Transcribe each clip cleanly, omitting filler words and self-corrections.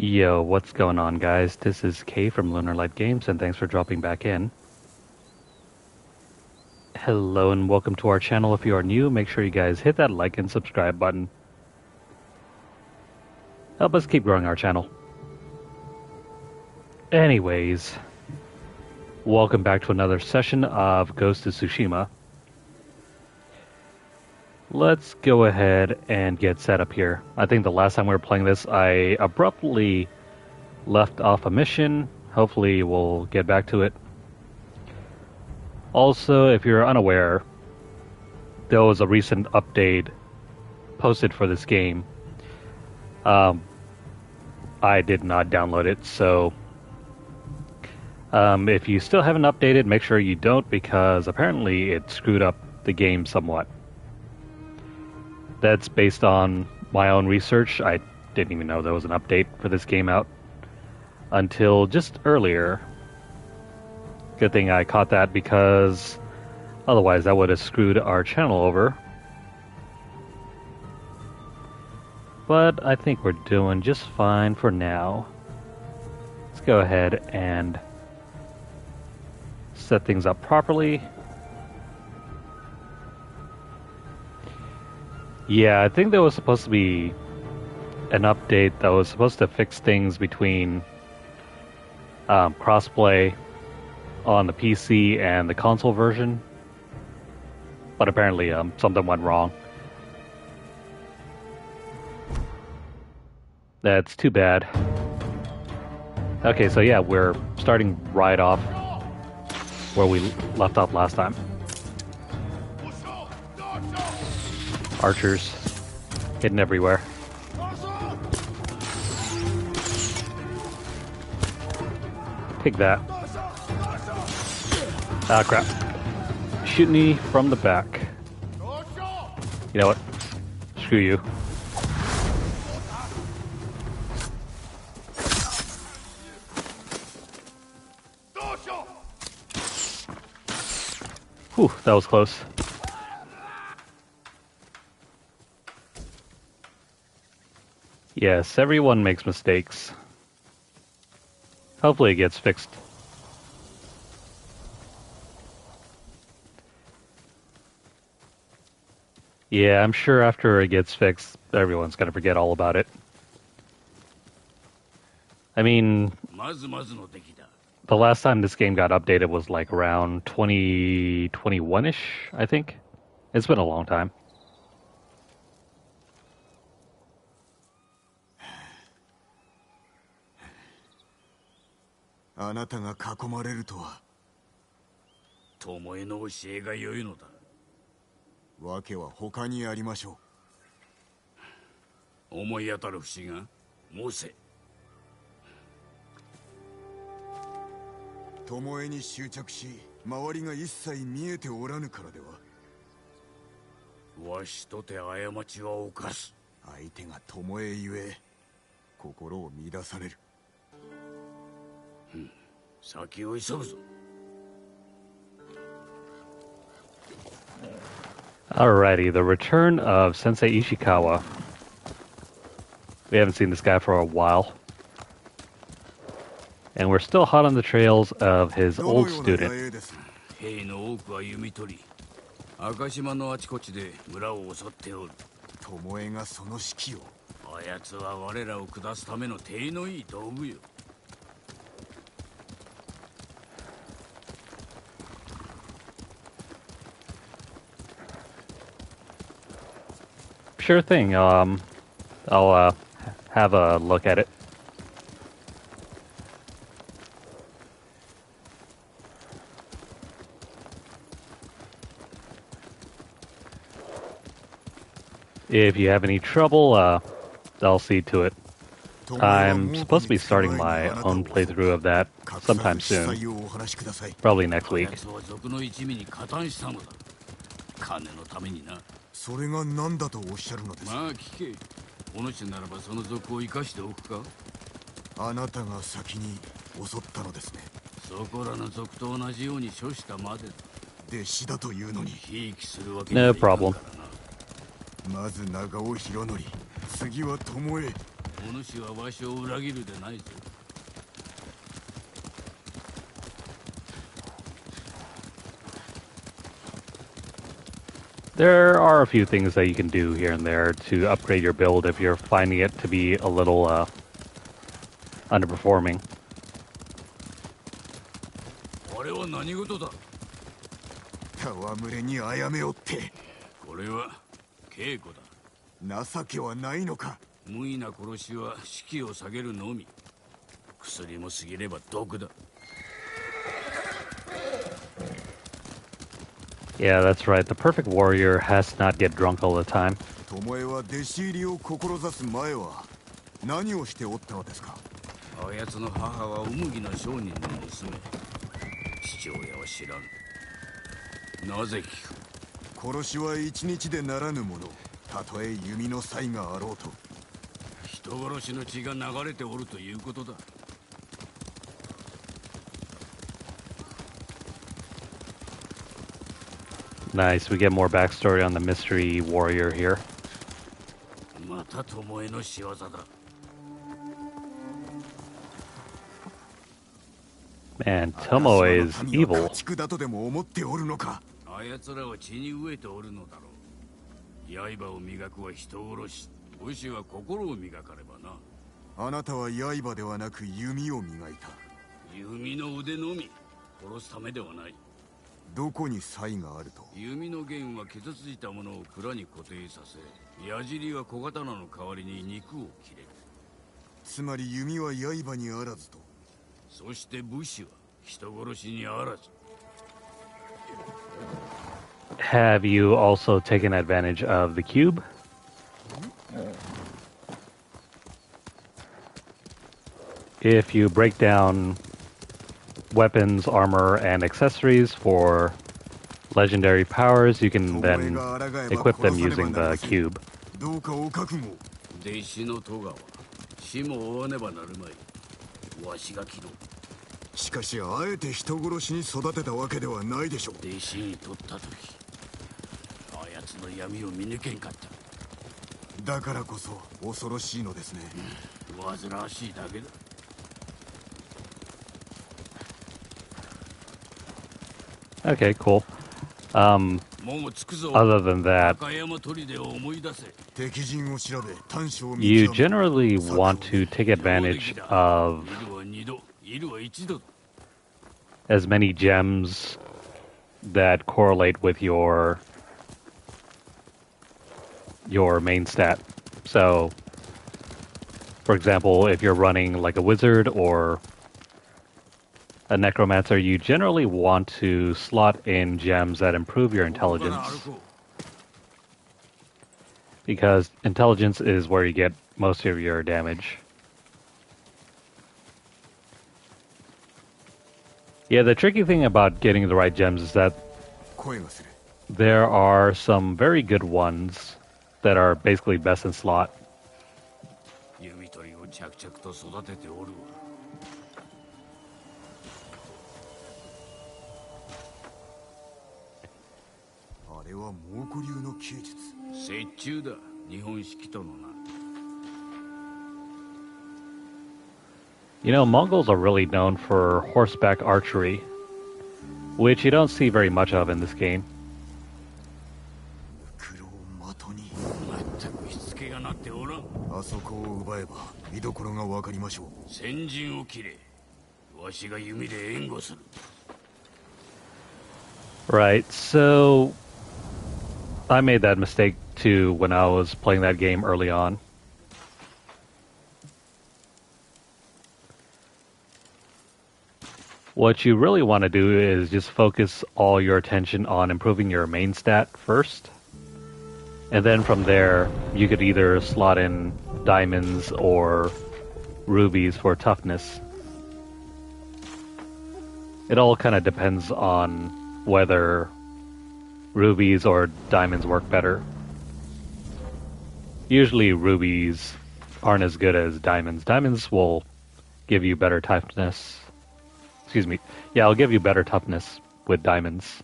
Yo, what's going on, guys? This is Kay from Lunarlight Games, and thanks for dropping back in. Hello, and welcome to our channel. If you are new, make sure you guys hit that like and subscribe button. Help us keep growing our channel. Anyways, welcome back to another session of Ghost of Tsushima. Let's go ahead and get set up here. I think the last time we were playing this, I abruptly left off a mission. Hopefully we'll get back to it. Also, if you're unaware, there was a recent update posted for this game. I did not download it, so if you still haven't updated, make sure you don't, because apparently it screwed up the game somewhat. That's based on my own research. I didn't even know there was an update for this game out until just earlier. Good thing I caught that, because otherwise that would have screwed our channel over. But I think we're doing just fine for now. Let's go ahead and set things up properly. Yeah, I think there was supposed to be an update that was supposed to fix things between crossplay on the PC and the console version, but apparently something went wrong. That's too bad. Okay, so yeah, we're starting right off where we left off last time. Archers hidden everywhere. Take that. Ah, crap. Shoot me from the back. You know what? Screw you. Whew, that was close. Yes, everyone makes mistakes. Hopefully it gets fixed. Yeah, I'm sure after it gets fixed, everyone's gonna forget all about it. I mean, the last time this game got updated was like around 2021-ish, I think. It's been a long time. Alrighty, the return of Sensei Ishikawa. We haven't seen this guy for a while. And we're still hot on the trails of his old student. Sure thing, I'll have a look at it. If you have any trouble, I'll see to it. I'm supposed to be starting my own playthrough of that sometime soon. Probably next week. No problem. まず長尾博則、次は巴。There are a few things that you can do here and there to upgrade your build if you're finding it to be a little underperforming. 戯れにあやめおって。これは稽古だ。情けはないのか。無意な殺しは士気を下げるのみ。薬も過ぎれば毒だ。Yeah, that's right. The perfect warrior has to not get drunk all the time. 巴は弟子入りを志す前は何をしておったのですか。あやつの母はウムギの商人の娘。父親は知らん。なぜ聞く。殺しは一日でならぬもの。たとえ弓の才があろうと。人殺しの血が流れておるということだ。Nice, we get more backstory on the mystery warrior here. また巴の仕業だ。Man, Tomoe is evil. あやつらは血に飢えておるのだろう。刃を磨くは人殺し。武士は心を磨かればな。あなたは刃ではなく弓を磨いた。弓の腕のみ。殺すためではない。どこに差異があると。弓の弦は傷ついたものを蔵に固定させ、矢尻は小刀の代わりに肉を切れる。つまり弓は刃にあらずと。そして武士は人殺しにあらず。Have you also taken advantage of the cube? If you break down weapons, armor, and accessories for legendary powers, you can then equip them using the cube. 弟子の戸川、死も追わねばなるまい。わしが切ろう。しかし、あえて人殺しに育てたわけではないでしょう。弟子に取った時、あやつの闇を見抜けんかった。だからこそ恐ろしいのですね。煩わしいだけだ。Okay, cool. Other than that, you generally want to take advantage of as many gems that correlate with your main stat. So, for example, if you're running like a wizard or a necromancer, you generally want to slot in gems that improve your intelligence. Because intelligence is where you get most of your damage. Yeah, the tricky thing about getting the right gems is that there are some very good ones that are basically best in slot. You know, Mongols are really known for horseback archery, which you don't see very much of in this game. Right, so I made that mistake too when I was playing that game early on. What you really want to do is just focus all your attention on improving your main stat first. And then from there, you could either slot in diamonds or rubies for toughness. It all kind of depends on whether rubies or diamonds work better. Usually rubies aren't as good as diamonds. Diamonds will give you better toughness. Excuse me. Yeah, I'll give you better toughness with diamonds.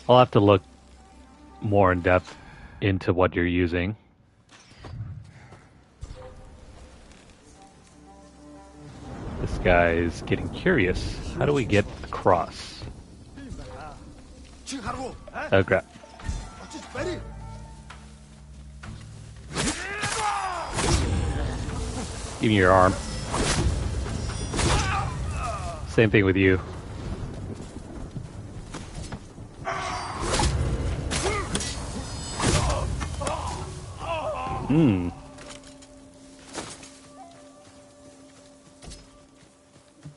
I'll have to look more in depth into what you're using. This guy's getting curious. How do we get across? Oh crap. Give me your arm. Same thing with you.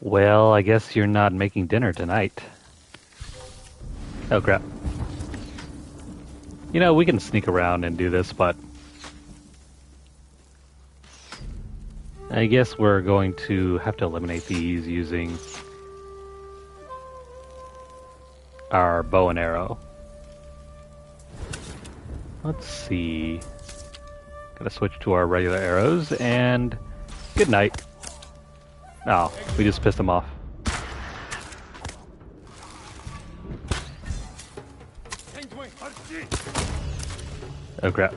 Well, I guess you're not making dinner tonight. Oh crap. You know, we can sneak around and do this, but I guess we're going to have to eliminate these using our bow and arrow. Let's see. Gotta switch to our regular arrows, and good night. Oh, we just pissed them off. Oh crap.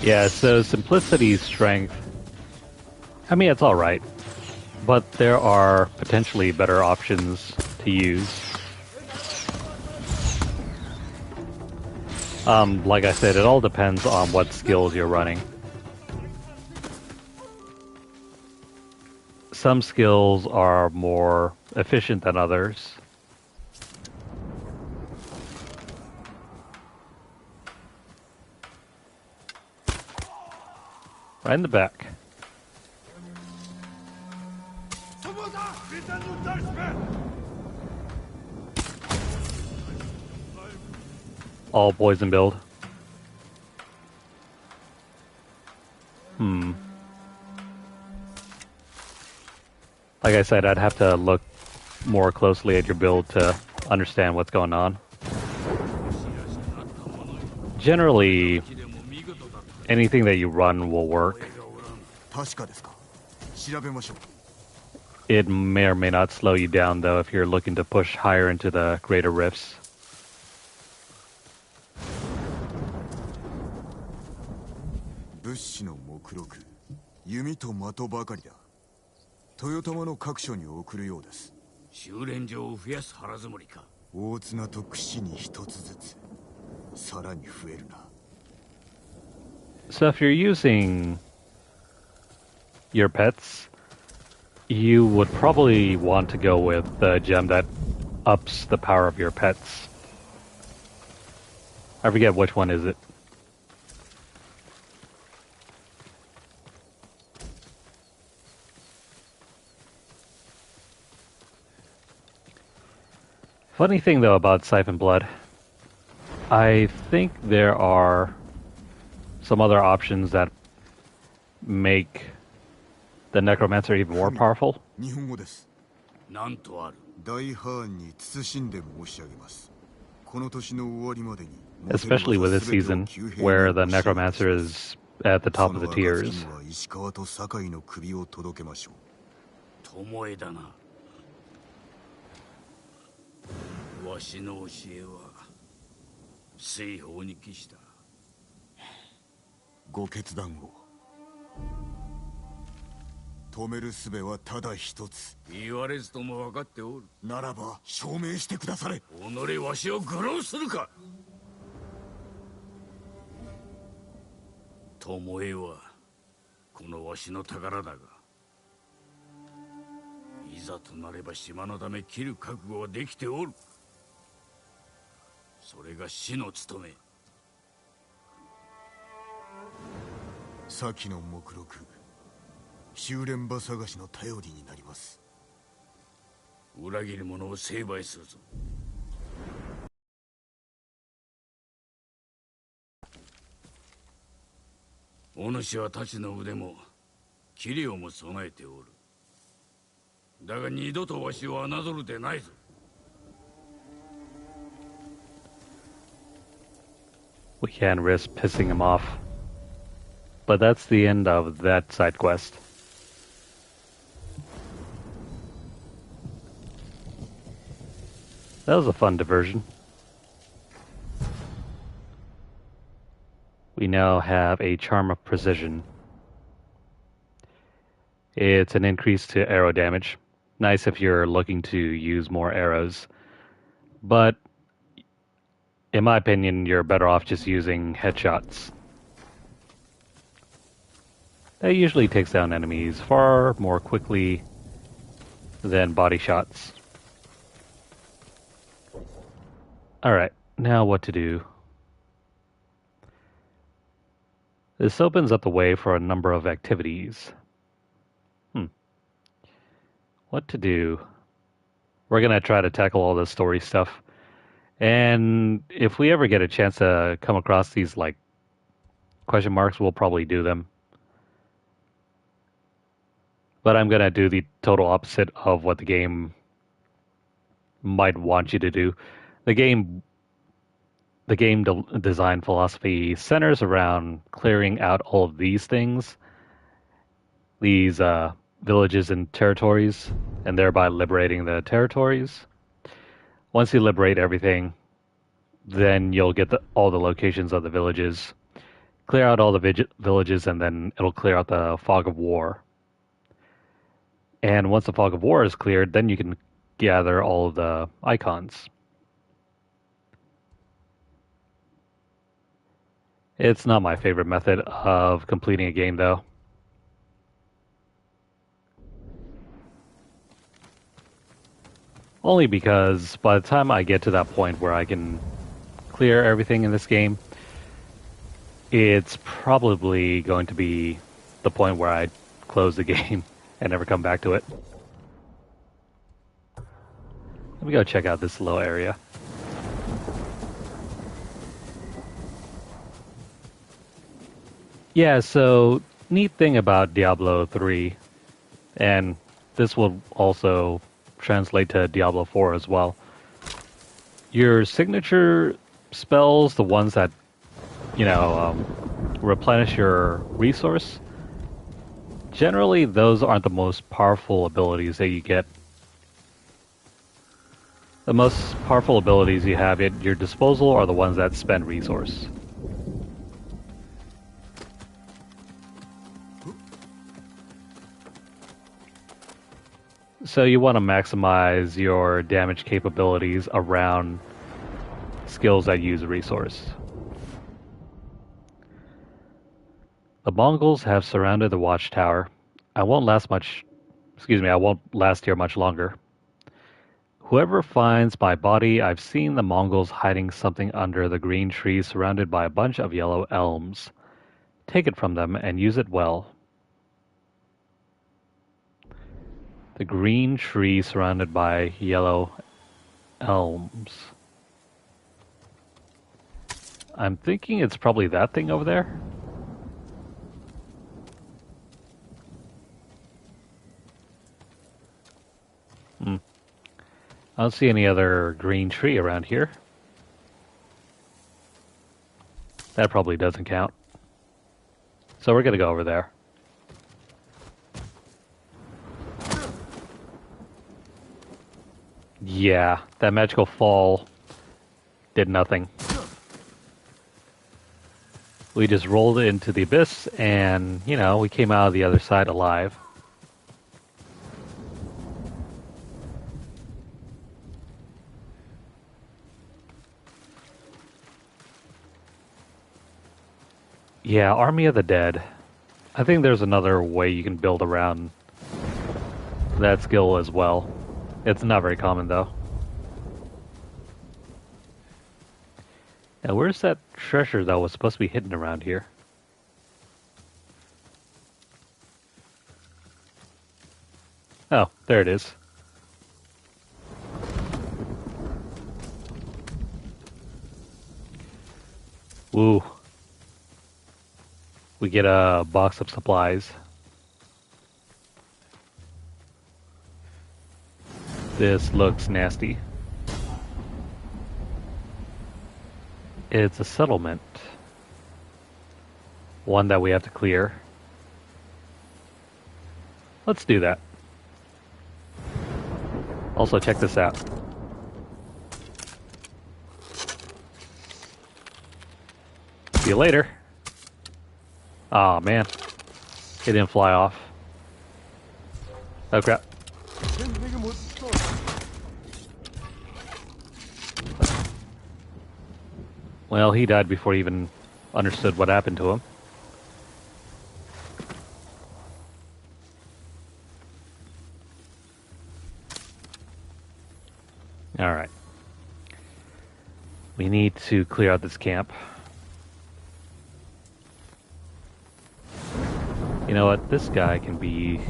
Yeah, so simplicity, strength. I mean, it's alright. But there are potentially better options to use. Like I said, it all depends on what skills you're running. Some skills are more efficient than others. Right in the back. All poison build. Like I said, I'd have to look more closely at your build to understand what's going on. Generally, anything that you run will work. It may or may not slow you down, though, if you're looking to push higher into the greater rifts. So if you're using your pets, you would probably want to go with the gem that ups the power of your pets. I forget which one is it. Funny thing though about Siphon Blood, I think there are some other options that make the Necromancer even more powerful. Especially with this season, where the Necromancer is at the top of the tiers. We can't risk pissing him off. But that's the end of that side quest. That was a fun diversion. We now have a Charm of Precision. It's an increase to arrow damage. Nice if you're looking to use more arrows. But in my opinion, you're better off just using headshots. That usually takes down enemies far more quickly than body shots. Alright, now what to do? This opens up the way for a number of activities. What to do? We're going to try to tackle all the story stuff. And if we ever get a chance to come across these, like, question marks, we'll probably do them. But I'm going to do the total opposite of what the game might want you to do. The game design philosophy centers around clearing out all of these things, these villages and territories, and thereby liberating the territories. Once you liberate everything, then you'll get all the locations of the villages, clear out all the villages, and then it'll clear out the fog of war. And once the fog of war is cleared, then you can gather all of the icons. It's not my favorite method of completing a game, though. Only because by the time I get to that point where I can clear everything in this game, it's probably going to be the point where I close the game and never come back to it. Let me go check out this little area. Yeah, so neat thing about Diablo 3, and this will also translate to Diablo 4 as well. Your signature spells, the ones that, replenish your resource, generally those aren't the most powerful abilities that you get. The most powerful abilities you have at your disposal are the ones that spend resource. So you want to maximize your damage capabilities around skills that use a resource. The Mongols have surrounded the watchtower. I won't last here much longer. Whoever finds my body, I've seen the Mongols hiding something under the green tree surrounded by a bunch of yellow elms. Take it from them and use it well. The green tree surrounded by yellow elms. I'm thinking it's probably that thing over there. I don't see any other green tree around here. That probably doesn't count. So we're gonna go over there. Yeah, that magical fall did nothing. We just rolled into the abyss and, we came out of the other side alive. Yeah, Army of the Dead. I think there's another way you can build around that skill as well. It's not very common, though. Now, where's that treasure that was supposed to be hidden around here? Oh, there it is. Ooh. We get a box of supplies. This looks nasty. It's a settlement. One that we have to clear. Let's do that. Also, check this out. See you later. Aw, man. It didn't fly off. Oh, crap. Well, he died before he even understood what happened to him. Alright. We need to clear out this camp. You know what? This guy can be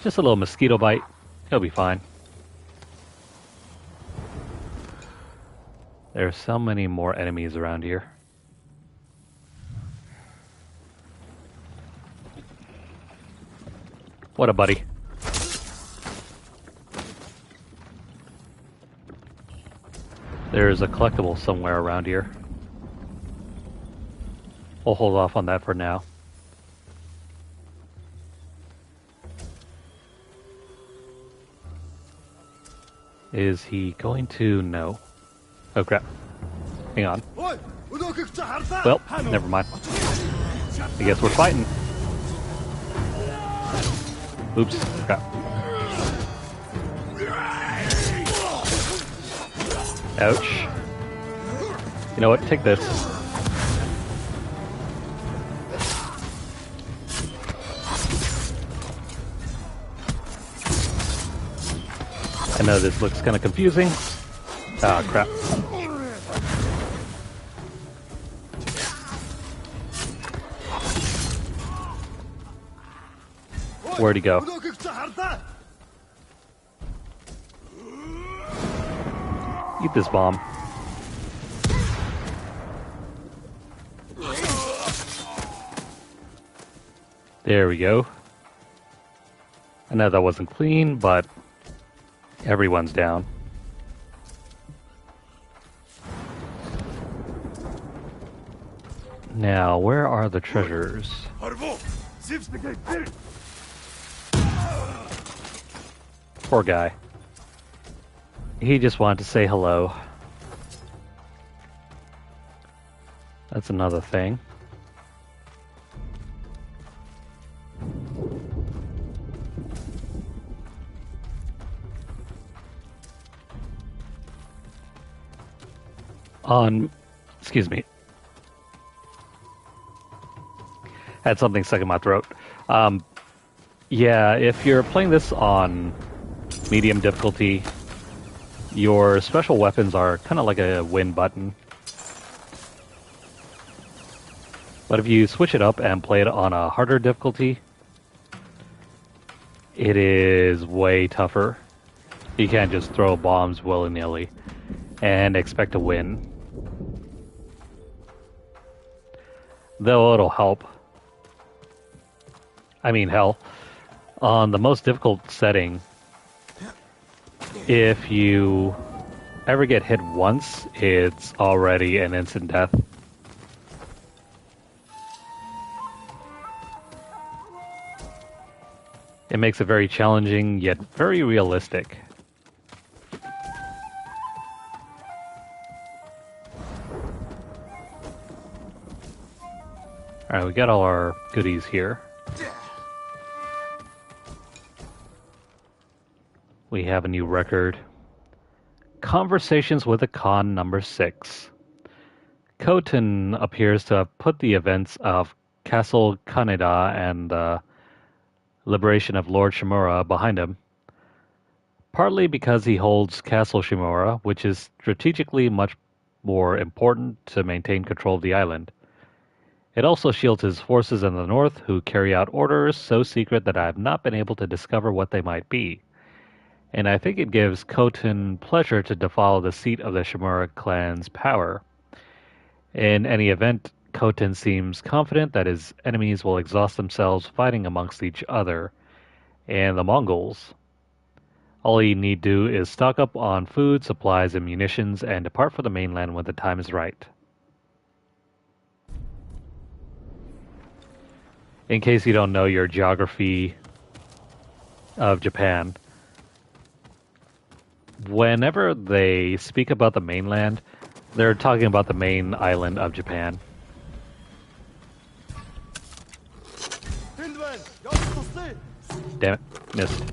just a little mosquito bite. He'll be fine. There are so many more enemies around here. What a buddy. There's a collectible somewhere around here. We'll hold off on that for now. Is he going to? No. Oh crap. Hang on. Well, never mind. I guess we're fighting. Oops. Crap. Ouch. You know what? Take this. I know this looks kind of confusing. Ah, crap. Where'd he go? Eat this bomb. There we go. I know that wasn't clean, but everyone's down. Now, where are the treasures? Poor guy. He just wanted to say hello. That's another thing. Excuse me. Had something stuck in my throat. Yeah, if you're playing this on medium difficulty, your special weapons are kind of like a win button. But if you switch it up and play it on a harder difficulty, it is way tougher. You can't just throw bombs willy-nilly and expect to win. Though it'll help. I mean, hell, on the most difficult setting, if you ever get hit once, it's already an instant death. It makes it very challenging, yet very realistic. Alright, we got all our goodies here. We have a new record. Conversations with a Khan number 6. Khoten appears to have put the events of Castle Kaneda and the liberation of Lord Shimura behind him, partly because he holds Castle Shimura, which is strategically much more important to maintain control of the island. It also shields his forces in the north, who carry out orders so secret that I have not been able to discover what they might be. And I think it gives Khoten pleasure to defile the seat of the Shimura clan's power. In any event, Khoten seems confident that his enemies will exhaust themselves fighting amongst each other and the Mongols. All he need do is stock up on food, supplies, and munitions and depart for the mainland when the time is right. In case you don't know your geography of Japan, whenever they speak about the mainland, they're talking about the main island of Japan. Damn it, missed.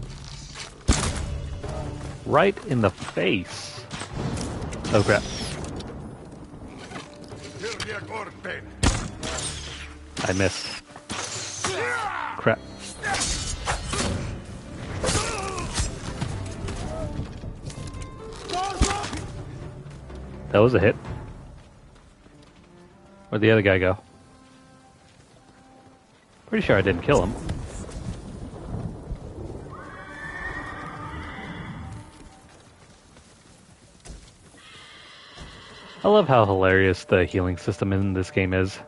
Right in the face. Oh crap. I missed. Crap. That was a hit. Where'd the other guy go? Pretty sure I didn't kill him. I love how hilarious the healing system in this game is.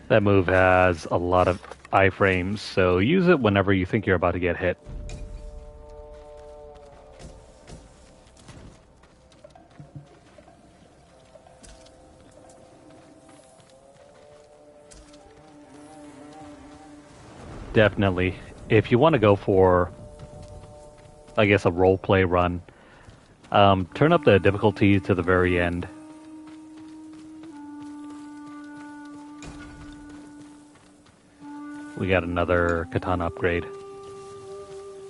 That move has a lot of iframes, so use it whenever you think you're about to get hit. Definitely. If you want to go for, I guess, a roleplay run, turn up the difficulty to the very end. We got another katana upgrade.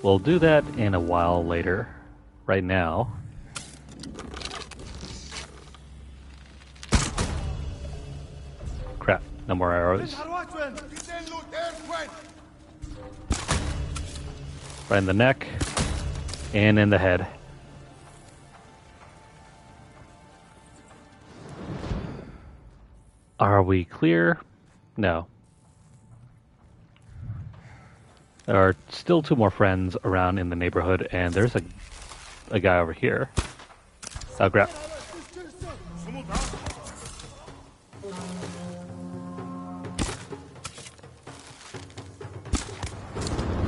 We'll do that in a while later. Right now, crap, no more arrows. Right in the neck, and in the head. Are we clear? No. There are still 2 more friends around in the neighborhood, and there's a guy over here. Oh crap.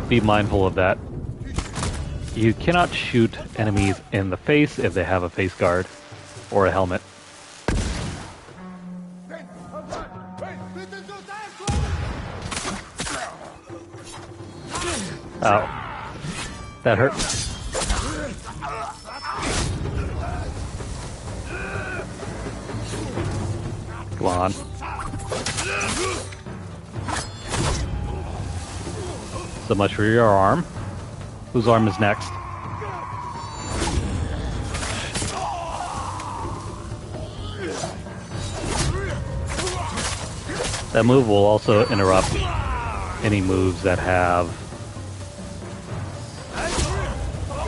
Be mindful of that. You cannot shoot enemies in the face if they have a face guard or a helmet. Oh, that hurt. Come on. So much for your arm. Whose arm is next? That move will also interrupt any moves that have,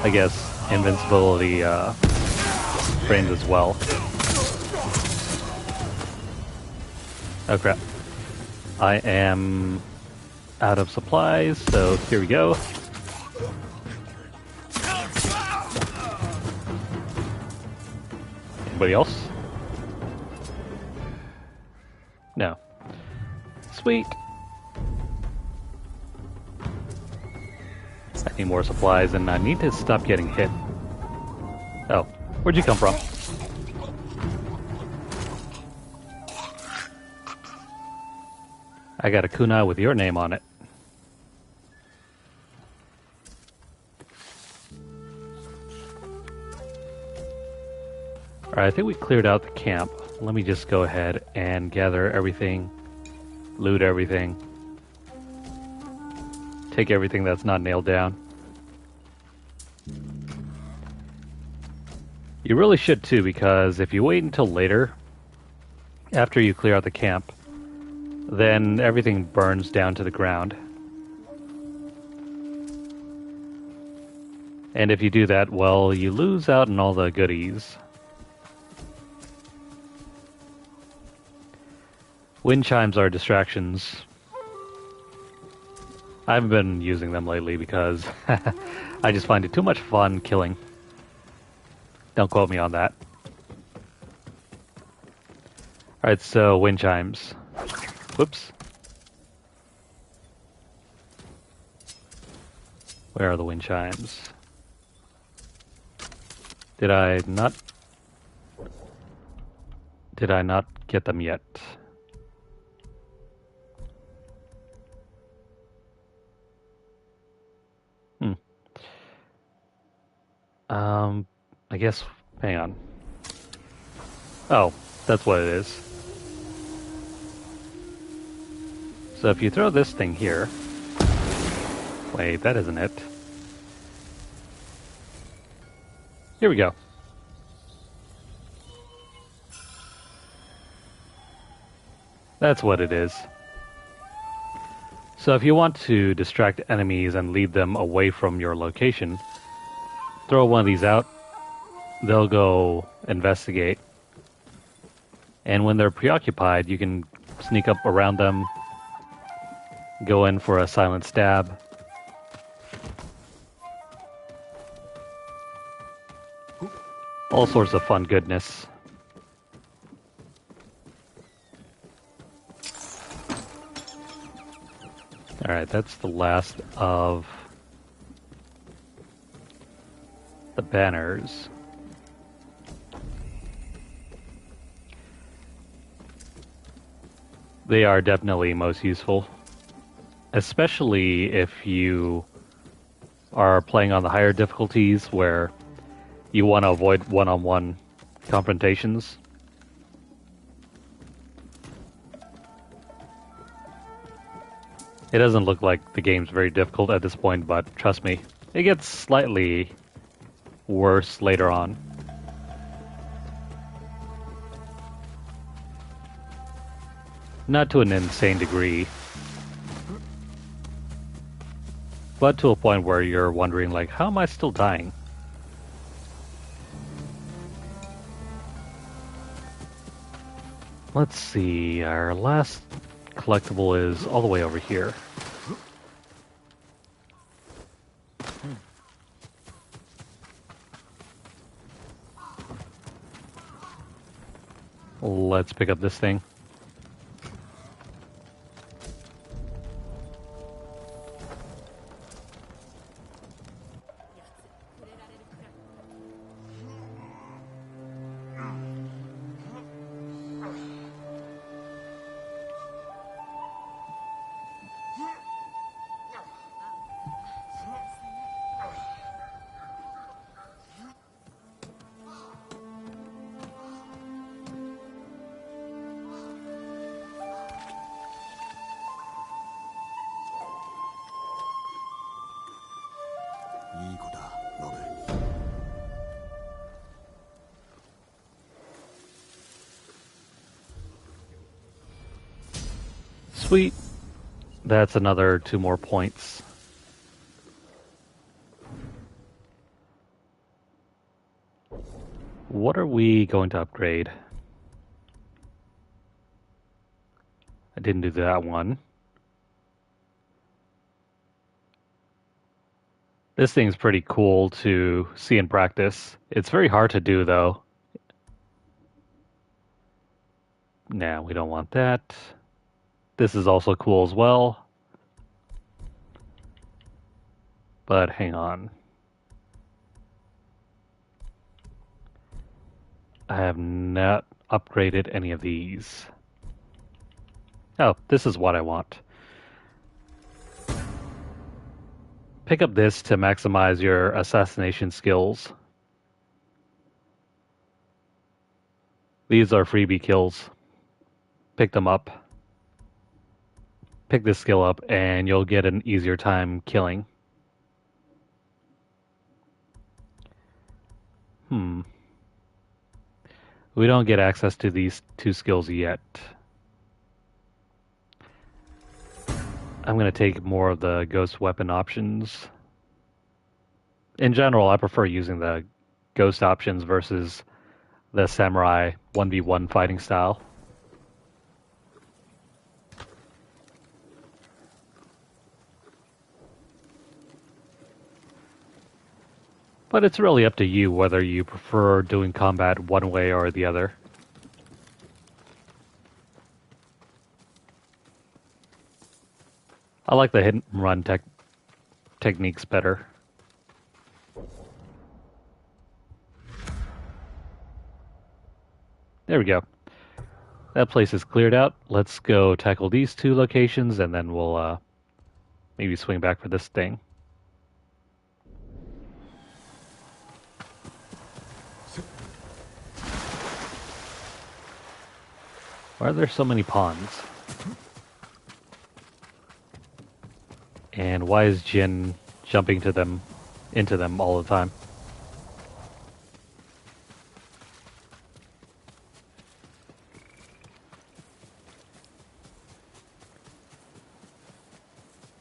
I guess, invincibility frames as well. Oh crap. I am out of supplies, so here we go. Anybody else? No. Sweet. I need more supplies, and I need to stop getting hit. Oh, where'd you come from? I got a kunai with your name on it. Alright, I think we cleared out the camp. Let me just go ahead and gather everything, loot everything, take everything that's not nailed down. You really should too, because if you wait until later, after you clear out the camp, then everything burns down to the ground. And if you do that, well, you lose out on all the goodies. Wind chimes are distractions. I haven't been using them lately because I just find it too much fun killing. Don't quote me on that. Alright, so wind chimes. Whoops. Where are the wind chimes? Did I not Did I not get them yet? I guess, hang on. Oh, that's what it is. So if you throw this thing here... Wait, that isn't it. Here we go. That's what it is. So if you want to distract enemies and lead them away from your location, throw one of these out, they'll go investigate. And when they're preoccupied, you can sneak up around them, go in for a silent stab. All sorts of fun goodness. Alright, that's the last of the banners. They are definitely most useful, especially if you are playing on the higher difficulties where you want to avoid one-on-one confrontations. It doesn't look like the game's very difficult at this point, but trust me, it gets slightly worse later on. Not to an insane degree, but to a point where you're wondering, like, how am I still dying? Let's see, our last collectible is all the way over here. Let's pick up this thing. Sweet. That's another 2 more points. What are we going to upgrade? I didn't do that one. This thing's pretty cool to see in practice. It's very hard to do, though. Nah, we don't want that. This is also cool as well. But hang on. I have not upgraded any of these. Oh, this is what I want. Pick up this to maximize your assassination skills. These are freebie kills. Pick them up. Pick this skill up and you'll get an easier time killing. We don't get access to these 2 skills yet. I'm going to take more of the ghost weapon options. In general, I prefer using the ghost options versus the samurai 1v1 fighting style. But it's really up to you whether you prefer doing combat one way or the other. I like the hit and run techniques better. There we go. That place is cleared out. Let's go tackle these two locations, and then we'll maybe swing back for this thing. Why are there so many ponds? And why is Jin jumping into them all the time?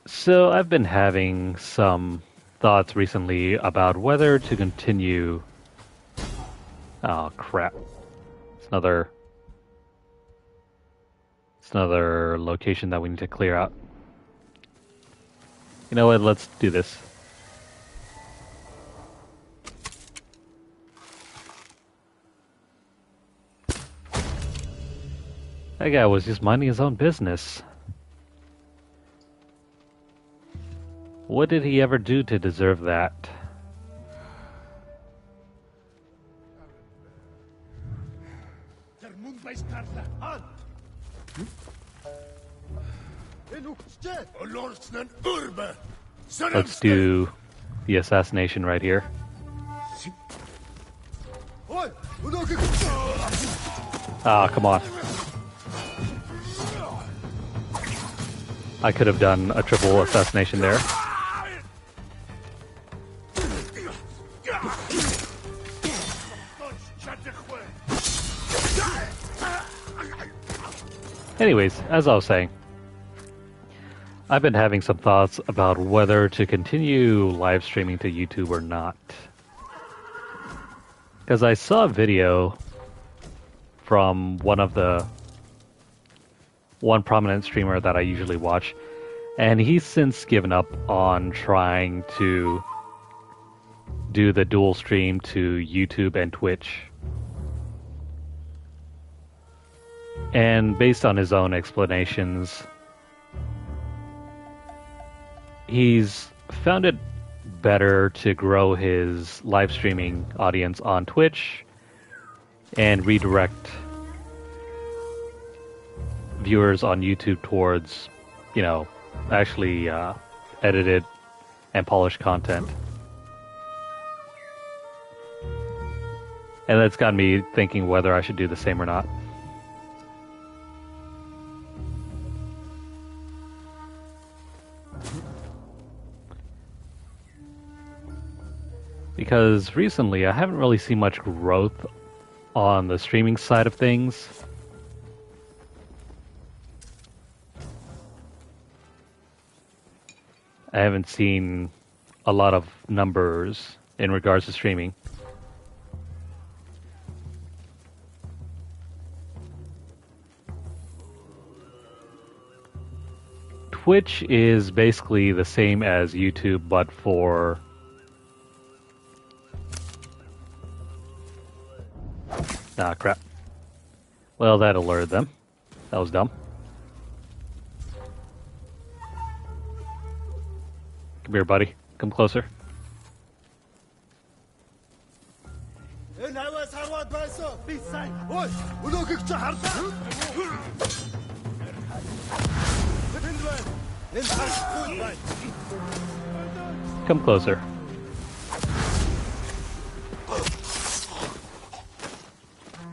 So I've been having some thoughts recently about whether to continue. Oh crap! It's another location that we need to clear out. You know what? Let's do this. That guy was just minding his own business. What did he ever do to deserve that? Let's do the assassination right here. Ah, come on. I could have done a triple assassination there. Anyways, as I was saying, I've been having some thoughts about whether to continue live streaming to YouTube or not. Because I saw a video from one prominent streamer that I usually watch, and he's since given up on trying to do the dual stream to YouTube and Twitch. And based on his own explanations, he's found it better to grow his live streaming audience on Twitch and redirect viewers on YouTube towards, actually edited and polished content. And that's got me thinking whether I should do the same or not. Because recently I haven't really seen much growth on the streaming side of things. I haven't seen a lot of numbers in regards to streaming. Twitch is basically the same as YouTube, but for... Ah, crap. Well, that alerted them. That was dumb. Come here, buddy. Come closer. Come closer.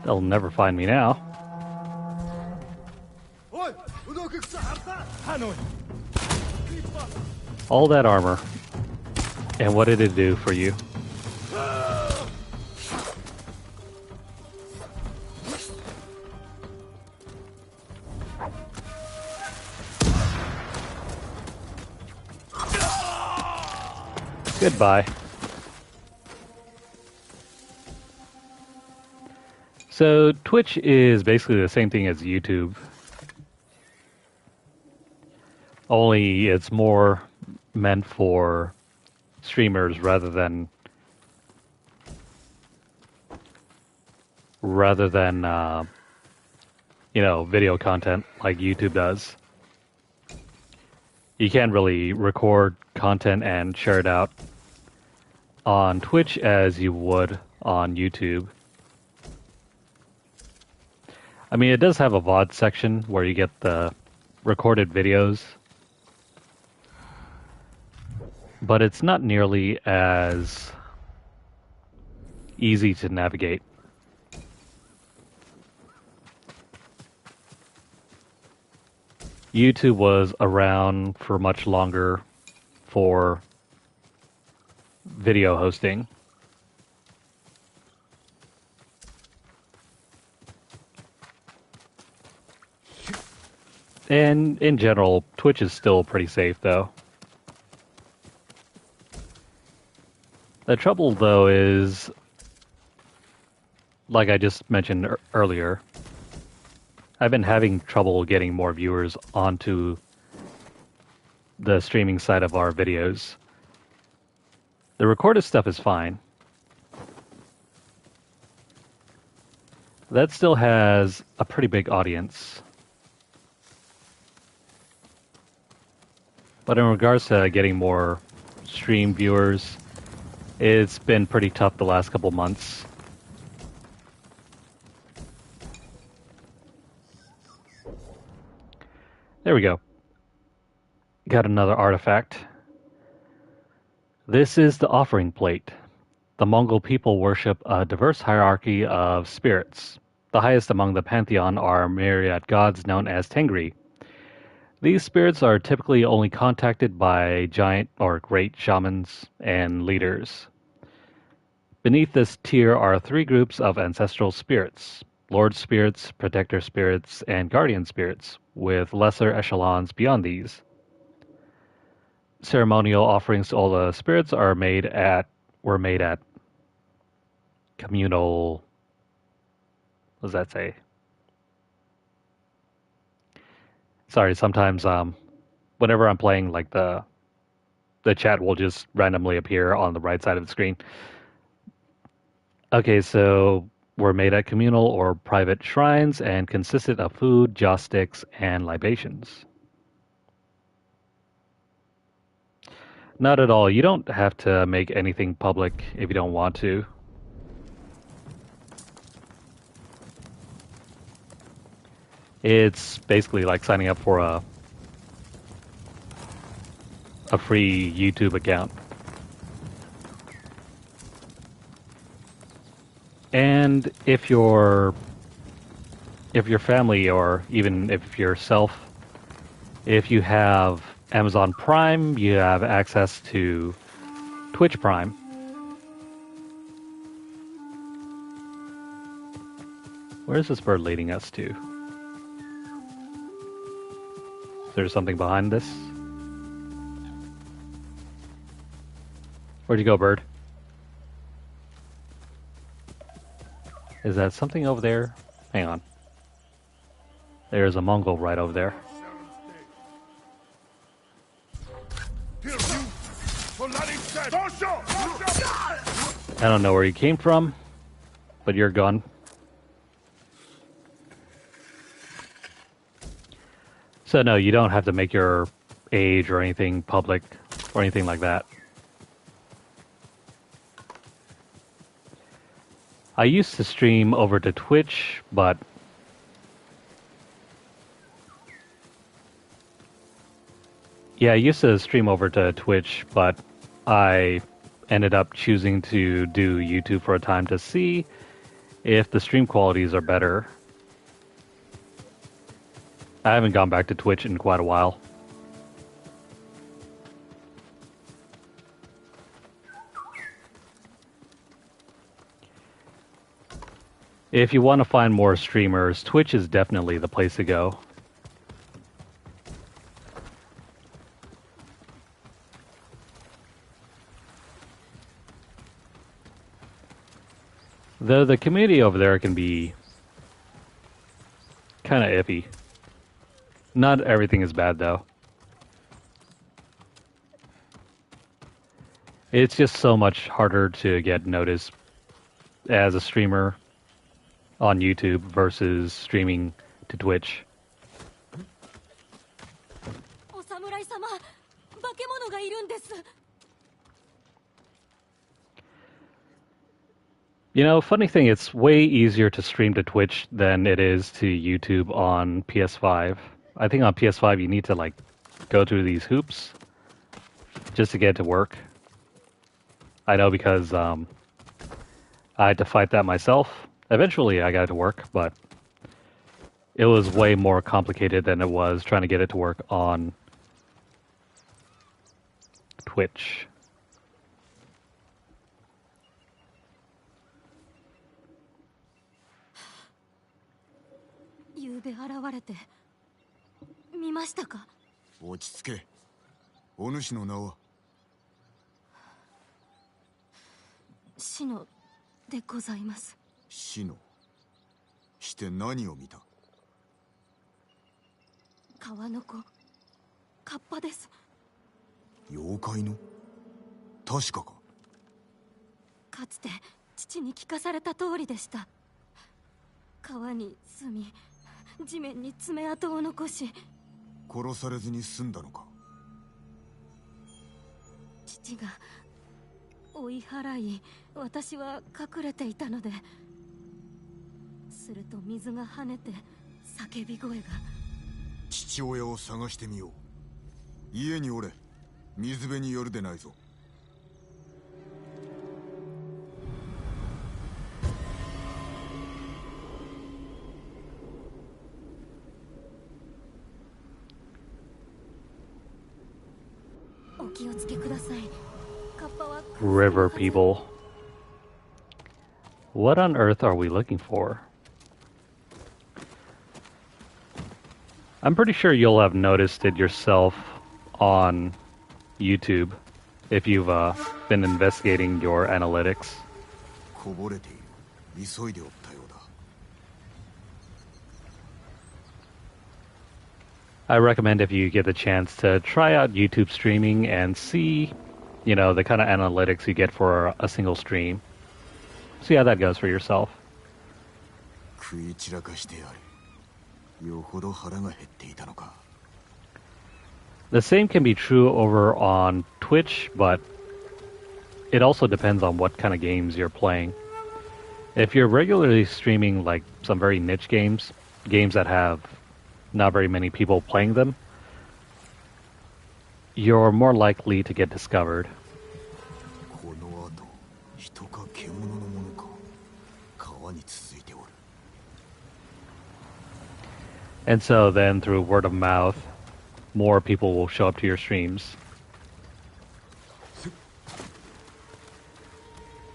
They'll never find me now. All that armor. And what did it do for you? Goodbye. So Twitch is basically the same thing as YouTube. Only it's more meant for streamers rather than video content like YouTube does. You can't really record content and share it out on Twitch as you would on YouTube. I mean, it does have a VOD section where you get the recorded videos, but it's not nearly as easy to navigate. YouTube was around for much longer for video hosting. And in general, Twitch is still pretty safe, though. The trouble, though, is, like I just mentioned earlier, I've been having trouble getting more viewers onto the streaming side of our videos. The recorded stuff is fine. That still has a pretty big audience. But in regards to getting more stream viewers, it's been pretty tough the last couple months. There we go. Got another artifact. This is the offering plate. The Mongol people worship a diverse hierarchy of spirits. The highest among the pantheon are myriad gods known as Tengri. These spirits are typically only contacted by giant or great shamans and leaders. Beneath this tier are three groups of ancestral spirits: Lord spirits, protector spirits, and guardian spirits, with lesser echelons beyond these. Ceremonial offerings to all the spirits were made at communal. What does that say? Sorry, sometimes whenever I'm playing, like the chat will just randomly appear on the right side of the screen. Okay, so were made at communal or private shrines and consisted of food, joss sticks, and libations. Not at all. You don't have to make anything public if you don't want to. It's basically like signing up for a free YouTube account. And if your family, or even if yourself, if you have Amazon Prime, you have access to Twitch Prime. Where is this bird leading us to? Is there something behind this? Where'd you go, bird? Is that something over there? Hang on. There's a Mongol right over there. I don't know where you came from, but you're gone. So no, you don't have to make your age or anything public or anything like that. I used to stream over to Twitch, but I used to stream over to Twitch, but I ended up choosing to do YouTube for a time to see if the stream qualities are better. I haven't gone back to Twitch in quite a while. If you want to find more streamers, Twitch is definitely the place to go. Though the community over there can be kind of iffy. Not everything is bad, though. It's just so much harder to get noticed as a streamer on YouTube versus streaming to Twitch. You know, funny thing, it's way easier to stream to Twitch than it is to YouTube on PS5. I think on PS5 you need to like go through these hoops just to get it to work. I know because I had to fight that myself. Eventually I got it to work, but it was way more complicated than it was trying to get it to work on Twitch. 昨べ現れて見ましたか？落ち着け。お主の名は？シノでございます。シノ。して何を見た？川の子、カッパです。妖怪の？確かか？かつて父に聞かされた通りでした。川に住み、地面に爪痕を残し。殺されずに済んだのか？父が追い払い、私は隠れていたので。すると水が跳ねて叫び声が。父親を探してみよう。家におれ。水辺によるでないぞ。お気をつけください。カッパは River people. What on earth are we looking for? I'm pretty sure you'll have noticed it yourself on YouTube if you've been investigating your analytics. こぼれている。急いでおったようだ。I recommend if you get the chance to try out YouTube streaming and see, you know, the kind of analytics you get for a single stream. See how that goes for yourself. 食い散らかしてやる。よほど腹が減っていたのか。The same can be true over on Twitch, but it also depends on what kind of games you're playing. If you're regularly streaming like some very niche games, games that have not very many people playing them, you're more likely to get discovered. この後、人か獣のものか。川に続いておる。And so then through word of mouth, more people will show up to your streams.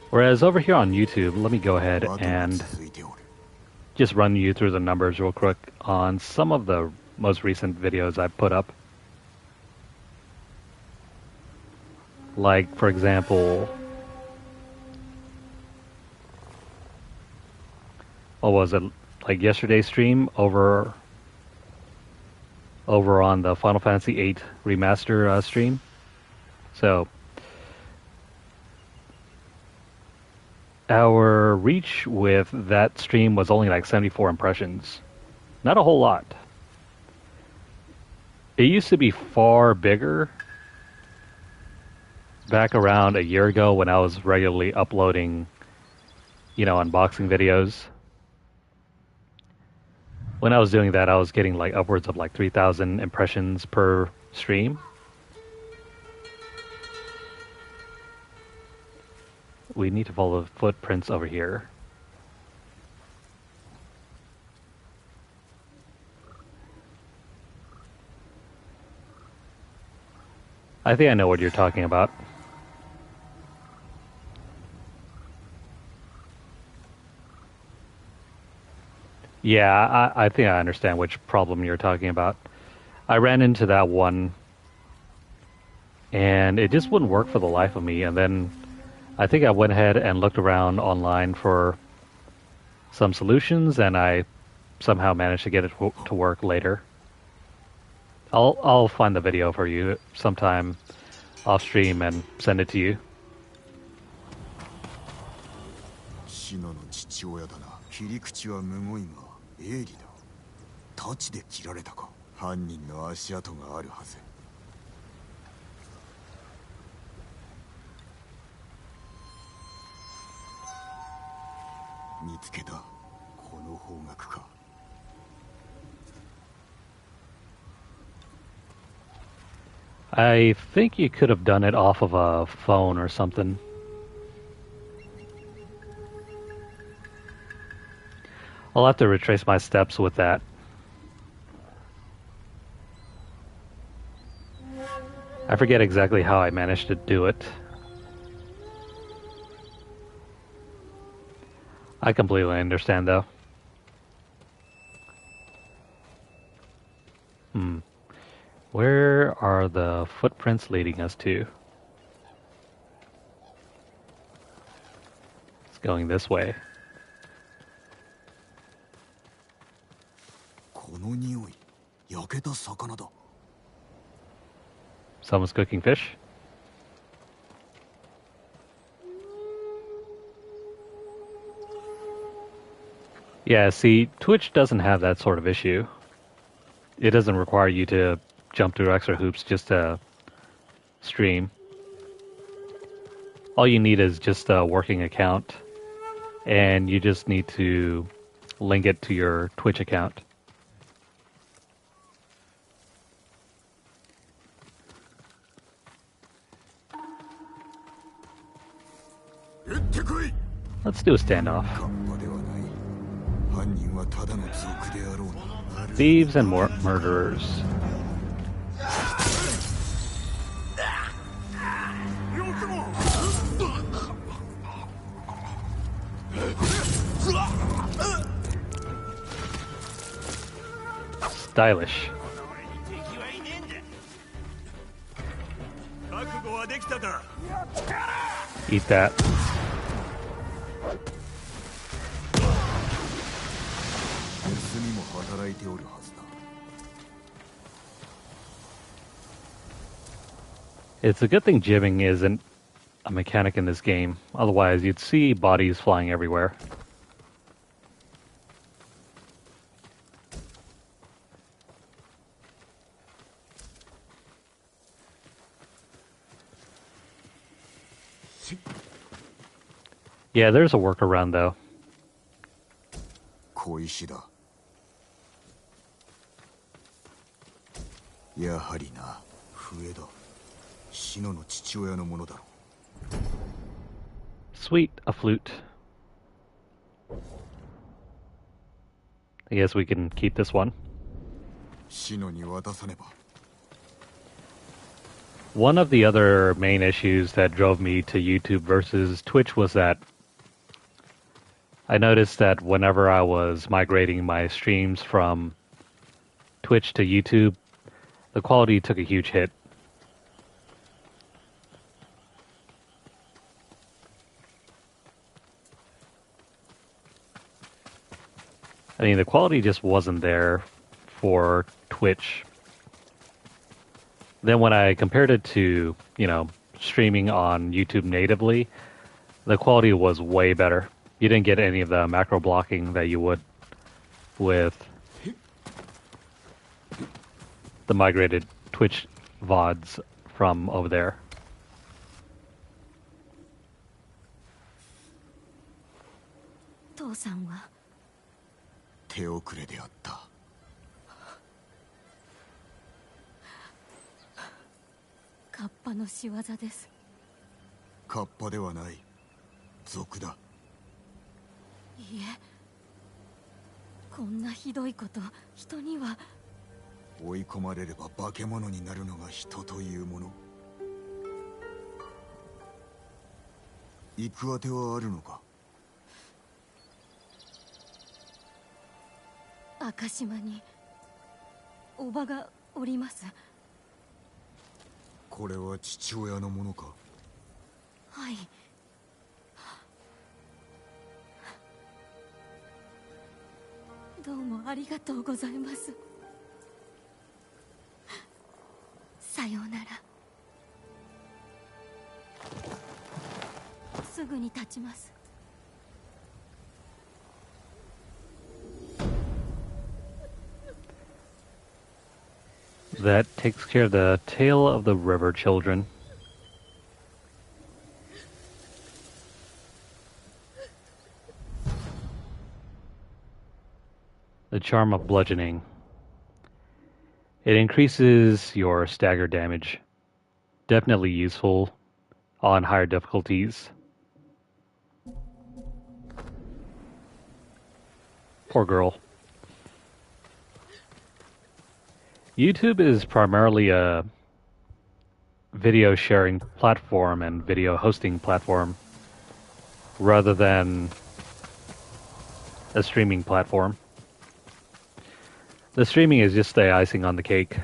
Whereas over here on YouTube, let me go ahead and just run you through the numbers real quick on some of the most recent videos I've put up. Like, for example, what was it? Like yesterday's stream over on the Final Fantasy VIII Remaster stream. So our reach with that stream was only like 74 impressions. Not a whole lot. It used to be far bigger back around a year ago when I was regularly uploading, you know, unboxing videos. When I was doing that, I was getting like upwards of like 3,000 impressions per stream. We need to follow the footprints over here. I think I know what you're talking about. Yeah, I think I understand which problem you're talking about. I ran into that one, and it just wouldn't work for the life of me. And then I think I went ahead and looked around online for some solutions, and I somehow managed to get it to work later. I'll find the video for you sometime off stream and send it to you. シノの父親だな。切り口はむごいが鋭利だ。太刀で切られたか。犯人の足跡があるはず。I think you could have done it off of a phone or something. I'll have to retrace my steps with that. I forget exactly how I managed to do it. I completely understand, though. Where are the footprints leading us to? It's going this way. Someone's cooking fish. Yeah, see, Twitch doesn't have that sort of issue. It doesn't require you to jump through extra hoops just to stream. All you need is just a working account, and you just need to link it to your Twitch account. Let's do a standoff. Thieves and murderers. Stylish. Eat that. It's a good thing jibbing isn't a mechanic in this game. Otherwise, you'd see bodies flying everywhere. Yeah, there's a workaround, though. Sweet, a flute. I guess we can keep this one. One of the other main issues that drove me to YouTube versus Twitch was that I noticed that whenever I was migrating my streams from Twitch to YouTube, the quality took a huge hit. I mean, the quality just wasn't there for Twitch. Then when I compared it to, streaming on YouTube natively, the quality was way better. You didn't get any of the macro blocking that you would with the migrated Twitch VODs from over there. That takes care of the tale of the river children. The charm of bludgeoning. It increases your stagger damage. Definitely useful on higher difficulties. Poor girl. YouTube is primarily a video sharing platform and video hosting platform rather than a streaming platform. The streaming is just the icing on the cake.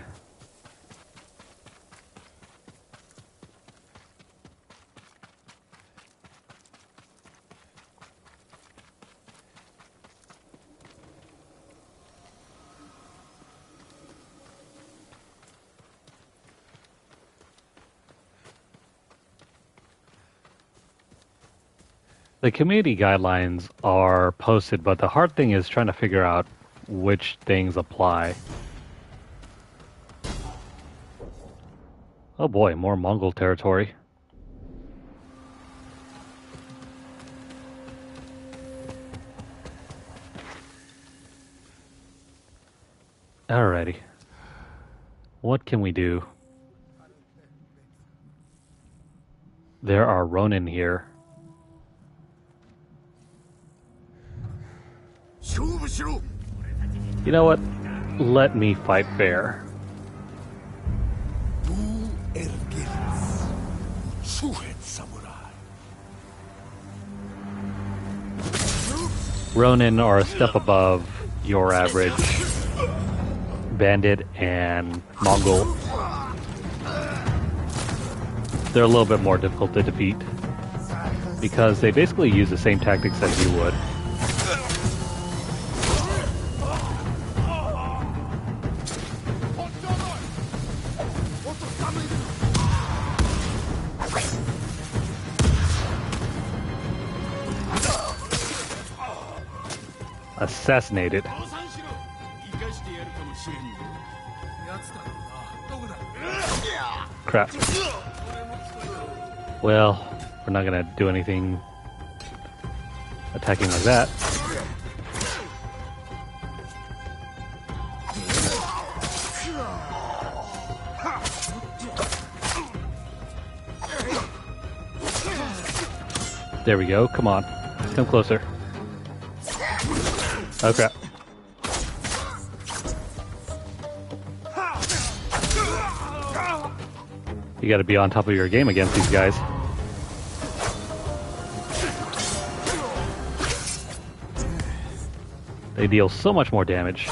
The community guidelines are posted, but the hard thing is trying to figure out which things apply. Oh boy, more Mongol territory. Alrighty. What can we do? There are Ronin here. You know what? Let me fight fair. Ronin are a step above your average bandit and Mongol. They're a little bit more difficult to defeat because they basically use the same tactics as you would. Assassinated. Crap. Well, we're not gonna do anything attacking like that. There we go. Come on. Come closer. Oh crap. You gotta be on top of your game against these guys. They deal so much more damage.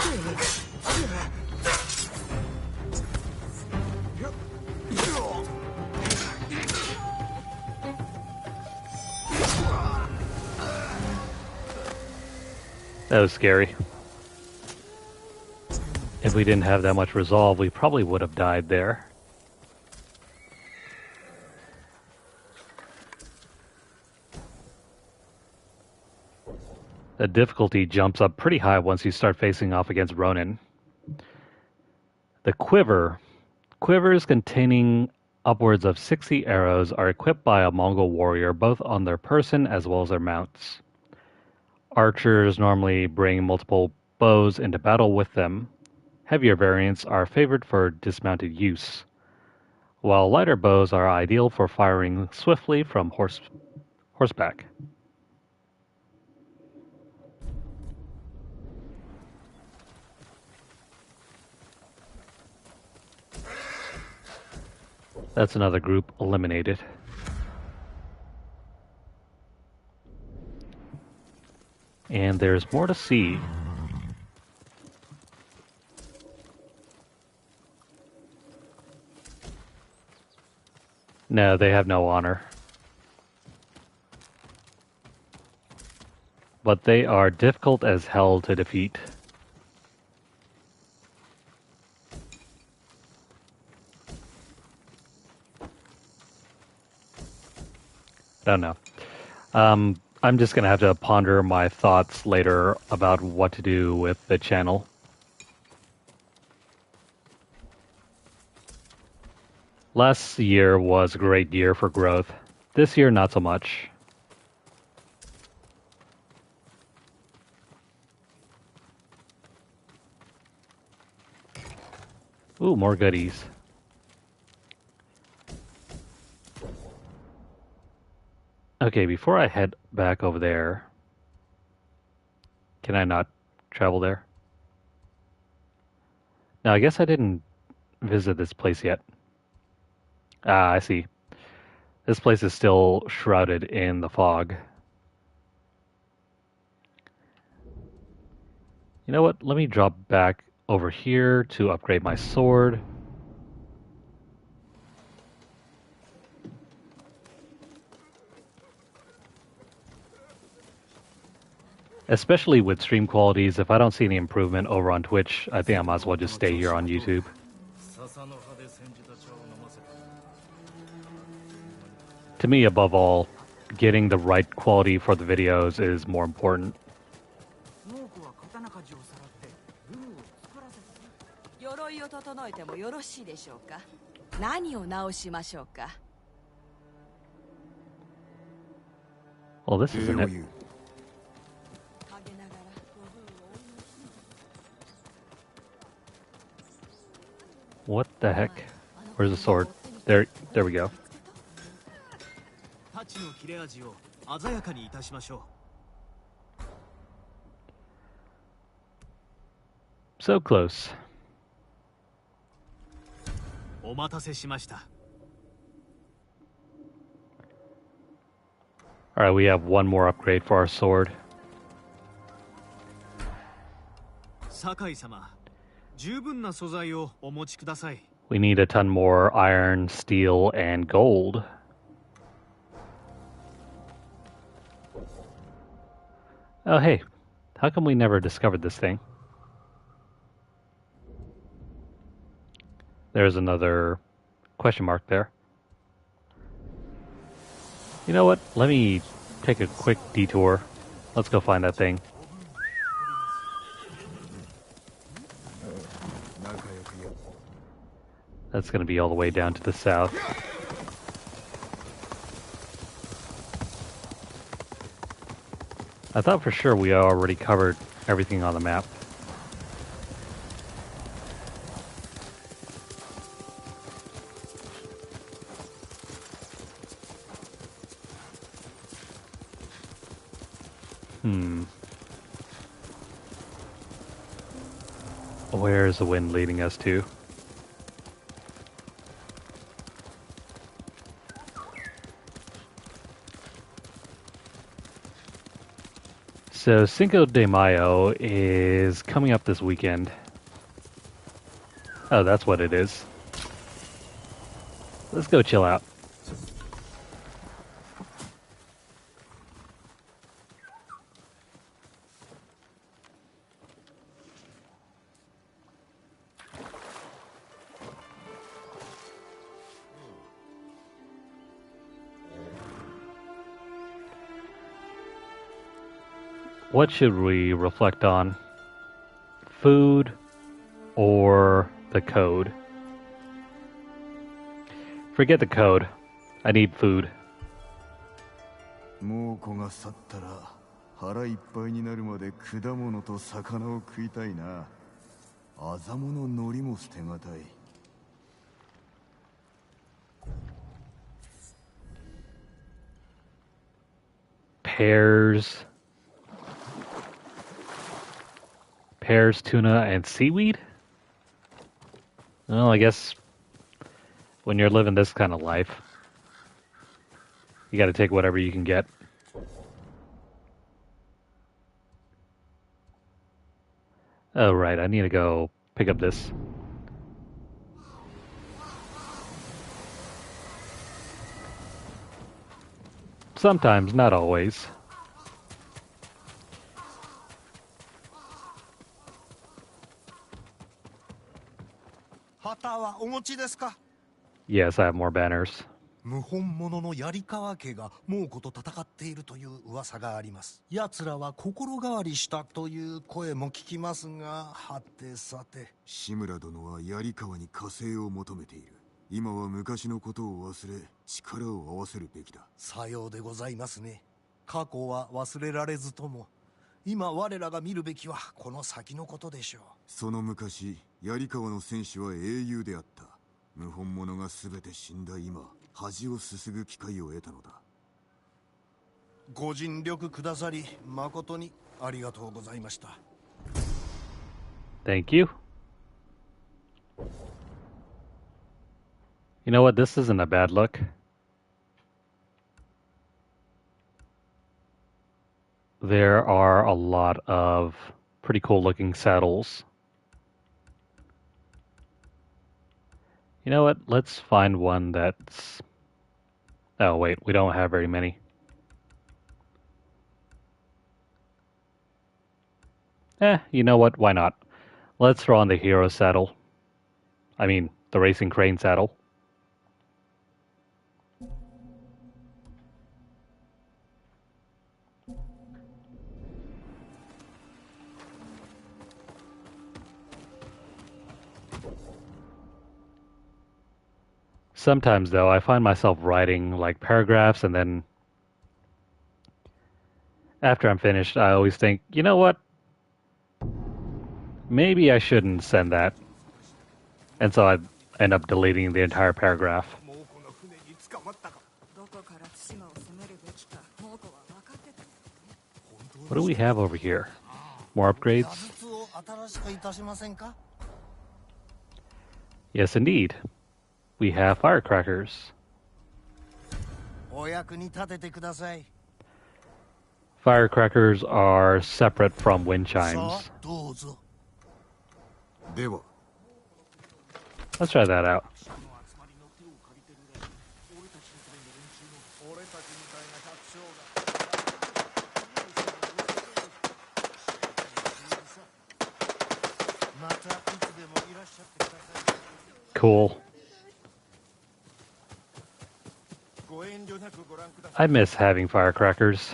That was scary. If we didn't have that much resolve, we probably would have died there. The difficulty jumps up pretty high once you start facing off against Ronin. The quiver. Quivers containing upwards of 60 arrows are equipped by a Mongol warrior both on their person as well as their mounts. Archers normally bring multiple bows into battle with them. Heavier variants are favored for dismounted use, while lighter bows are ideal for firing swiftly from horseback. That's another group eliminated. And there's more to see. No, they have no honor. But they are difficult as hell to defeat. I don't know. I'm just going to have to ponder my thoughts later about what to do with the channel. Last year was a great year for growth. This year, not so much. Ooh, more goodies. Okay, before I head back over there, can I not travel there? No, I guess I didn't visit this place yet. Ah, I see. This place is still shrouded in the fog. You know what? Let me drop back over here to upgrade my sword. Especially with stream qualities, if I don't see any improvement over on Twitch, I think I might as well just stay here on YouTube. To me, above all, getting the right quality for the videos is more important. Well, this isn't it. What the heck? Where's the sword? There we go. So close. Alright, we have one more upgrade for our sword. We need a ton more iron, steel, and gold. Oh hey, how come we never discovered this thing? There's another question mark there. You know what? Let me take a quick detour. Let's go find that thing. That's going to be all the way down to the south. I thought for sure we already covered everything on the map. Where's the wind leading us to? So Cinco de Mayo is coming up this weekend. Oh, that's what it is. Let's go chill out. What should we reflect on? Food or the code? Forget the code. I need food. もう子が去ったら腹いっぱいになるまで果物と魚を食いたいな。あざもの海苔も捨てがたい。Pears, tuna, and seaweed? Well, I guess when you're living this kind of life, you gotta take whatever you can get. Oh, right, I need to go pick up this. Sometimes, not always. Yes, I have more banners. 謀反者の槍川家が猛虎と戦っているという噂があります。奴らは心変わりしたという声も聞きますが、はてさて。志村殿は槍川に加勢を求めている。今は昔のことを忘れ、力を合わせるべきだ。さようでございますね。過去は忘れられずとも、今我らが見るべきはこの先のことでしょう。その昔、槍川の戦士は英雄であった。謀反者が全て死んだ今、恥をすすぐ機会を得たのだ。ご尽力くださり誠にありがとうございました。 Thank you. You know what? This isn't a bad look. There are a lot of pretty cool looking saddles. You know what? Let's find one that's... Oh wait, we don't have very many. You know what? Why not? Let's throw on the hero saddle. I mean, the racing crane saddle. Sometimes, though, I find myself writing like paragraphs, and then after I'm finished, I always think, you know what? Maybe I shouldn't send that. And so I end up deleting the entire paragraph. What do we have over here? More upgrades? Yes, indeed. We have firecrackers. Firecrackers are separate from wind chimes. Let's try that out. Cool. I miss having firecrackers.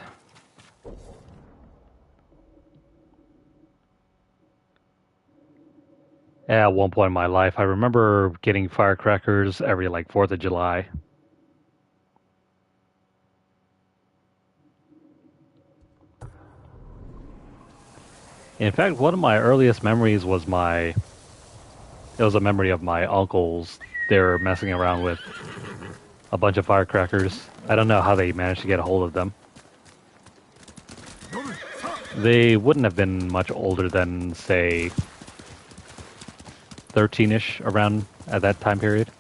At one point in my life, I remember getting firecrackers every, 4th of July. In fact, one of my earliest memories was it was a memory of my uncles. They were messing around with a bunch of firecrackers. I don't know how they managed to get a hold of them. They wouldn't have been much older than, say, 13-ish around at that time period.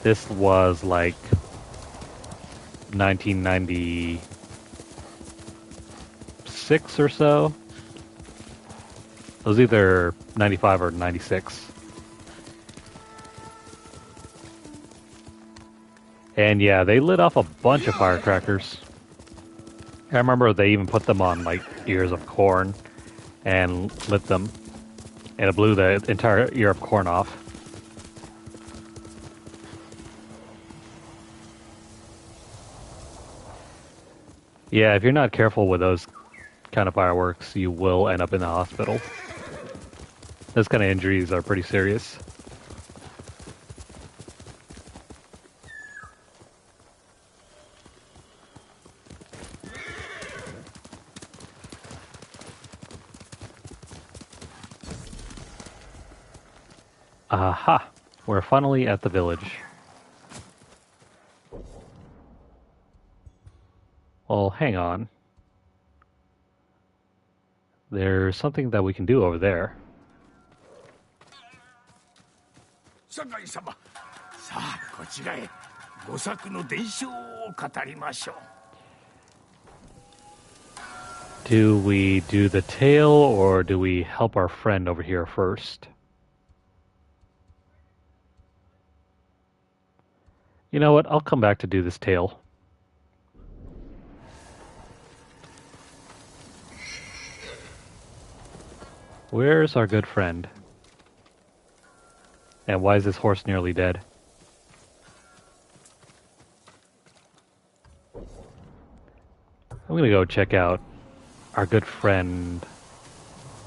This was like 1996 or so. It was either 95 or 96. And yeah, they lit off a bunch of firecrackers. I remember they even put them on ears of corn and lit them. And it blew the entire ear of corn off. Yeah, if you're not careful with those kind of fireworks, you will end up in the hospital. Those kind of injuries are pretty serious. Aha! We're finally at the village. Well, hang on. There's something that we can do over there. Do we do the tale, or do we help our friend over here first? You know what? I'll come back to do this tale. Where's our good friend? And why is this horse nearly dead? I'm gonna go check out our good friend,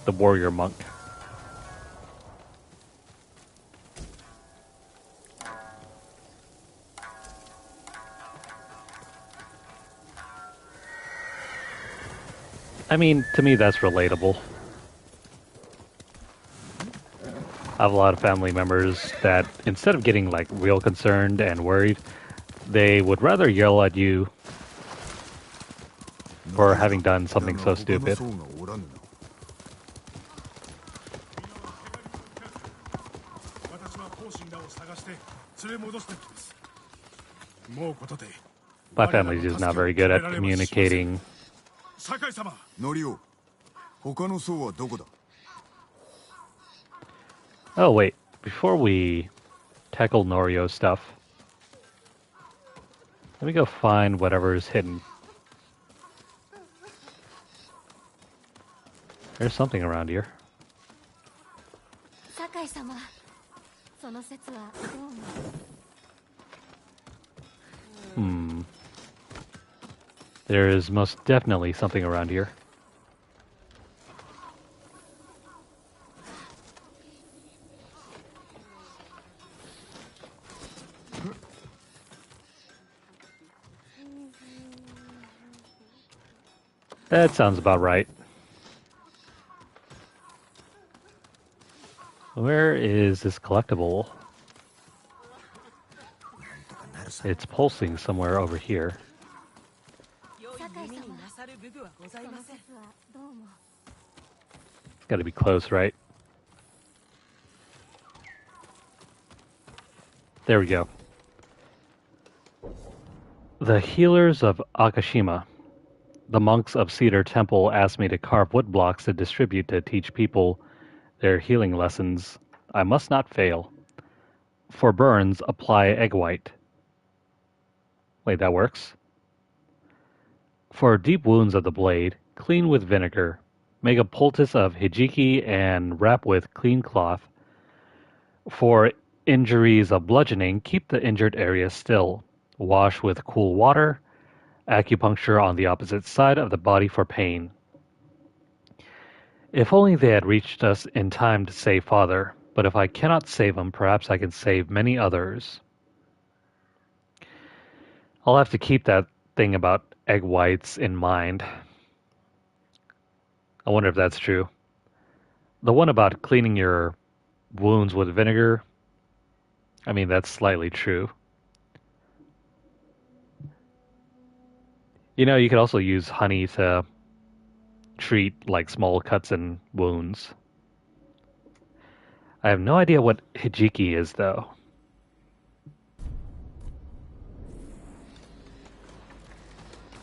the warrior monk. I mean, to me, that's relatable. I have a lot of family members that, instead of getting like real concerned and worried, they would rather yell at you for having done something so stupid. My family's just not very good at communicating. Oh wait, before we tackle Norio's stuff, let me go find whatever is hidden. There's something around here. There is most definitely something around here. That sounds about right. Where is this collectible? It's pulsing somewhere over here. It's gotta be close, right? There we go. The healers of Akashima. The monks of Cedar Temple asked me to carve wood blocks to distribute to teach people their healing lessons. I must not fail. For burns, apply egg white. Wait, that works? For deep wounds of the blade, clean with vinegar. Make a poultice of hijiki and wrap with clean cloth. For injuries of bludgeoning, keep the injured area still. Wash with cool water. Acupuncture on the opposite side of the body for pain. If only they had reached us in time to save Father, but if I cannot save him, perhaps I can save many others. I'll have to keep that thing about egg whites in mind. I wonder if that's true. The one about cleaning your wounds with vinegar, I mean, that's slightly true. You know, you could also use honey to treat like small cuts and wounds. I have no idea what hijiki is, though.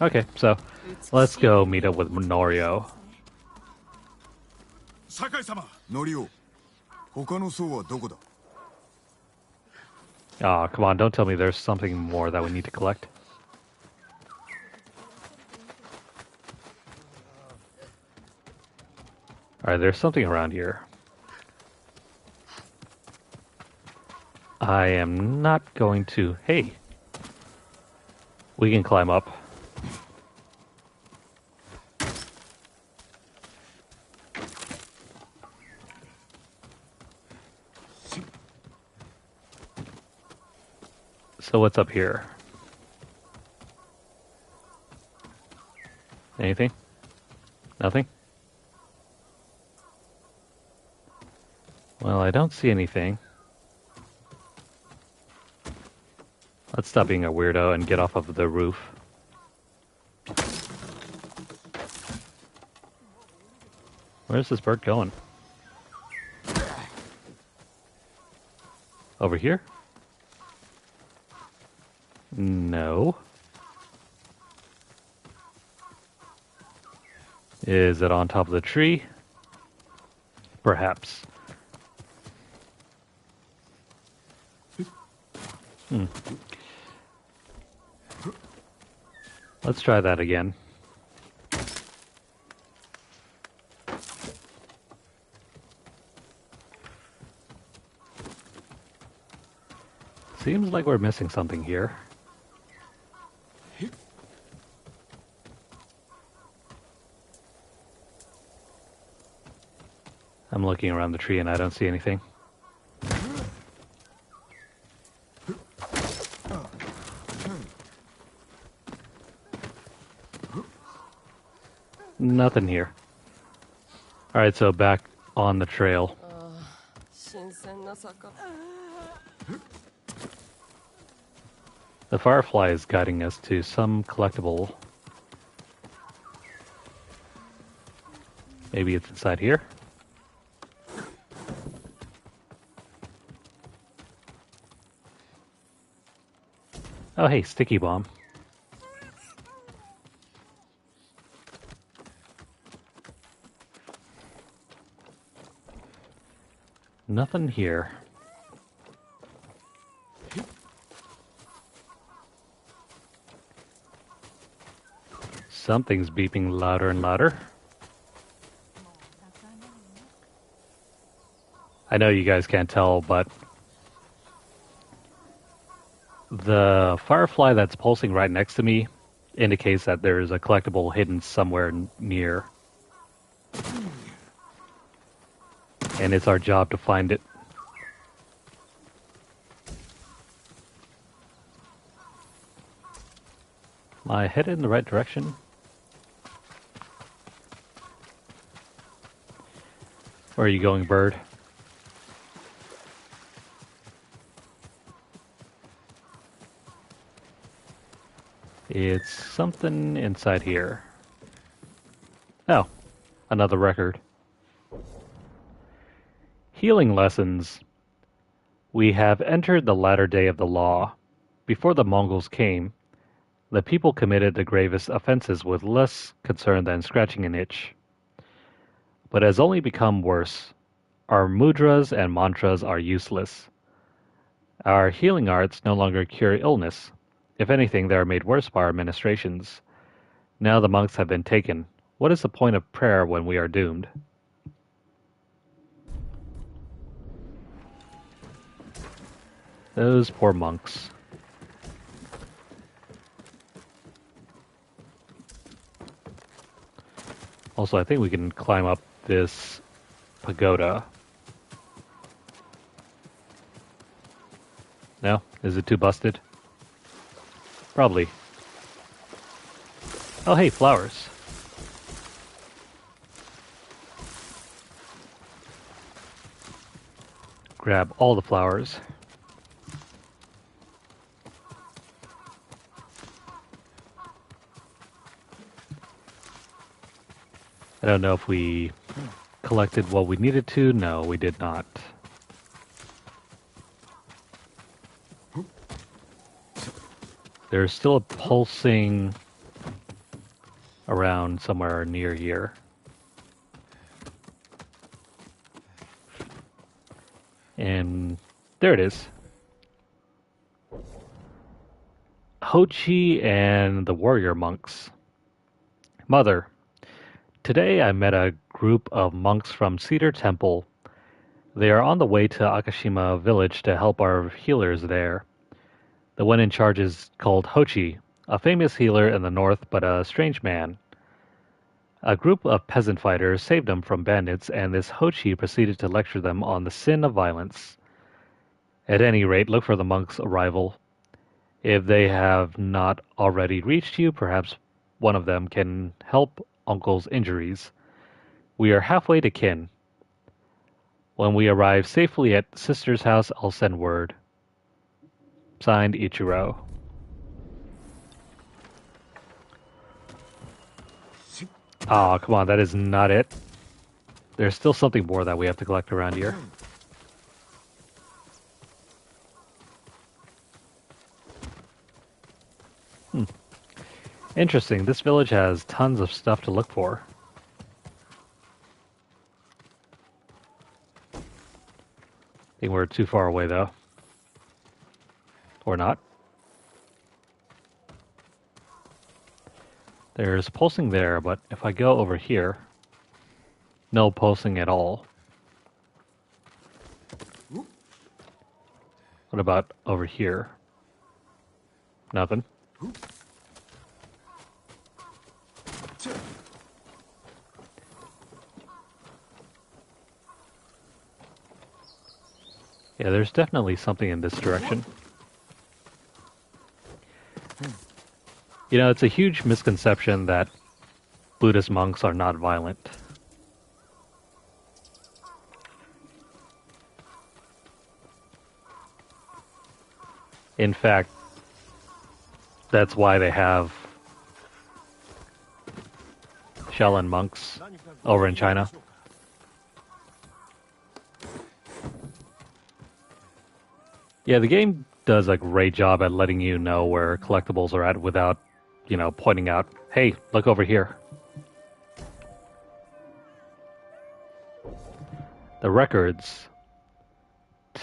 Okay, so let's go meet up with Norio. Oh, come on, don't tell me there's something more that we need to collect. Alright, there's something around here. I am not going to... Hey! We can climb up. So what's up here? Anything? Nothing? Well, I don't see anything. Let's stop being a weirdo and get off of the roof. Where's this bird going? Over here? No. Is it on top of the tree? Perhaps. Let's try that again. Seems like we're missing something here. I'm looking around the tree and I don't see anything. Nothing here. Alright, so back on the trail. The firefly is guiding us to some collectible. Maybe it's inside here? Oh hey, sticky bomb. Nothing here. Something's beeping louder and louder. I know you guys can't tell, but the firefly that's pulsing right next to me indicates that there's a collectible hidden somewhere near. And it's our job to find it. Am I headed in the right direction? Where are you going, bird? It's something inside here. Oh, another record. Healing lessons. We have entered the latter day of the law. Before the Mongols came, the people committed the gravest offenses with less concern than scratching an itch. But it has only become worse. Our mudras and mantras are useless. Our healing arts no longer cure illness. If anything, they are made worse by our ministrations. Now the monks have been taken. What is the point of prayer when we are doomed? Those poor monks. Also, I think we can climb up this pagoda. No? Is it too busted? Probably. Oh, hey, flowers. Grab all the flowers. I don't know if we collected what we needed to. No, we did not. There's still a pulsing around somewhere near here. And there it is. Hochi and the warrior monks. Mother, today I met a group of monks from Cedar Temple. They are on the way to Akashima village to help our healers there. The one in charge is called Hochi, a famous healer in the north but a strange man. A group of peasant fighters saved him from bandits, and this Hochi proceeded to lecture them on the sin of violence. At any rate, look for the monks' arrival. If they have not already reached you, perhaps one of them can help Uncle's injuries. We are halfway to kin. When we arrive safely at Sister's house, I'll send word. Signed, Ichiro. Aw, come on, that is not it. There's still something more that we have to collect around here. Interesting, this village has tons of stuff to look for. I think we're too far away, though. Or not. There's pulsing there, but if I go over here, no pulsing at all. What about over here? Nothing. Yeah, there's definitely something in this direction. You know, it's a huge misconception that Buddhist monks are not violent. In fact, that's why they have Shaolin monks over in China. Yeah, the game does a great job at letting you know where collectibles are at without, pointing out, hey, look over here. The records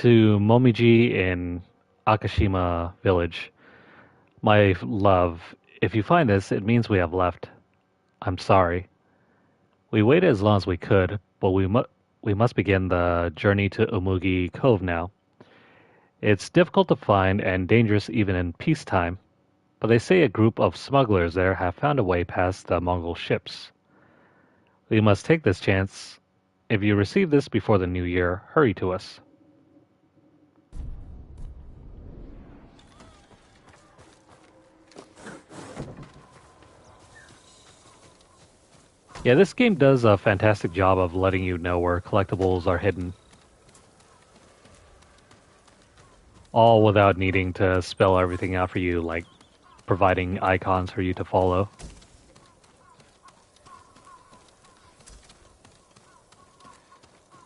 to Momiji in Akashima village. My love, if you find this, it means we have left. I'm sorry. We waited as long as we could, but we must begin the journey to Umugi Cove now. It's difficult to find and dangerous even in peacetime, but they say a group of smugglers there have found a way past the Mongol ships. We must take this chance. If you receive this before the new year, hurry to us. Yeah, this game does a fantastic job of letting you know where collectibles are hidden. All without needing to spell everything out for you, like providing icons for you to follow.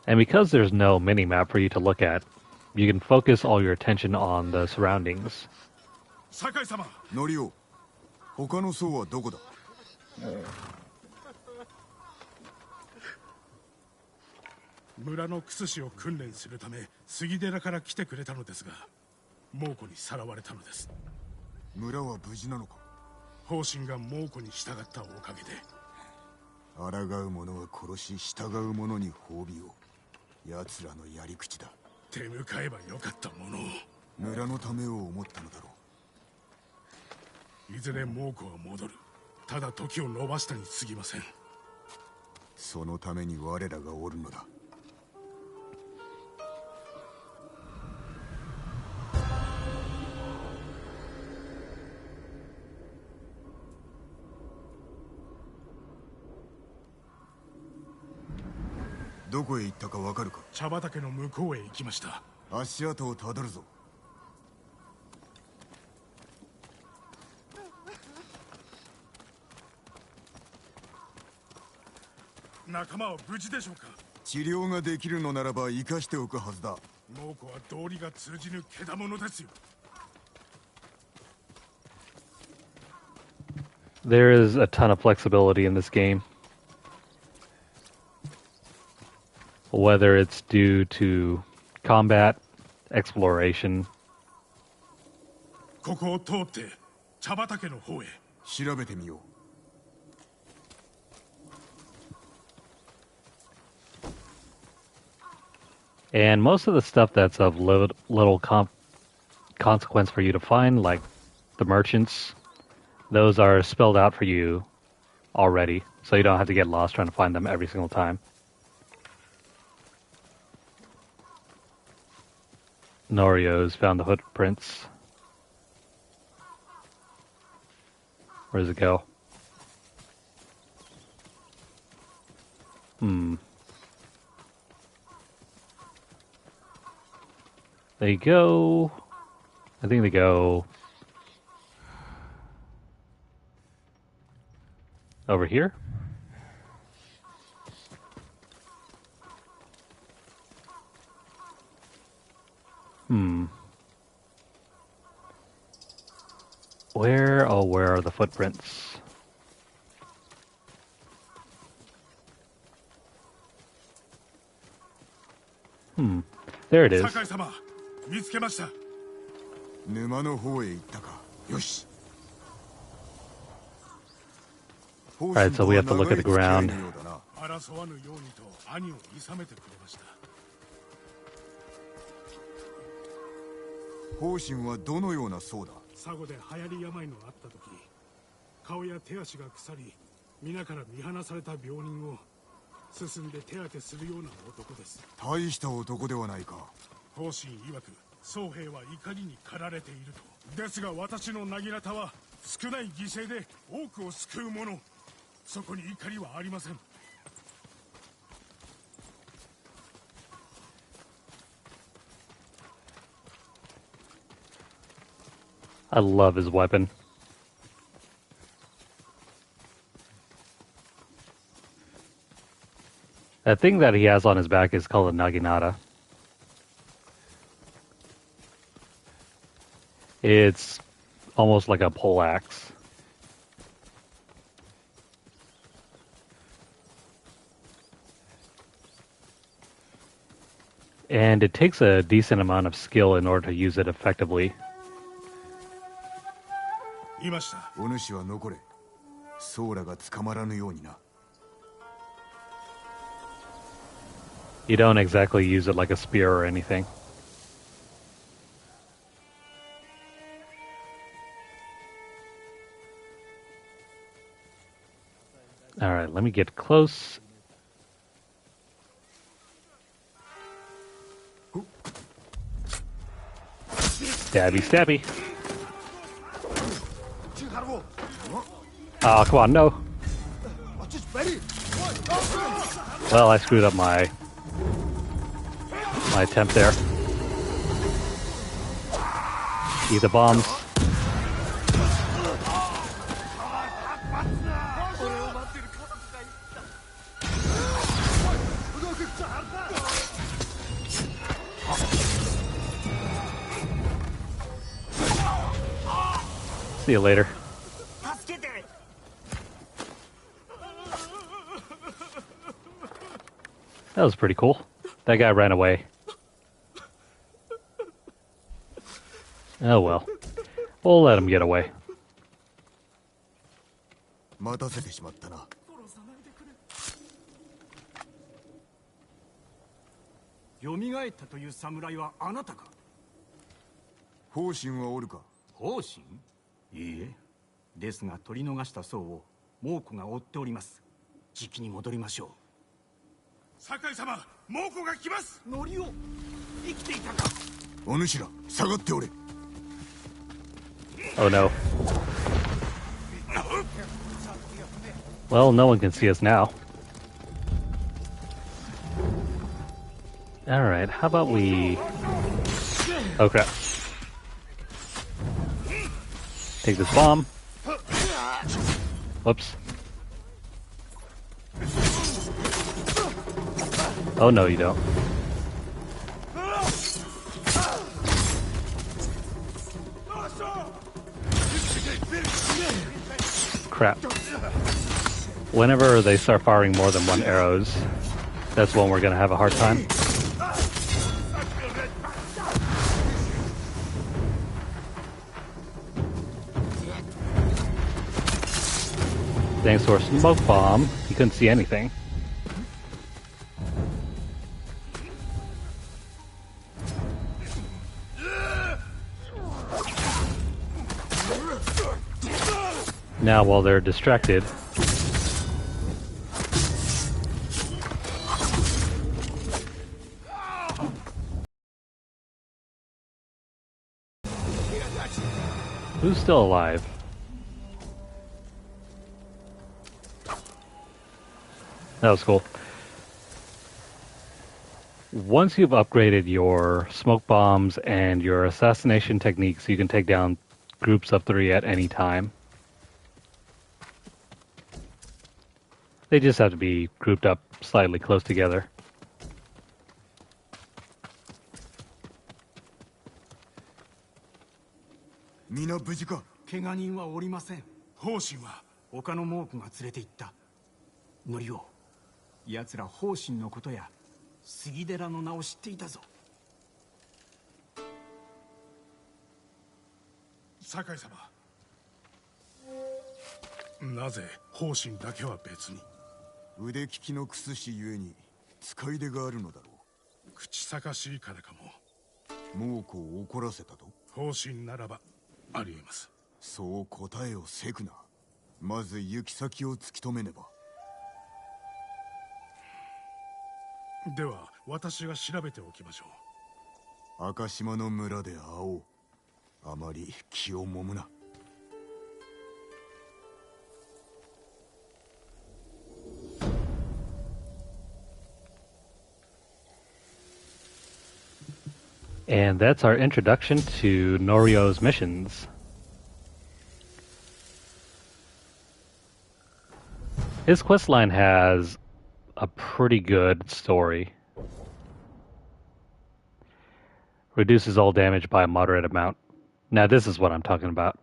And because there's no mini-map for you to look at, you can focus all your attention on the surroundings. Sakai-sama, Norio, 他の層はどこだ? 村のクスシを訓練するため杉寺から来てくれたのですが猛虎にさらわれたのです。村は無事なのか？方針が猛虎に従ったおかげで。抗う者は殺し従う者に褒美を。奴らのやり口だ。手向かえばよかったものを。村のためを思ったのだろう。いずれ猛虎は戻る。ただ時を延ばしたに過ぎません。そのために我らがおるのだ。どこへ行ったかわかるか？茶畑の向こうへ行きました。足跡をたどるぞ。仲間は無事でしょうか？治療ができるのならば生かしておくはずだ。猛虎は道理が通じぬけだものですよ。There is a ton of flexibility in this game. Whether it's due to combat, exploration. ここを通って茶畑の方へ。調べてみよう。And most of the stuff that's of little consequence for you to find, like the merchants, those are spelled out for you already, so you don't have to get lost trying to find them every single time. Norio's found the footprints. Where does it go? They go... I think they go... over here? Where are the footprints? There it is. 酒井様、見つけました。沼の方へ行ったか。よし。Alright, so we have to look at the ground. 争わぬようにと兄を諌めてくれました。方針はどのような層だ？佐護で流行り病のあった時、顔や手足が腐り、皆から見放された病人を進んで手当てするような男です。大した男ではないか。方針曰く、僧兵は怒りに駆られていると。ですが私の薙刀は少ない犠牲で多くを救うもの。そこに怒りはありません。 I love his weapon. That thing that he has on his back is called a naginata. It's almost like a pole axe. And it takes a decent amount of skill in order to use it effectively. いました。お主は残れ。ソーラが捕まらぬようにな。 You don't exactly use it like a spear or anything. Alright, let me get close. Stabby, stabby. Oh, come on, no. Well, I screwed up my attempt there. Eat the bombs. See you later. That was pretty cool. That guy ran away. Oh well. We'll let him get away. 待たせてしまったな。蘇ったという侍はあなたか。方針はおるか。方針？いいえ。ですが取り逃した僧を猛虎が追っております。じきに戻りましょう。酒井様、猛虎が来ます。ノリオ、生きていたか。お主ら、下がっておれ。 Oh no. Well, no one can see us now. Alright, how about we... Oh crap. Take this bomb. Whoops. Oh no, you don't. Crap. Whenever they start firing more than one arrows, that's when we're gonna have a hard time. Thanks to our smoke bomb, he couldn't see anything. Now, while they're distracted, who's still alive? That was cool. Once you've upgraded your smoke bombs and your assassination techniques, you can take down groups of 3 at any time. They just have to be grouped up slightly close together. 皆無事か。怪我人はおりません。方針は他の猛虎が連れて行った。ノリオ、奴ら方針のことや杉寺の名を知っていたぞ。酒井様、なぜ方針だけは別に。腕利きのクス氏ゆえに使い出があるのだろう。口さかしいからかも。猛虎を怒らせたと。方針ならばありえます。そう答えをせくな。まず行き先を突き止めねば。では私が調べておきましょう。赤島の村で会おう。あまり気をもむな。And that's our introduction to Norio's missions. His questline has a pretty good story. Reduces all damage by a moderate amount. Now this is what I'm talking about.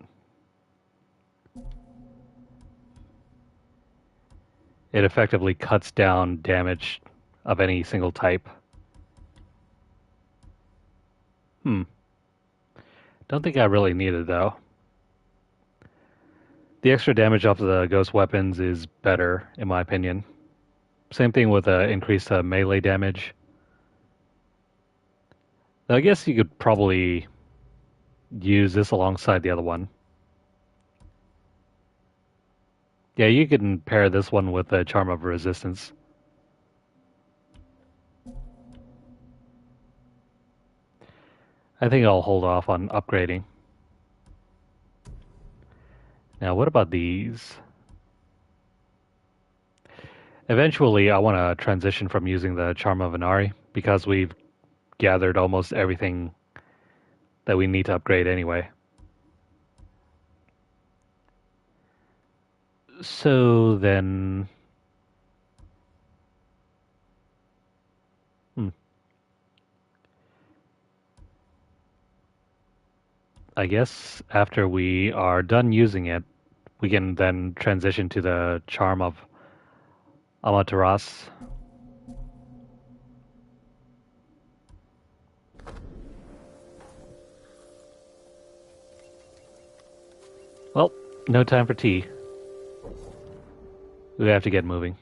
It effectively cuts down damage of any single type. Don't think I really need it though. The extra damage off the ghost weapons is better, in my opinion. Same thing with increased melee damage. Now, I guess you could probably use this alongside the other one. Yeah, you can pair this one with the Charm of Resistance. I think I'll hold off on upgrading. Now, what about these? Eventually, I want to transition from using the Charm of Inari because we've gathered almost everything that we need to upgrade anyway. So then... I guess after we are done using it, we can then transition to the Charm of Amaterasu. Well, no time for tea. We have to get moving.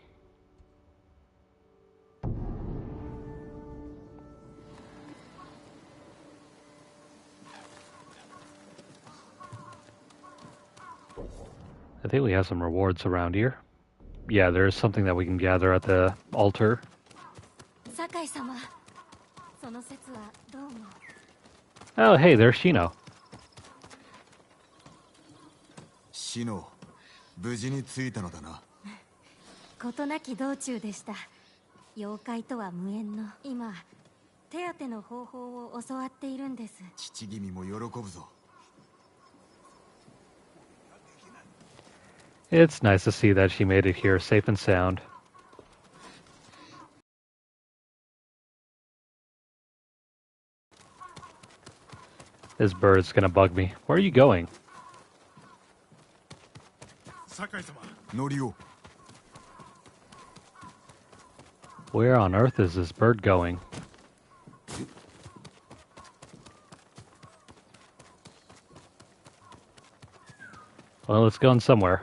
I think we have some rewards around here. Yeah, there's something that we can gather at the altar. Oh, hey, there's Shino. Shino, 無事に着いたのだな。事なき道中でした。妖怪とは無縁の。今、手当ての方法を教わっているんです。父君も喜ぶぞ。It's nice to see that she made it here safe and sound. This bird's gonna bug me. Where are you going? Norio. Where on earth is this bird going? Well, it's going somewhere.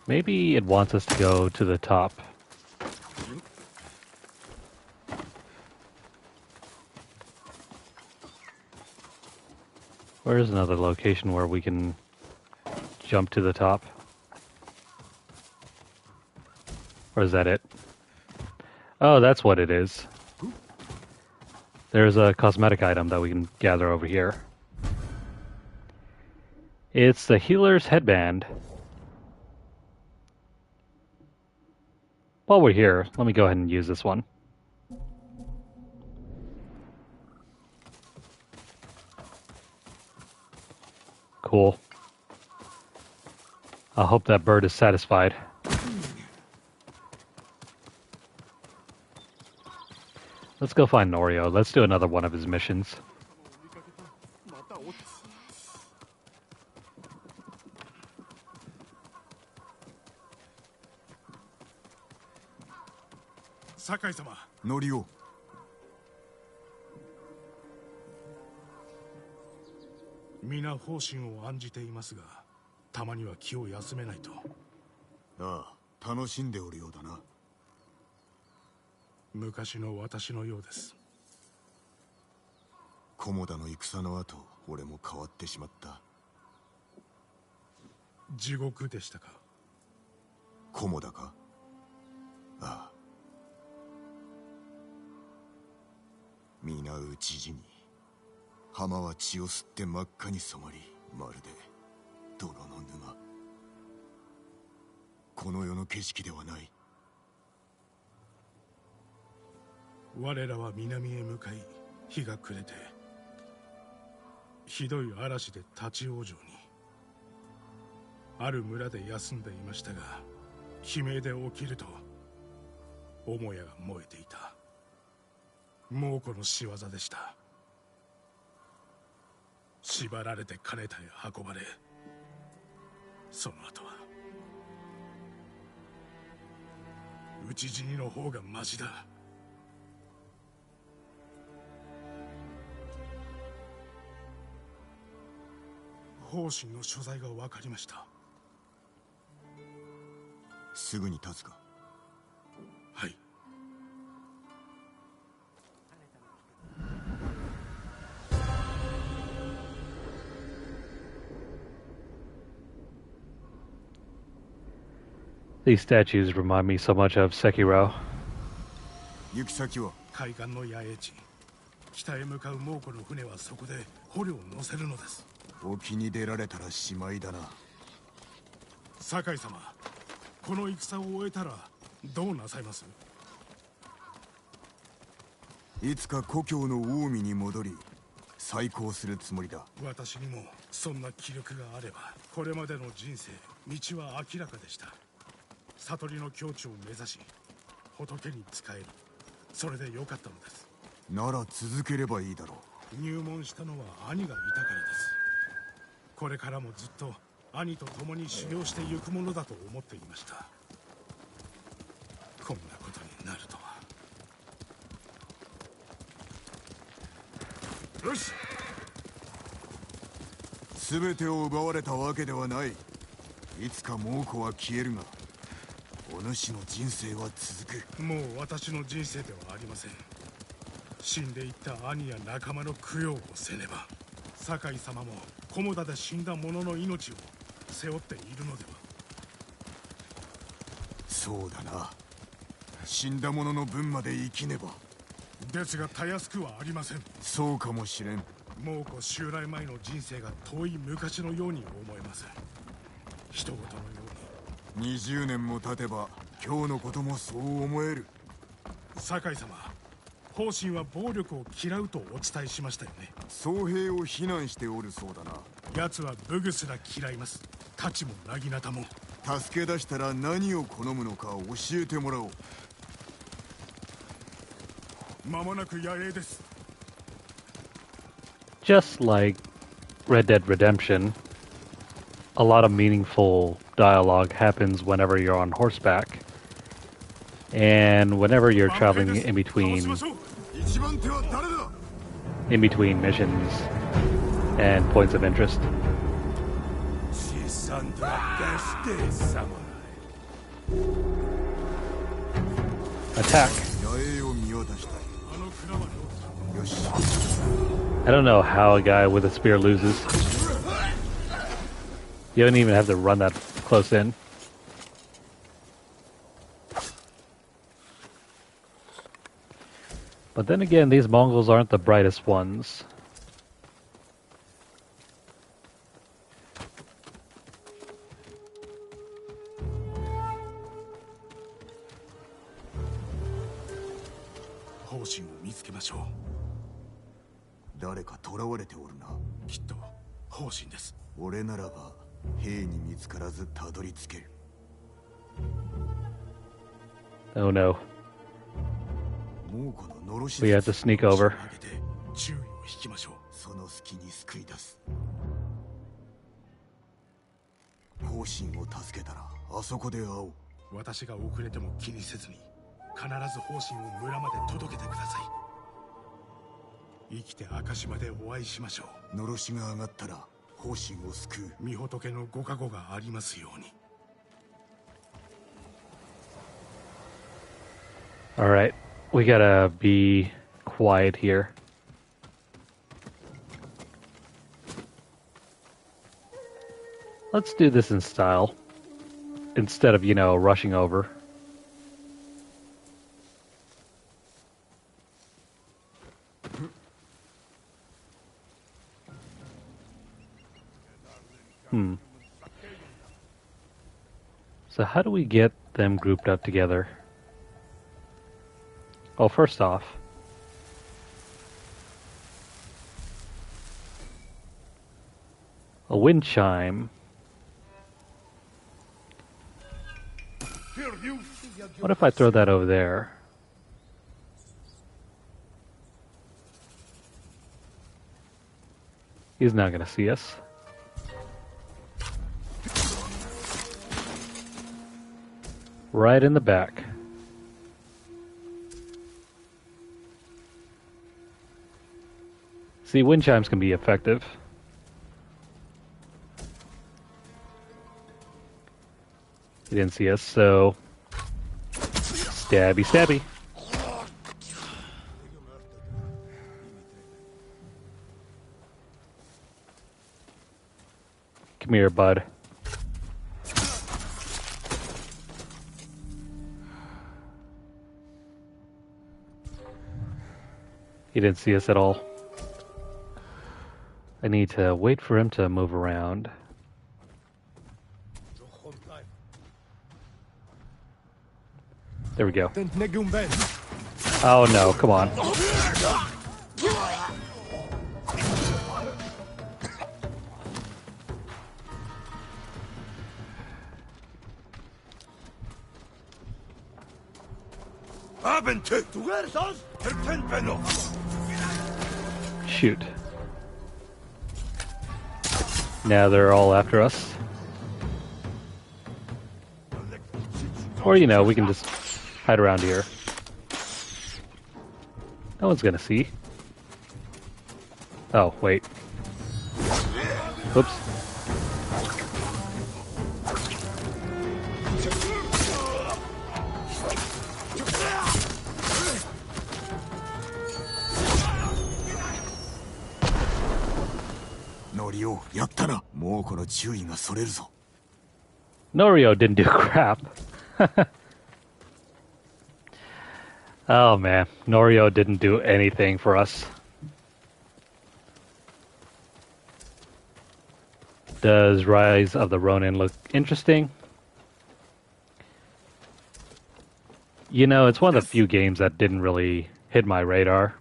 Maybe it wants us to go to the top. Where's another location where we can jump to the top? Or is that it? Oh, that's what it is. There's a cosmetic item that we can gather over here. It's the healer's headband. While we're here, let me go ahead and use this one. Cool. I hope that bird is satisfied. Let's go find Norio. Let's do another one of his missions. Sakai-sama. Norio. 皆方針を案じていますが、たまには気を休めないと。ああ、楽しんでおるようだな。昔の私のようです。菰田の戦の後、俺も変わってしまった。地獄でしたか。菰田か。ああ。皆討ち死に。浜は血を吸って真っ赤に染まり、まるで泥の沼。この世の景色ではない。我らは南へ向かい、日が暮れてひどい嵐で立ち往生に。ある村で休んでいましたが、悲鳴で起きると母屋が燃えていた。猛虎の仕業でした。縛られて金田へ運ばれ、その後は討ち死にの方がマシだ。方針の所在が分かりました。すぐに立つか。はい。These statues remind me so much of Sekiro. 行き先は海岸の野営地。北へ向かう猛虎の船はそこで捕虜を乗せるのです。沖に出られたらしまいだな。酒井様、この戦を終えたらどうなさいます？いつか故郷の近江に戻り再興するつもりだ。私にもそんな気力があれば。これまでの人生、道は明らかでした。悟りの境地を目指し仏に仕える、それでよかったのです。なら続ければいいだろう。入門したのは兄がいたからです。これからもずっと兄と共に修行してゆくものだと思っていました。こんなことになるとは。よし。全てを奪われたわけではない。いつか猛虎は消えるが、お主の人生は続く。もう私の人生ではありません。死んでいった兄や仲間の供養をせねば。酒井様も菰田で死んだ者の命を背負っているのでは。そうだな。死んだ者の分まで生きねば。ですがたやすくはありません。そうかもしれん。猛虎襲来前の人生が遠い昔のように思えます。人事のように。20年も経てば今日のこともそう思える。酒井様、方針は暴力を嫌うとお伝えしましたよね。僧兵を非難しておるそうだな。奴は武具すら嫌います。太刀もなぎなたも。助け出したら何を好むのか教えてもらおう。間もなく野営です。Just like Red Dead Redemption, a lot of meaningful dialogue happens whenever you're on horseback. And whenever you're traveling in between missions and points of interest. Attack. I don't know how a guy with a spear loses. You don't even have to run that close in. But then again, these Mongols aren't the brightest ones. Oh no. We have to sneak over. Alright, we gotta be quiet here. Let's do this in style, instead of, rushing over. So how do we get them grouped up together? Well, first off, A wind chime. What if I throw that over there? He's not going to see us. Right in the back. See, wind chimes can be effective. He didn't see us, so stabby, stabby. Come here, bud. He didn't see us at all. I need to wait for him to move around. There we go. Oh no, come on. Shoot. Now they're all after us. Or, you know, we can just hide around here. No one's gonna see. Oh, wait. Oops. Norio didn't do crap. Oh man, Norio didn't do anything for us. Does Rise of the Ronin look interesting? You know, it's one of the few games that didn't really hit my radar.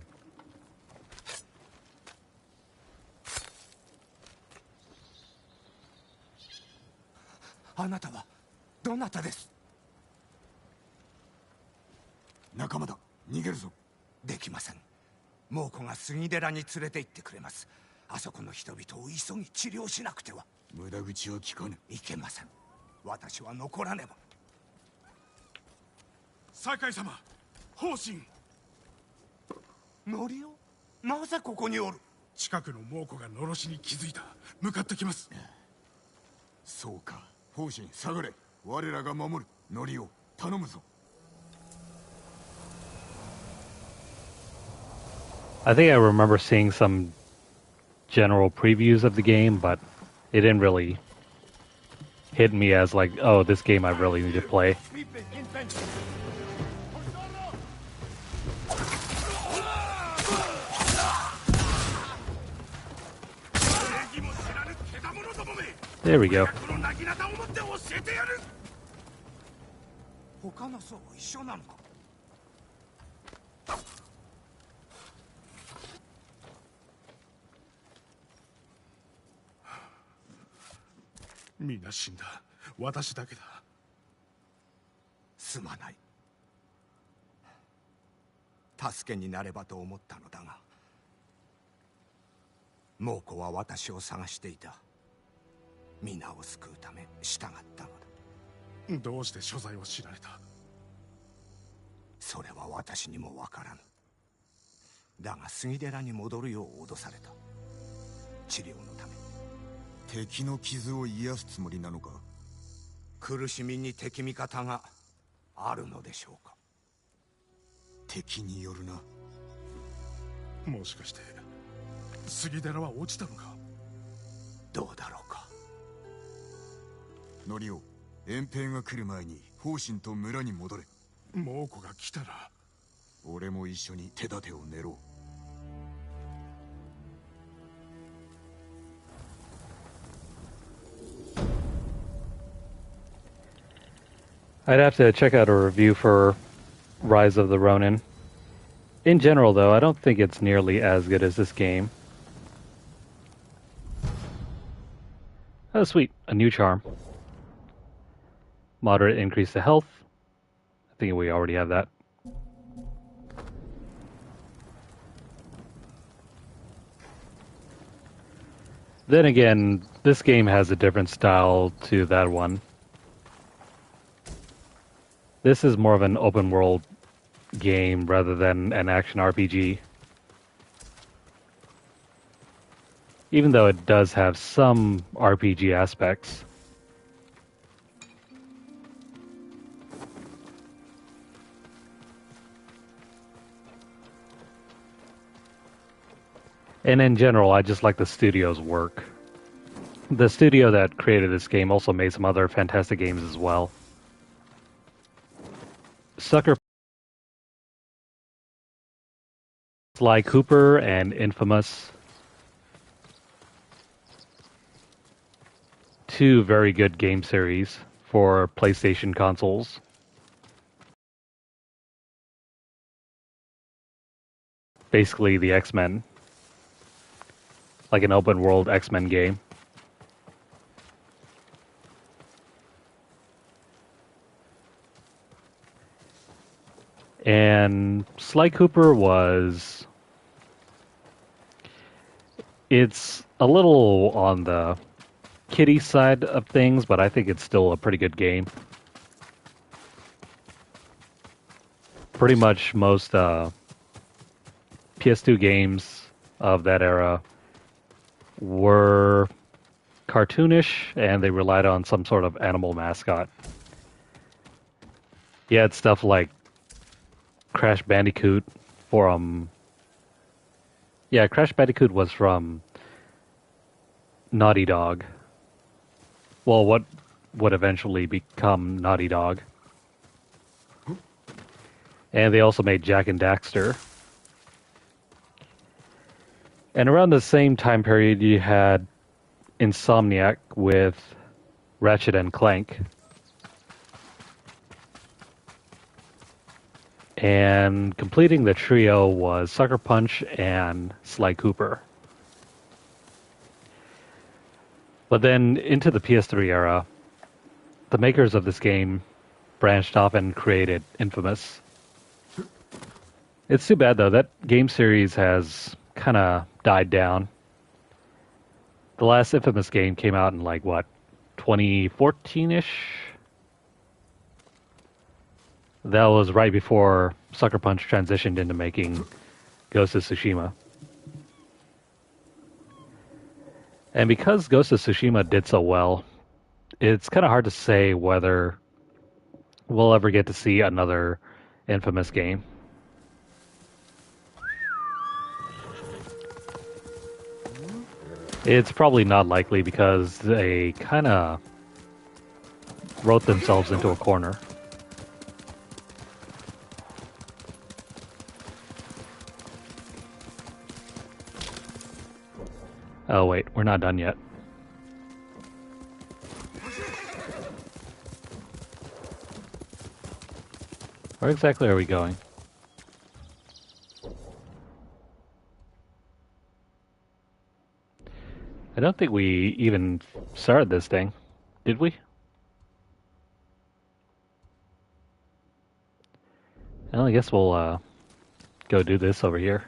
I think I remember seeing some general previews of the game, but it didn't really hit me as like, oh, this game I really need to play. There we go. I'd have to check out a review for Rise of the Ronin. In general, though, I don't think it's nearly as good as this game. Oh, sweet. A new charm. Moderate increase to health. I think we already have that. Then again, this game has a different style to that one. This is more of an open world game rather than an action RPG. Even though it does have some RPG aspects. And in general, I just like the studio's work. The studio that created this game also made some other fantastic games as well. Sucker Sly Cooper and Infamous. Two very good game series for PlayStation consoles. Basically the X-Men. Like an open world X-Men game. And Sly Cooper was... It's a little on the kiddie side of things, but I think it's still a pretty good game. Pretty much most PS2 games of that era were cartoonish, and they relied on some sort of animal mascot. You had stuff like Crash Bandicoot from... Yeah, Crash Bandicoot was from Naughty Dog. Well, what would eventually become Naughty Dog. And they also made Jak and Daxter. And around the same time period, you had Insomniac with Ratchet and Clank. And completing the trio was Sucker Punch and Sly Cooper. But then into the PS3 era, the makers of this game branched off and created Infamous. It's too bad, though. That game series has kind of died down. The last Infamous game came out in, 2014-ish? That was right before Sucker Punch transitioned into making Ghost of Tsushima. And because Ghost of Tsushima did so well, it's kind of hard to say whether we'll ever get to see another Infamous game. It's probably not likely because they kind of wrote themselves into a corner. Oh wait, we're not done yet. Where exactly are we going? I don't think we even started this thing, did we? Well, I guess we'll go do this over here.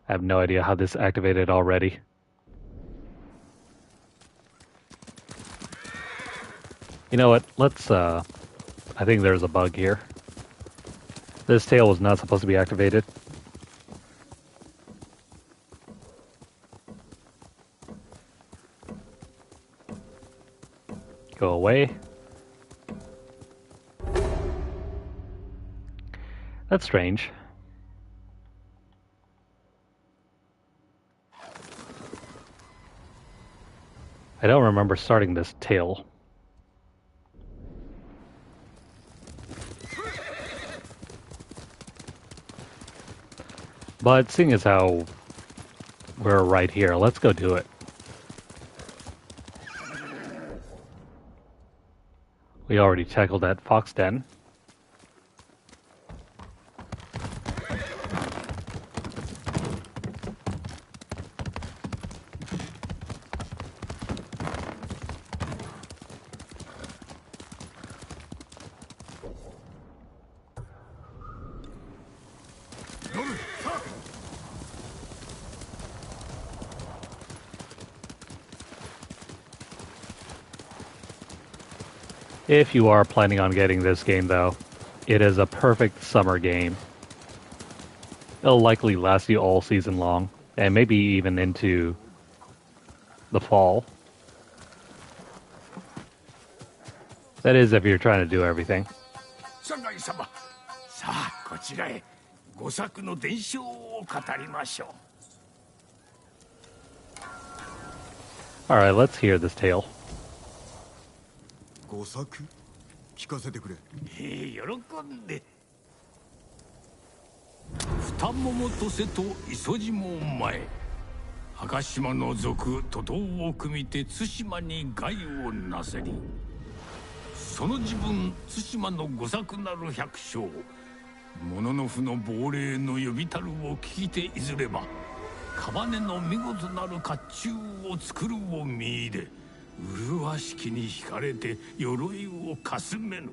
I have no idea how this activated already. You know what? Let's, I think there's a bug here. This tail was not supposed to be activated. Go away. That's strange. I don't remember starting this tail. But seeing as how we're right here, let's go do it. We already tackled that fox den. If you are planning on getting this game, though, it is a perfect summer game. It'll likely last you all season long, and maybe even into the fall. That is, if you're trying to do everything. 酒井様、さあこちらへご作の伝承を語りましょう。 Alright, let's hear this tale. ご作聞かせてくれ。喜んで。二桃と瀬と磯路も前。墓島の族徒党を組みて対馬に害をなせり。その自分対馬の御作なる百姓。物の符の亡霊の呼びたるを聞いていずれば。屍の見事なる甲冑を作るを見入れ。麗しきに惹かれて鎧をかすめぬ。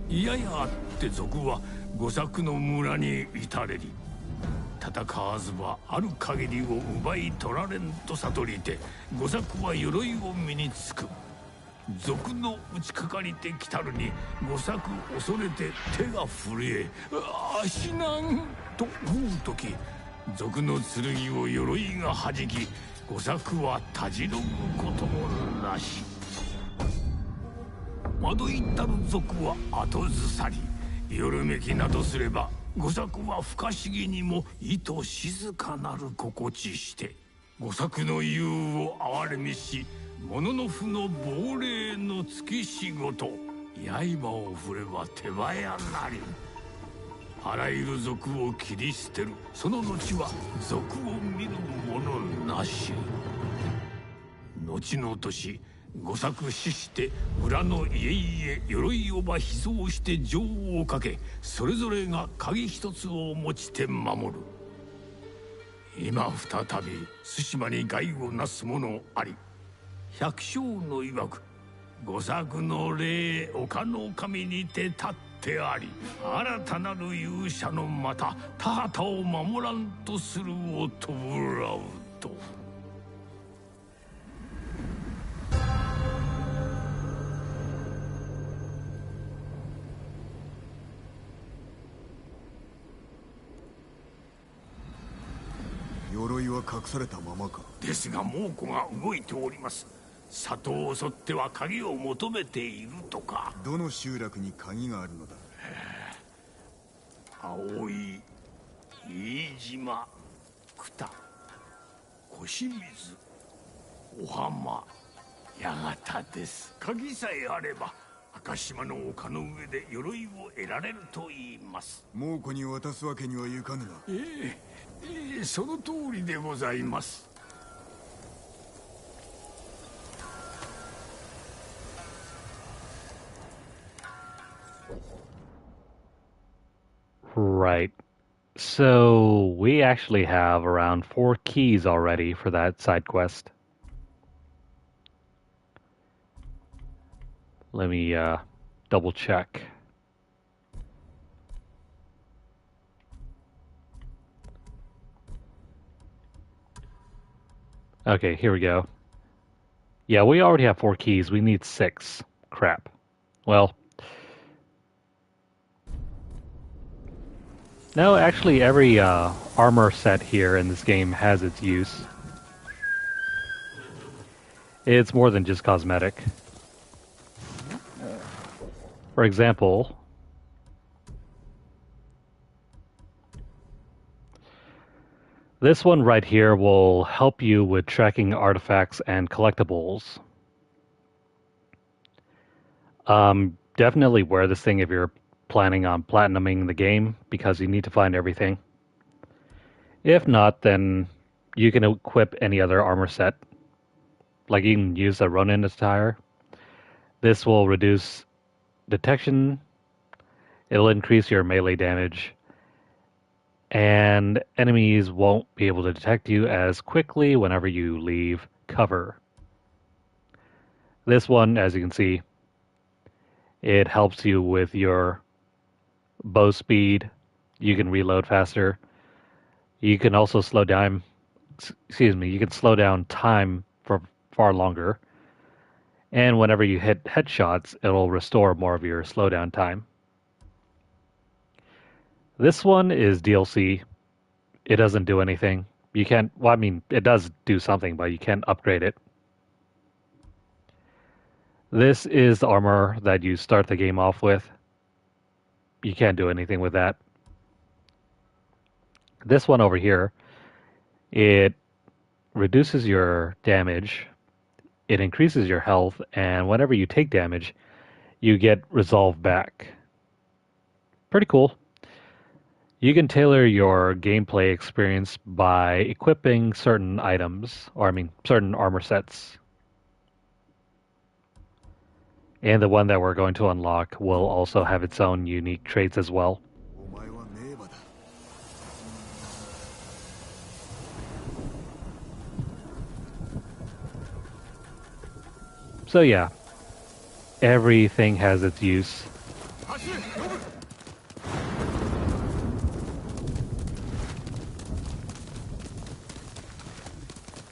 いややあって賊は御作の村に至れり。戦わずばある限りを奪い取られんと悟りて御作は鎧を身につく。賊の打ちかかりてきたるに御作恐れて手が震え死なんと思う時賊の剣を鎧がはじき御作はたじろぐこともなし。惑いたる賊は後ずさり夜めきなどすれば御作は不可思議にも意図静かなる心地して御作の言うを哀れみし物の符の亡霊の月仕事刃を振れば手早なり。あらゆる賊を切り捨てるその後は賊を見る者なし。後の年御作死して村の家々鎧をば秘蔵して錠をかけそれぞれが鍵一つを持ちて守る。今再び対馬に害をなす者あり。百姓の曰く御作の霊岡の神にて立ってあり新たなる勇者のまた田畑を守らんとするを弔うと。鎧は隠されたままか。ですが猛虎が動いております。里を襲っては鍵を求めているとか。どの集落に鍵があるのだ。青い飯島久田小清水小浜八幡です。鍵さえあれば赤島の丘の上で鎧を得られると言います。猛虎に渡すわけにはいかぬな。その通りでございます。Right. So we actually have around 4 keys already for that side quest. Let me double check. Okay, here we go. Yeah, we already have 4 keys. We need 6. Crap. Well, no, actually every armor set here in this game has its use. It's more than just cosmetic. For example, this one right here will help you with tracking artifacts and collectibles. Definitely wear this thing if you're planning on platinuming the game, because you need to find everything. If not, then you can equip any other armor set. Like you can use a Ronin attire. This will reduce detection, it'll increase your melee damage, and enemies won't be able to detect you as quickly whenever you leave cover. This one, as you can see, it helps you with your bow speed. You can reload faster. You can also slow down time for far longer. And whenever you hit headshots, it'll restore more of your slowdown time. This one is DLC. It doesn't do anything. You can't, well, I mean, it does do something, but you can't upgrade it. This is the armor that you start the game off with. You can't do anything with that. This one over here, it reduces your damage, it increases your health, and whenever you take damage, you get resolve back. Pretty cool. You can tailor your gameplay experience by equipping certain items, or I mean, certain armor sets. And the one that we're going to unlock will also have its own unique traits as well. So yeah, everything has its use.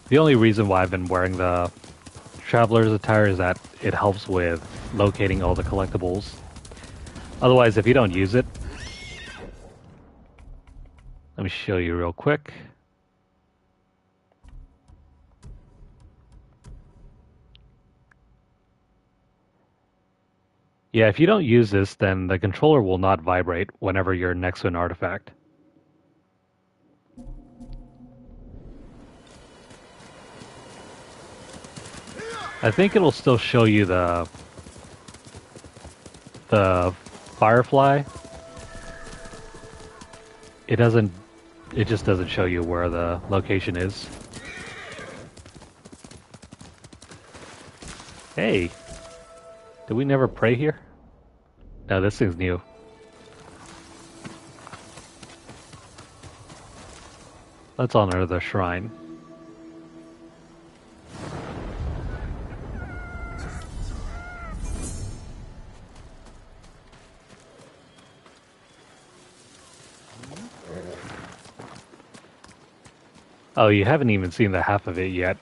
The only reason why I've been wearing the traveler's attire is that it helps with locating all the collectibles. Otherwise, if you don't use it, let me show you real quick. Yeah, if you don't use this, then the controller will not vibrate whenever you're next to an artifact. I think it'll still show you the firefly. It just doesn't show you where the location is. Hey, did we never pray here? No, this thing's new. Let's honor the shrine. Oh, you haven't even seen the half of it yet.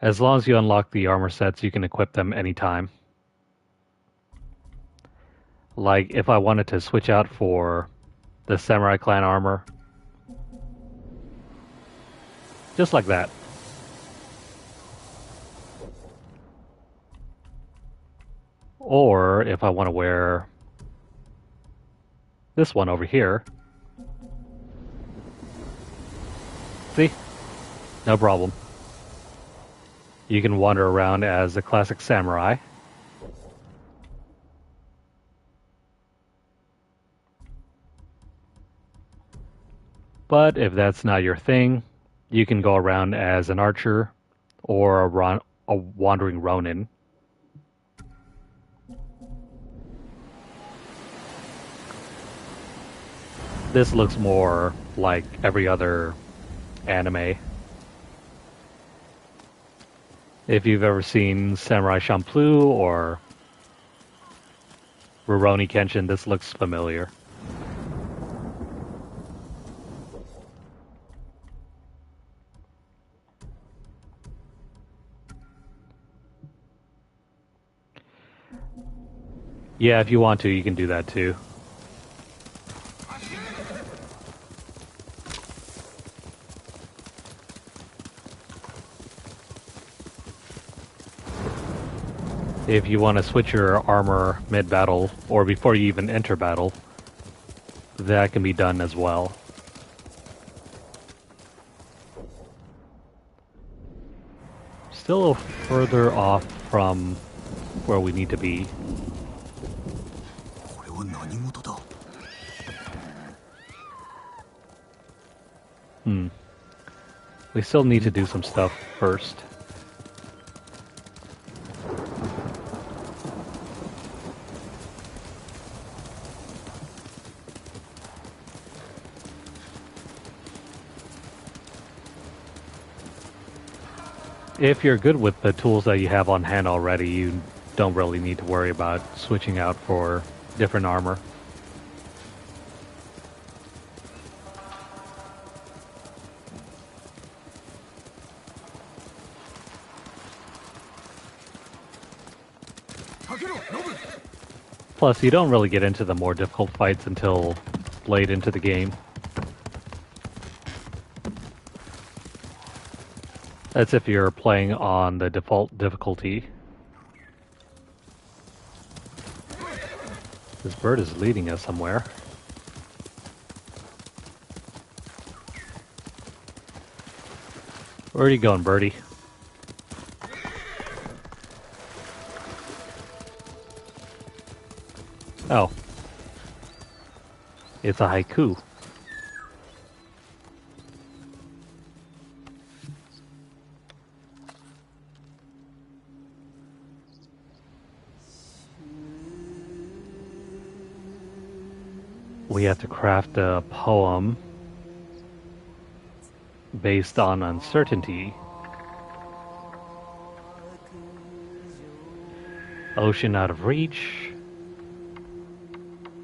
As long as you unlock the armor sets, you can equip them anytime. Like, if I wanted to switch out for the Samurai Clan armor. Just like that. Or, if I want to wear this one over here. See? No problem. You can wander around as a classic samurai. But if that's not your thing, you can go around as an archer or a wandering Ronin. This looks more like every other anime. If you've ever seen Samurai Champloo or Rurouni Kenshin, this looks familiar. Yeah, if you want to, you can do that too. If you want to switch your armor mid-battle, or before you even enter battle, that can be done as well. Still a little further off from where we need to be. We still need to do some stuff first. If you're good with the tools that you have on hand already, you don't really need to worry about switching out for different armor. Plus, you don't really get into the more difficult fights until late into the game. That's if you're playing on the default difficulty. This bird is leading us somewhere. Where are you going, birdie? Oh. It's a haiku. We have to craft a poem based on uncertainty. Ocean out of reach.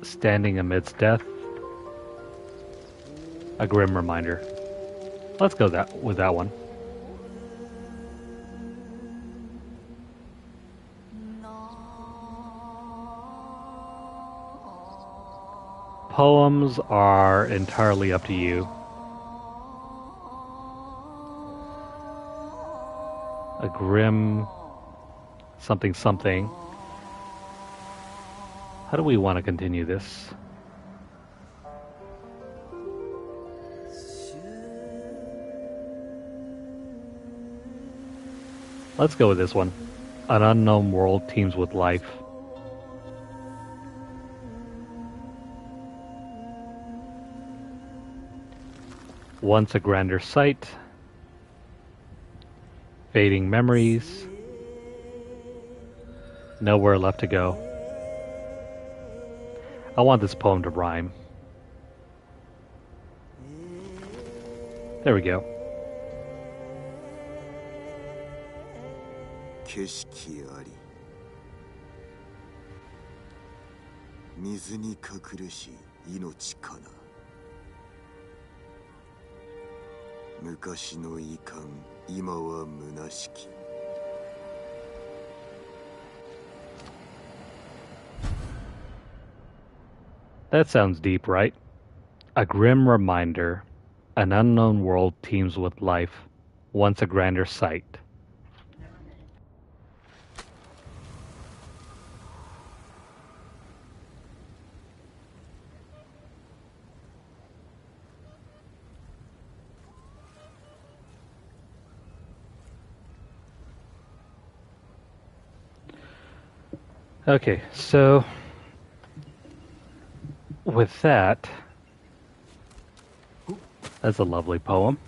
Standing amidst death. A grim reminder. Let's go with that one. Poems are entirely up to you. A grim something something. How do we want to continue this? Let's go with this one. An unknown world teems with life. Once a grander sight. Fading memories. Nowhere left to go. I want this poem to rhyme. There we go. 景色あり水に隠れし命かな昔の遺憾今は虚しき That sounds deep, right? A grim reminder. An unknown world teems with life. Once a grander sight. Okay, so with that, that's a lovely poem.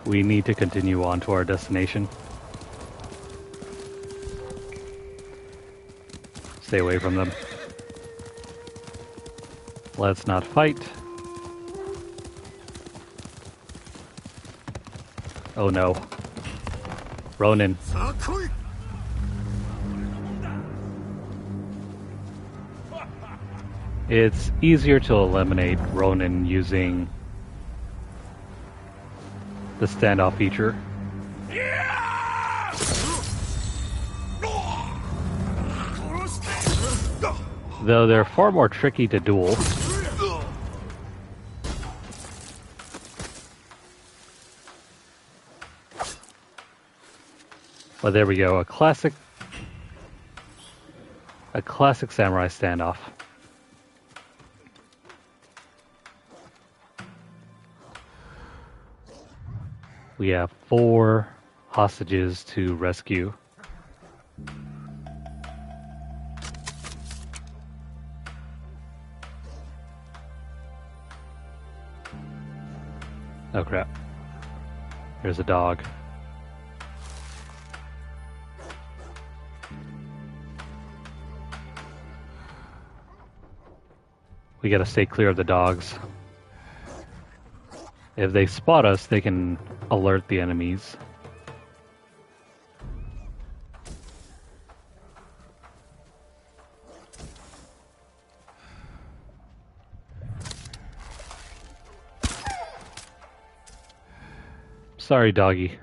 We need to continue on to our destination. Stay away from them. Let's not fight. Oh no. Ronin. It's easier to eliminate Ronin using the standoff feature. Though they're far more tricky to duel. But there we go, a classic samurai standoff. We have 4 hostages to rescue. Oh crap. There's a dog. We gotta stay clear of the dogs. If they spot us, they can alert the enemies. Sorry, doggy.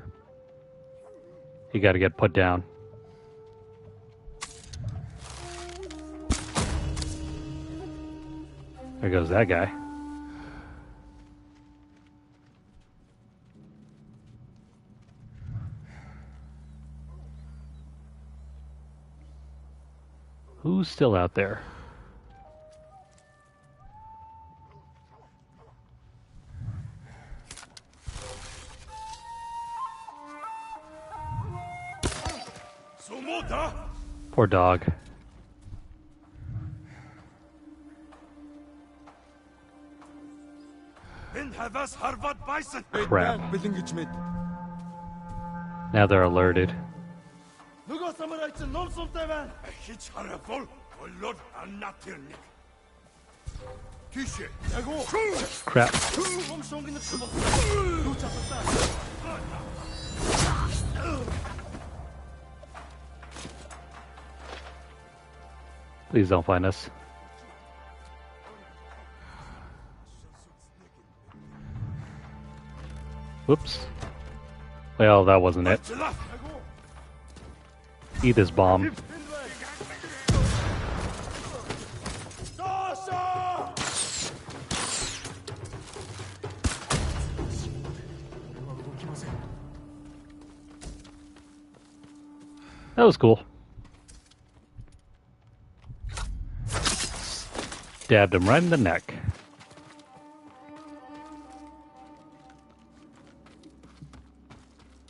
You gotta get put down. There goes that guy. Who's still out there? Poor dog. Crap. Now they're alerted. Crap. Please don't find us. Whoops. Well, that wasn't it. Eat this bomb. That was cool. Stabbed him right in the neck.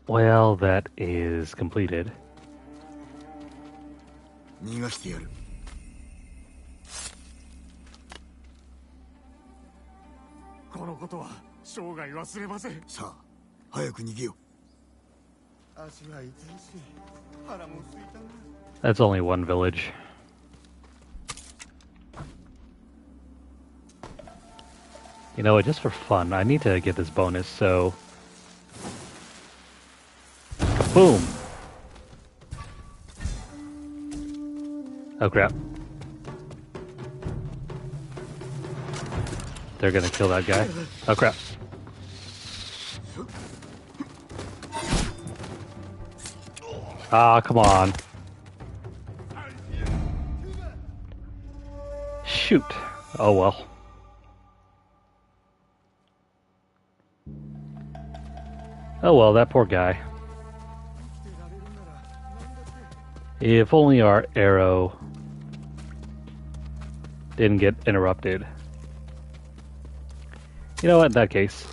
Well, that is completed. 逃がしてやる。このことは生涯忘れません。さあ、早く逃げよう。 That's only one village. You know what, just for fun, I need to get this bonus, so... Boom! Oh crap. They're gonna kill that guy. Oh crap. Ah, come on. Shoot. Oh well. Oh well, that poor guy. If only our arrow didn't get interrupted. You know what, in that case.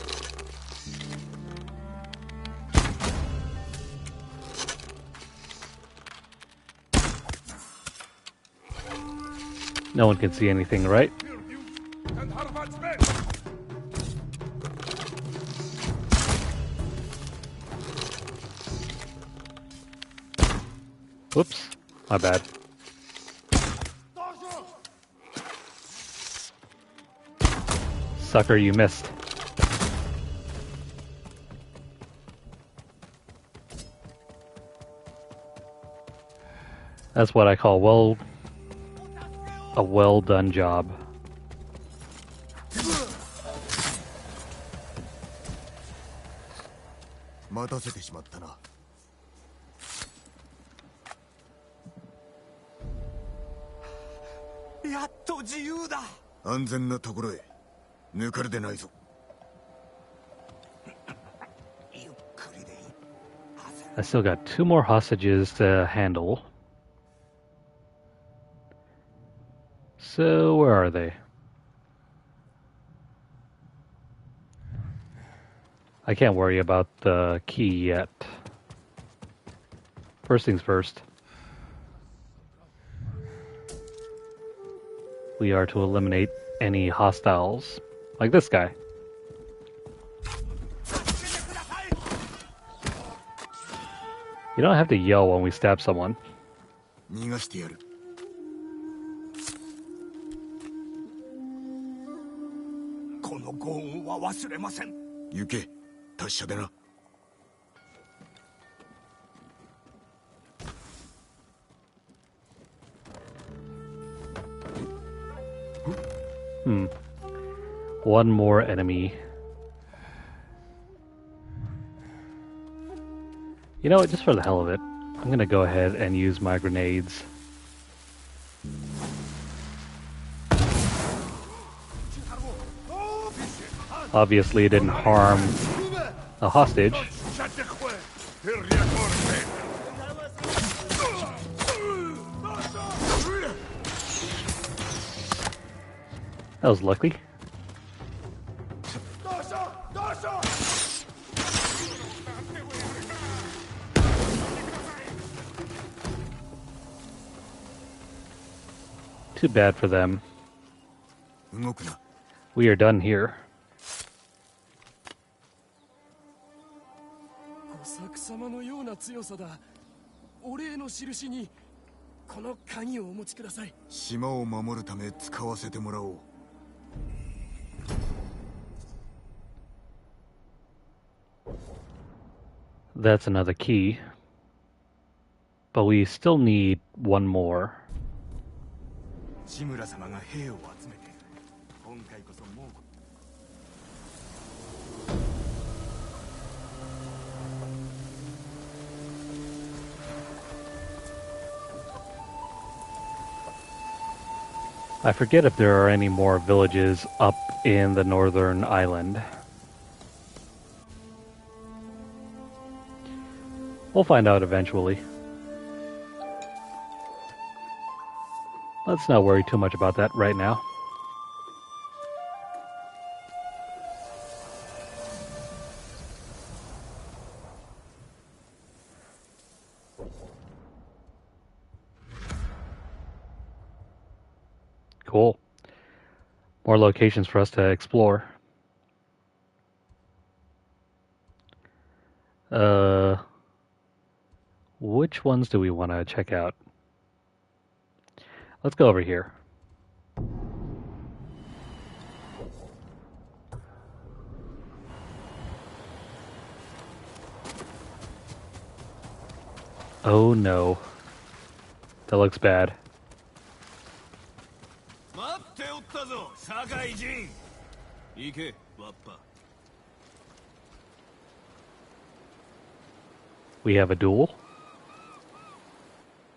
No one can see anything, right? Whoops, my bad. Sucker, you missed. That's what I call a well done job. I still got 2 more hostages to handle. So, where are they? I can't worry about the key yet. First things first. We are to eliminate any hostiles, like this guy. You don't have to yell when we stab someone. 逃がしてやる。このご恩は忘れません。行け、達者でな。One more enemy. You know what, just for the hell of it, I'm gonna go ahead and use my grenades. Obviously it didn't harm a hostage. That was lucky. Too bad for them. We are done here. That's another key. But we still need one more. I forget if there are any more villages up in the northern island. We'll find out eventually. Let's not worry too much about that right now. Cool. More locations for us to explore. Which ones do we want to check out? Let's go over here. Oh no. That looks bad. We have a duel.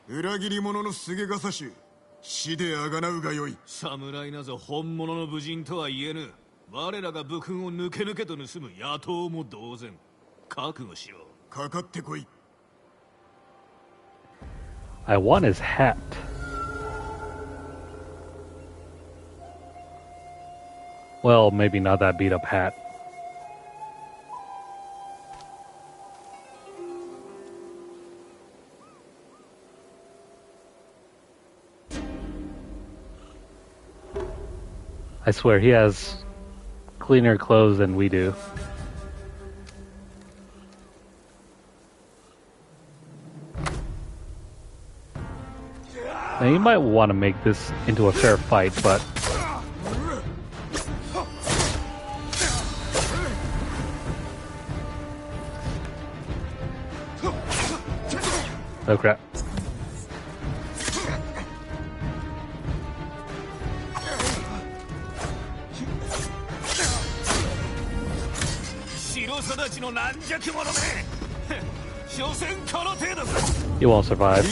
裏切り者のすげがさし、死であがなうがよい。侍なぞ本物の武人とは言えぬ。我らが武勲を抜け抜けと盗む野党も同然。覚悟しろ。かかってこい。I want his hat. Well, maybe not that beat up hat. I swear, he has cleaner clothes than we do. Now, you might want to make this into a fair fight, but... Oh crap. He won't survive.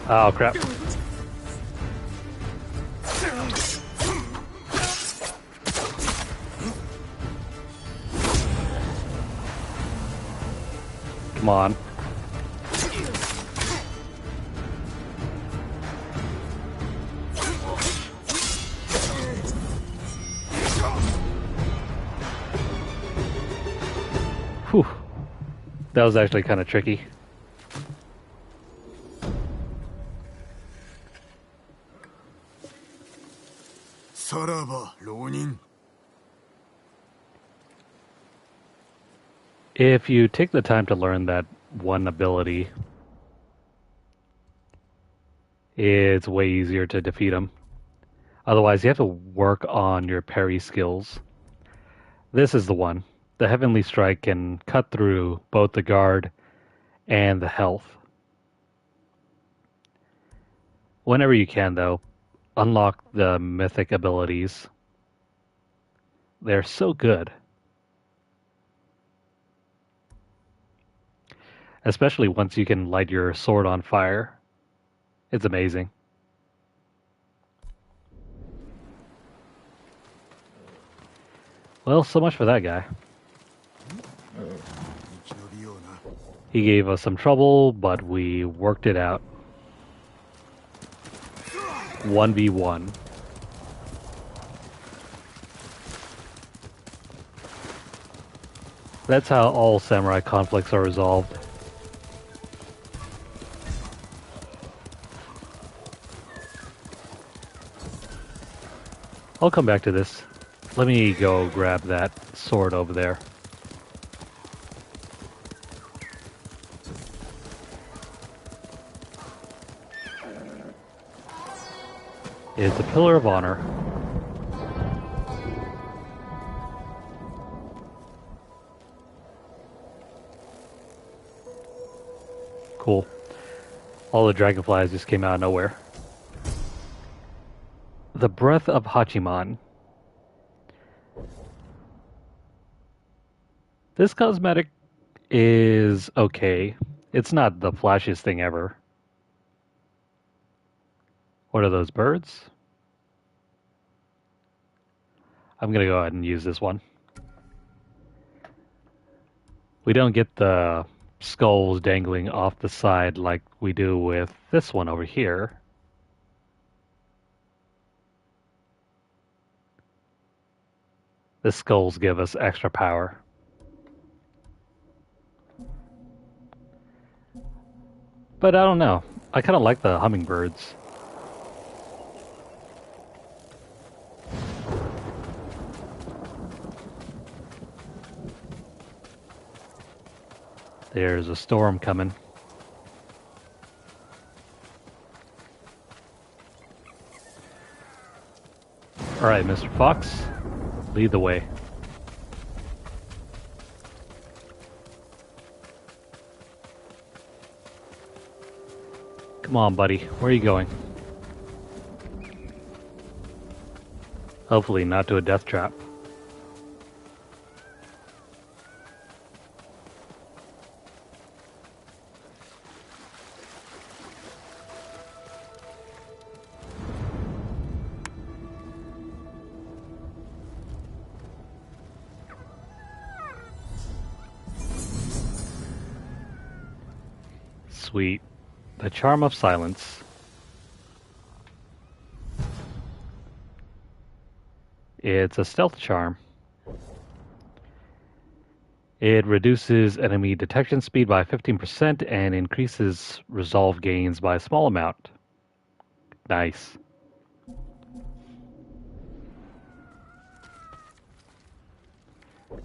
Oh crap. Come on. Whew. That was actually kind of tricky. If you take the time to learn that one ability, it's way easier to defeat him. Otherwise, you have to work on your parry skills. This is the one. The Heavenly Strike can cut through both the guard and the health. Whenever you can, though, unlock the mythic abilities They're so good. Especially once you can light your sword on fire. It's amazing. Well, so much for that guy. He gave us some trouble, but we worked it out. 1v1. That's how all samurai conflicts are resolved. I'll come back to this. Let me go grab that sword over there. It's a pillar of honor. Cool. All the dragonflies just came out of nowhere. The Breath of Hachiman. This cosmetic is okay. It's not the flashiest thing ever. What are those birds? I'm gonna go ahead and use this one. We don't get the skulls dangling off the side like we do with this one over here. The skulls give us extra power. But I don't know. I kind of like the hummingbirds. There's a storm coming. Alright, Mr. Fox, lead the way. Come on, buddy. Where are you going? Hopefully not to a death trap. Sweet. The Charm of Silence. It's a stealth charm. It reduces enemy detection speed by 15% and increases resolve gains by a small amount. Nice.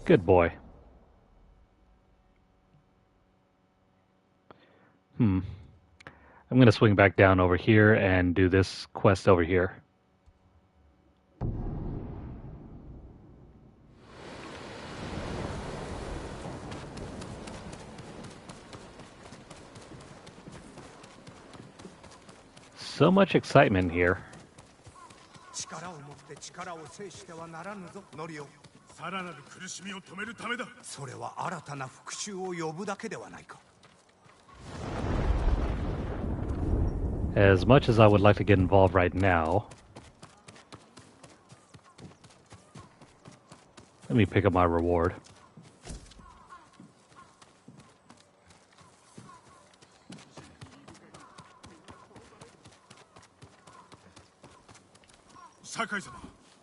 Good boy. I'm going to swing back down over here and do this quest over here. So much excitement here. さらなる苦しみを止めるためだ。それは新たな復讐を呼ぶだけではないか。 As much as I would like to get involved right now, let me pick up my reward.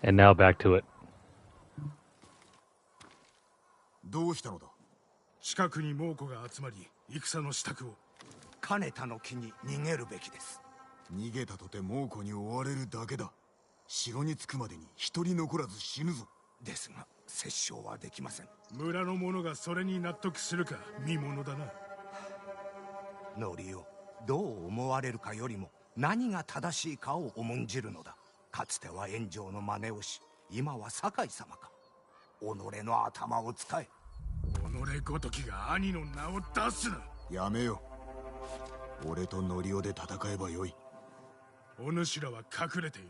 And now back to it. どうしたのだ。近くに猛虎が集まり、戦の支度を。金田の木に逃げるべきです。逃げたとて猛虎に追われるだけだ。城に着くまでに一人残らず死ぬぞ。ですが、殺傷はできません。村の者がそれに納得するか見ものだな。ノリオ、どう思われるかよりも何が正しいかを重んじるのだ。かつては炎上の真似をし、今は堺様か。己の頭を使え。己ごときが兄の名を出すな。やめよ。俺とノリオで戦えばよい。お主らは隠れている。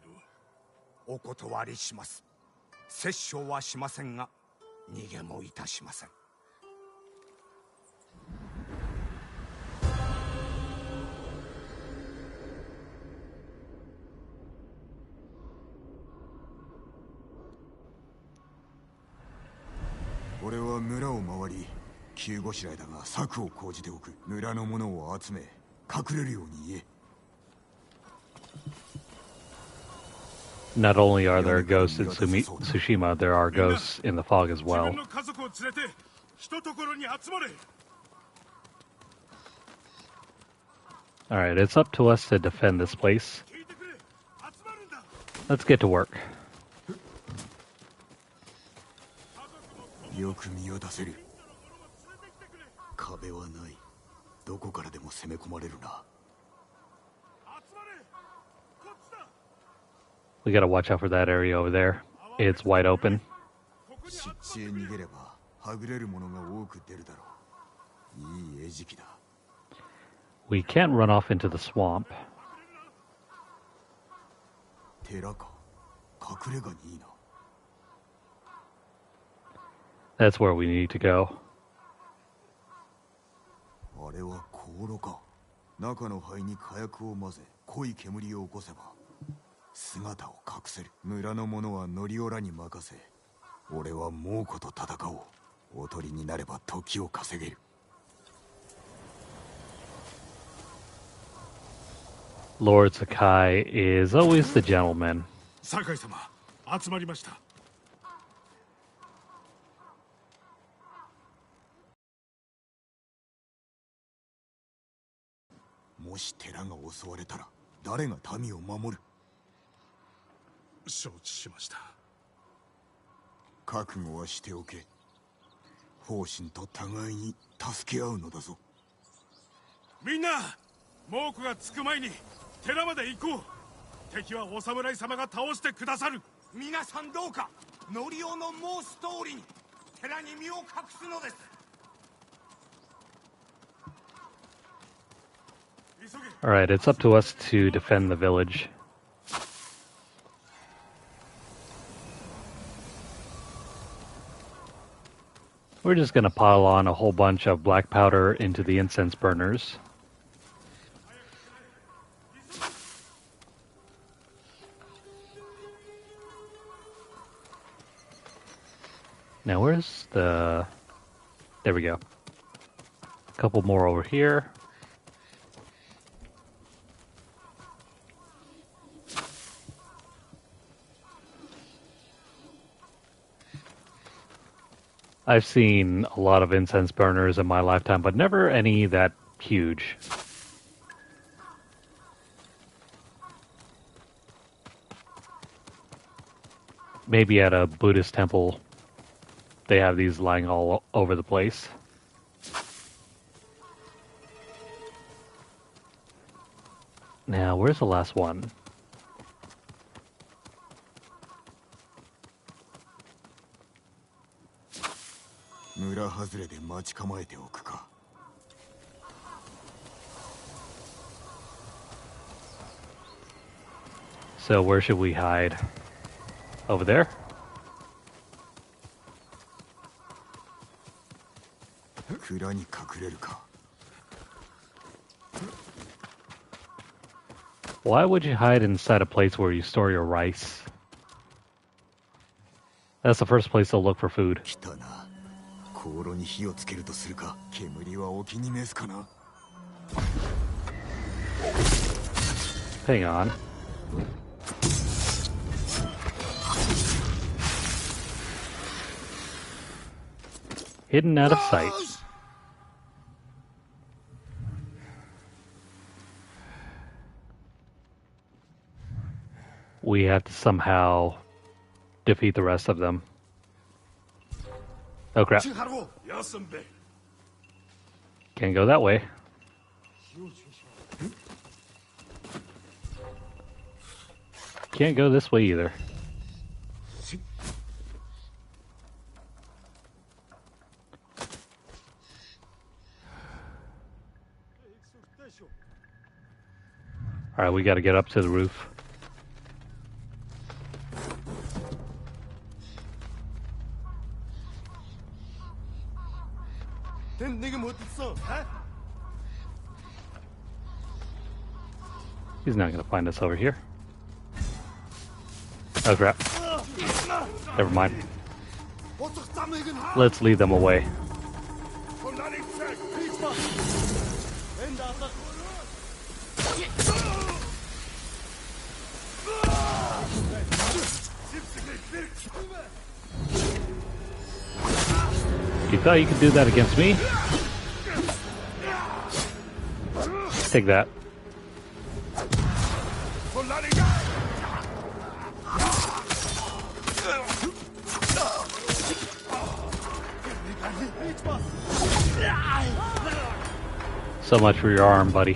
お断りします。殺生はしませんが逃げもいたしません。俺は村を回り、急ごしらえだが策を講じておく。村の者を集め隠れるように言え。 Not only are there ghosts in Tsushima, there are ghosts in the fog as well. Alright, it's up to us to defend this place. Let's get to work. よく見渡せる。壁はない。どこからでも攻め込まれるな。 We gotta watch out for that area over there. It's wide open. 湿地へ逃げればはぐれるものが多く出るだろう。いい餌食だ。 We can't run off into the swamp. 寺か。隠れ家にいいな。 That's where we need to go. あれは香炉か。中の灰に火薬を混ぜ濃い煙を起こせば姿を隠せる。村の者はノリオラに任せ、俺は猛虎と戦おう。おとりになれば時を稼げる。 Lord Sakai is always the gentleman. 酒井様、集まりました。 もし寺が襲われたら誰が民を守る？承知しました。覚悟はしておけ。方針と互いに助け合うのだぞ。みんな、猛虎がつく前に寺まで行こう。敵はお侍様が倒してくださる。皆さんどうかノリオの申す通りに寺に身を隠すのです。 Alright, it's up to us to defend the village. We're just gonna pile on a whole bunch of black powder into the incense burners. Now where's the... There we go. A couple more over here. I've seen a lot of incense burners in my lifetime, but never any that huge. Maybe at a Buddhist temple, they have these lying all over the place. Now, where's the last one? So where should we hide? Over there? Why would you hide inside a place where you store your rice? That's the first place they'll look for food. Hang on. Hidden out of sight. We have to somehow defeat the rest of them. Oh crap. Can't go that way. Can't go this way either. Alright, we gotta get up to the roof. He's not gonna find us over here. Oh crap. Never mind. Let's lead them away. You thought you could do that against me? Take that. So much for your arm, buddy.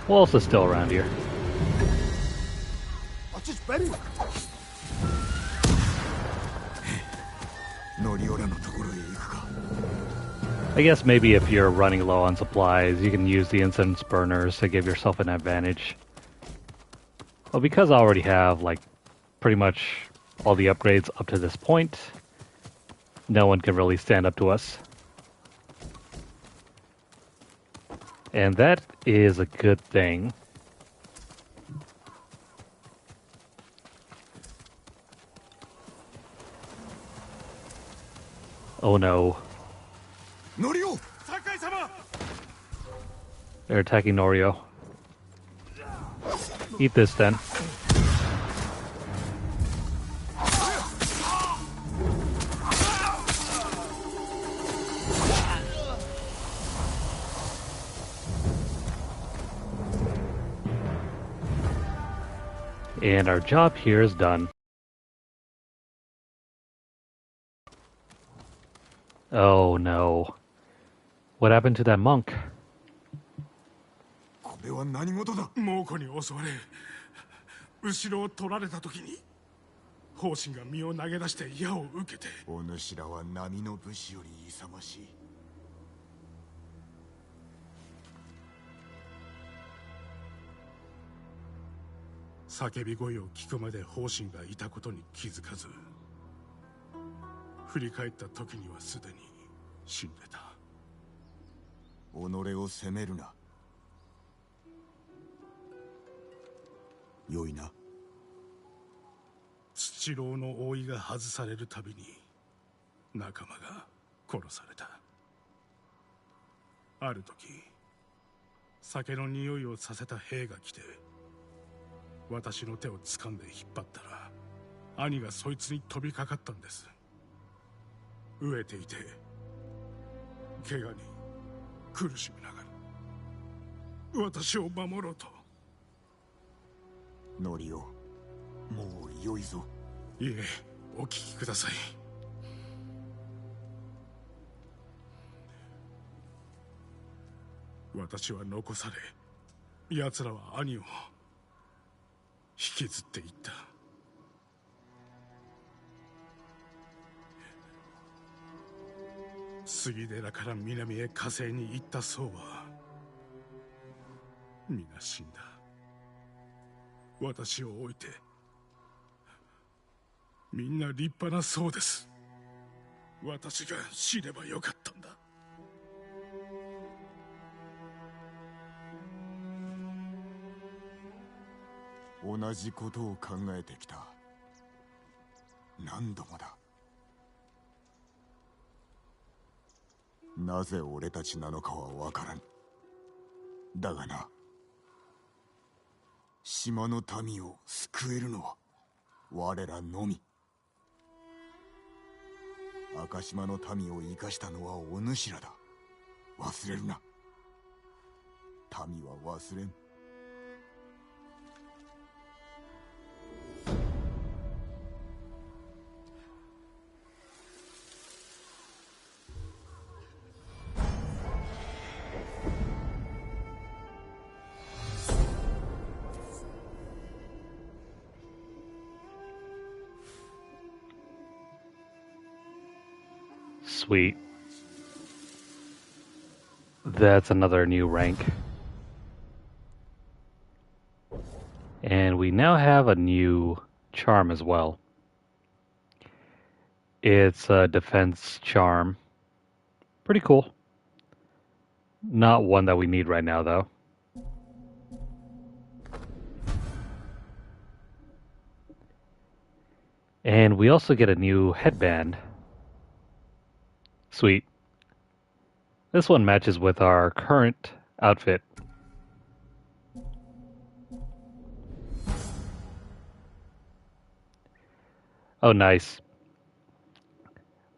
Who else is still around here? I guess maybe if you're running low on supplies, you can use the incense burners to give yourself an advantage. Well, because I already have, like, pretty much all the upgrades up to this point, no one can really stand up to us. And that is a good thing. Oh no. They're attacking Norio. Eat this then. And our job here is done. Oh no. What happened to that monk? これは何事だ。猛虎に襲われ、後ろを取られた時に、方針が身を投げ出して矢を受けて。お主らは波の武士より勇ましい。叫び声を聞くまで方針がいたことに気づかず、振り返った時にはすでに死んでた。己を責めるな。良いな。土牢の覆いが外されるたびに仲間が殺された。ある時、酒の匂いをさせた兵が来て、私の手を掴んで引っ張ったら、兄がそいつに飛びかかったんです。飢えていて、怪我に苦しみながら私を守ろうと。ノリオ、もう良いぞ。いえ、お聞きください。私は残され、奴らは兄を引きずっていった。杉寺から南へ火星に行った僧は皆死んだ。私を置いて。みんな立派な僧です。私が死ねばよかったんだ。同じことを考えてきた。何度もだ。なぜ俺たちなのかはわからん。だがな、島の民を救えるのは我らのみ。赤島の民を生かしたのはお主らだ。忘れるな。民は忘れん。Sweet. That's another new rank. And we now have a new charm as well. It's a defense charm. Pretty cool. Not one that we need right now, though. And we also get a new headband. Sweet. This one matches with our current outfit. Oh, nice.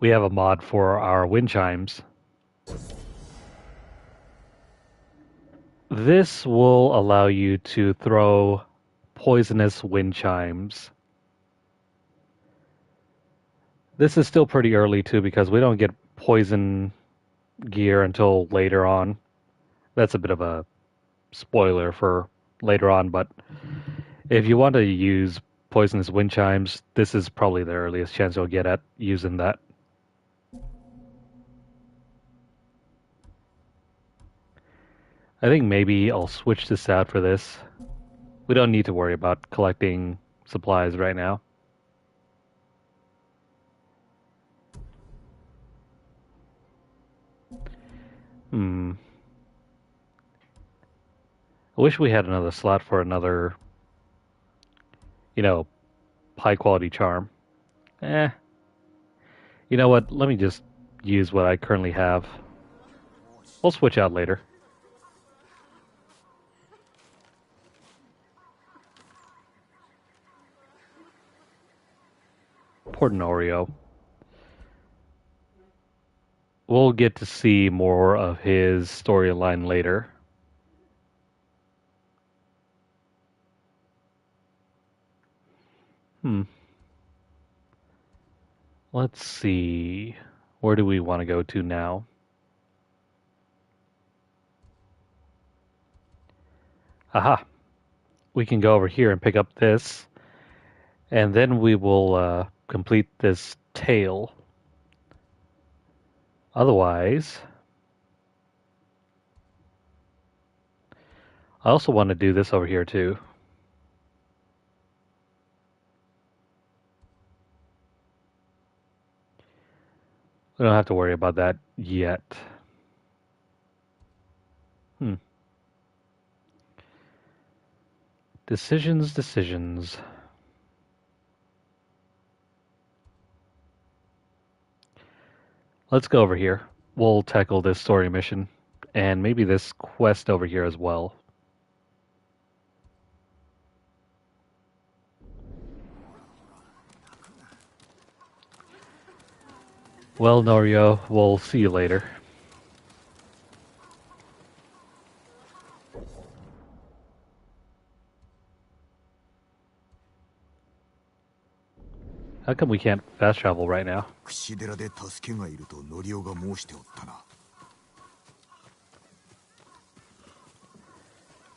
We have a mod for our wind chimes. This will allow you to throw poisonous wind chimes. This is still pretty early too because we don't get poison gear until later on. That's a bit of a spoiler for later on, but if you want to use poisonous wind chimes, this is probably the earliest chance you'll get at using that. I think maybe I'll switch this out for this. We don't need to worry about collecting supplies right now. I wish we had another slot for another, high quality charm. You know what? Let me just use what I currently have. We'll switch out later. Poor Norio. We'll get to see more of his storyline later. Let's see. Where do we want to go to now? Aha. We can go over here and pick up this. And then we will complete this tail. Otherwise, I also want to do this over here too. We don't have to worry about that yet. Decisions. Let's go over here. We'll tackle this story mission, and maybe this quest over here as well. Well, Norio, we'll see you later. How come we can't fast travel right now?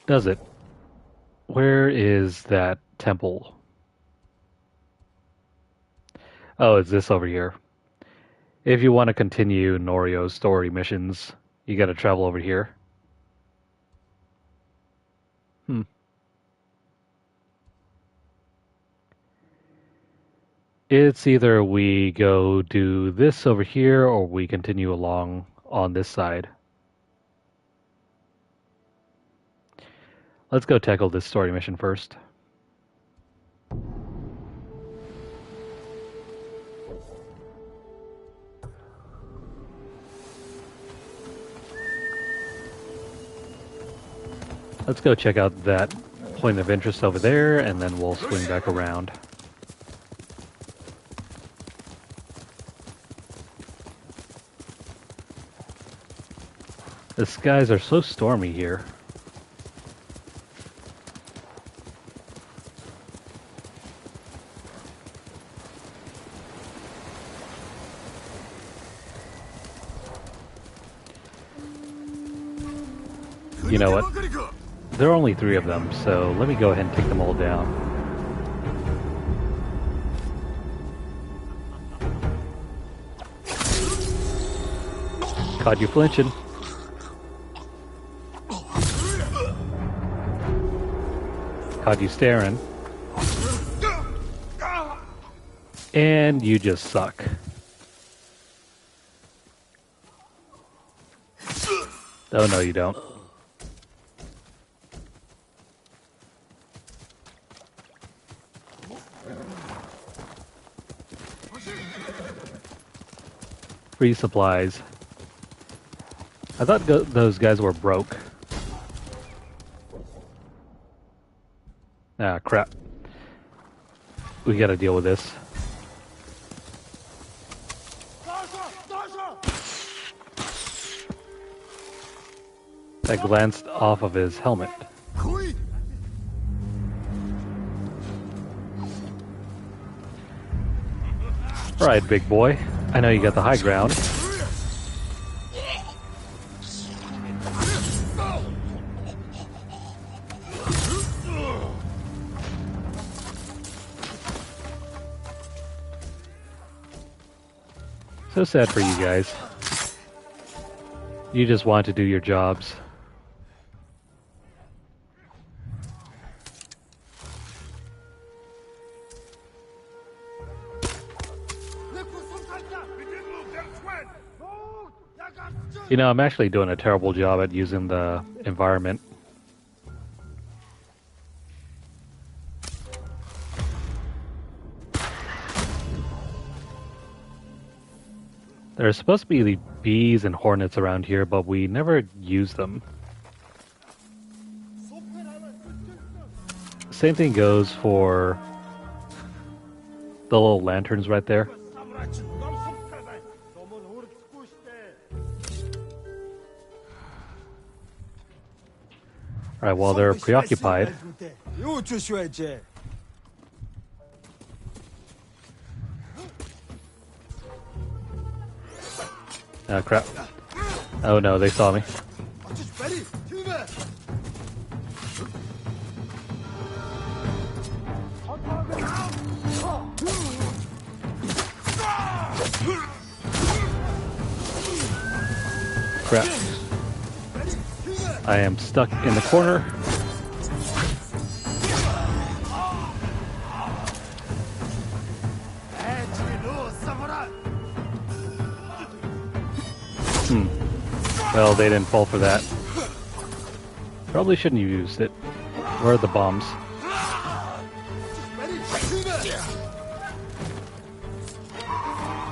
Does it? Where is that temple? Oh, it's this over here. If you want to continue Norio's story missions, you gotta travel over here. It's either we go do this over here or we continue along on this side. Let's go tackle this story mission first. Let's go check out that point of interest over there, and then we'll swing back around. The skies are so stormy here. You know what? There are only 3 of them, so let me go ahead and take them all down. Caught you flinching. Caught you staring. And you just suck. Oh, no, you don't. Free supplies. I thought those guys were broke. Ah, crap. We gotta deal with this. That glanced off of his helmet. Alright, big boy. I know you got the high ground. So sad for you guys. You just want to do your jobs. You know, I'm actually doing a terrible job at using the environment. There are supposed to be the bees and hornets around here, but we never use them. Same thing goes for the little lanterns right there. Alright, while they're preoccupied, oh crap. Oh no, they saw me. Crap. I am stuck in the corner. Well, they didn't fall for that. Probably shouldn't have used it. Where are the bombs?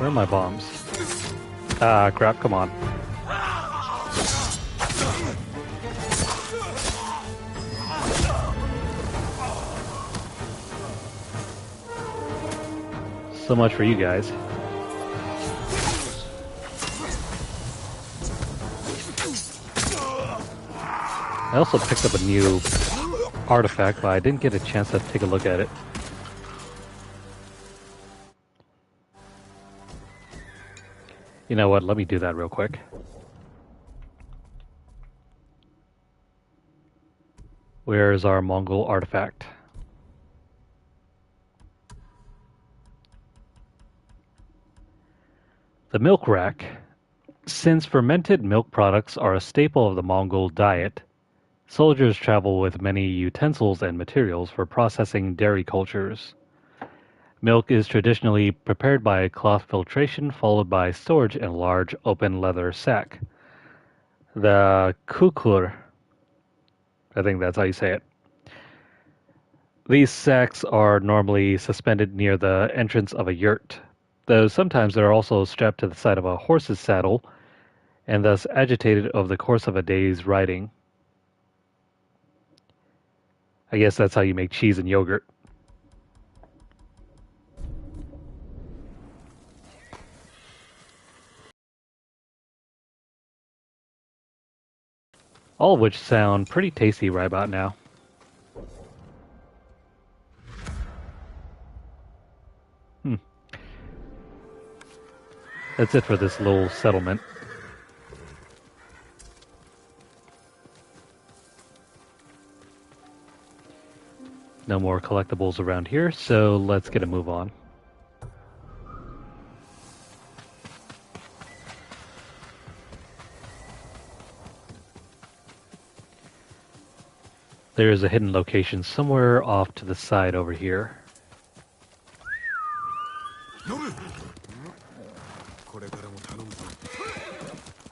Where are my bombs? Ah, crap, come on. So much for you guys. I also picked up a new artifact, but I didn't get a chance to take a look at it. You know what? Let me do that real quick. Where is our Mongol artifact? The milk rack. Since fermented milk products are a staple of the Mongol diet, soldiers travel with many utensils and materials for processing dairy cultures. Milk is traditionally prepared by cloth filtration, followed by storage in a large open leather sack. The kukur, I think that's how you say it. These sacks are normally suspended near the entrance of a yurt, though sometimes they're also strapped to the side of a horse's saddle and thus agitated over the course of a day's riding. I guess that's how you make cheese and yogurt. All of which sound pretty tasty right about now. That's it for this little settlement. No more collectibles around here, so let's get a move on. There is a hidden location somewhere off to the side over here.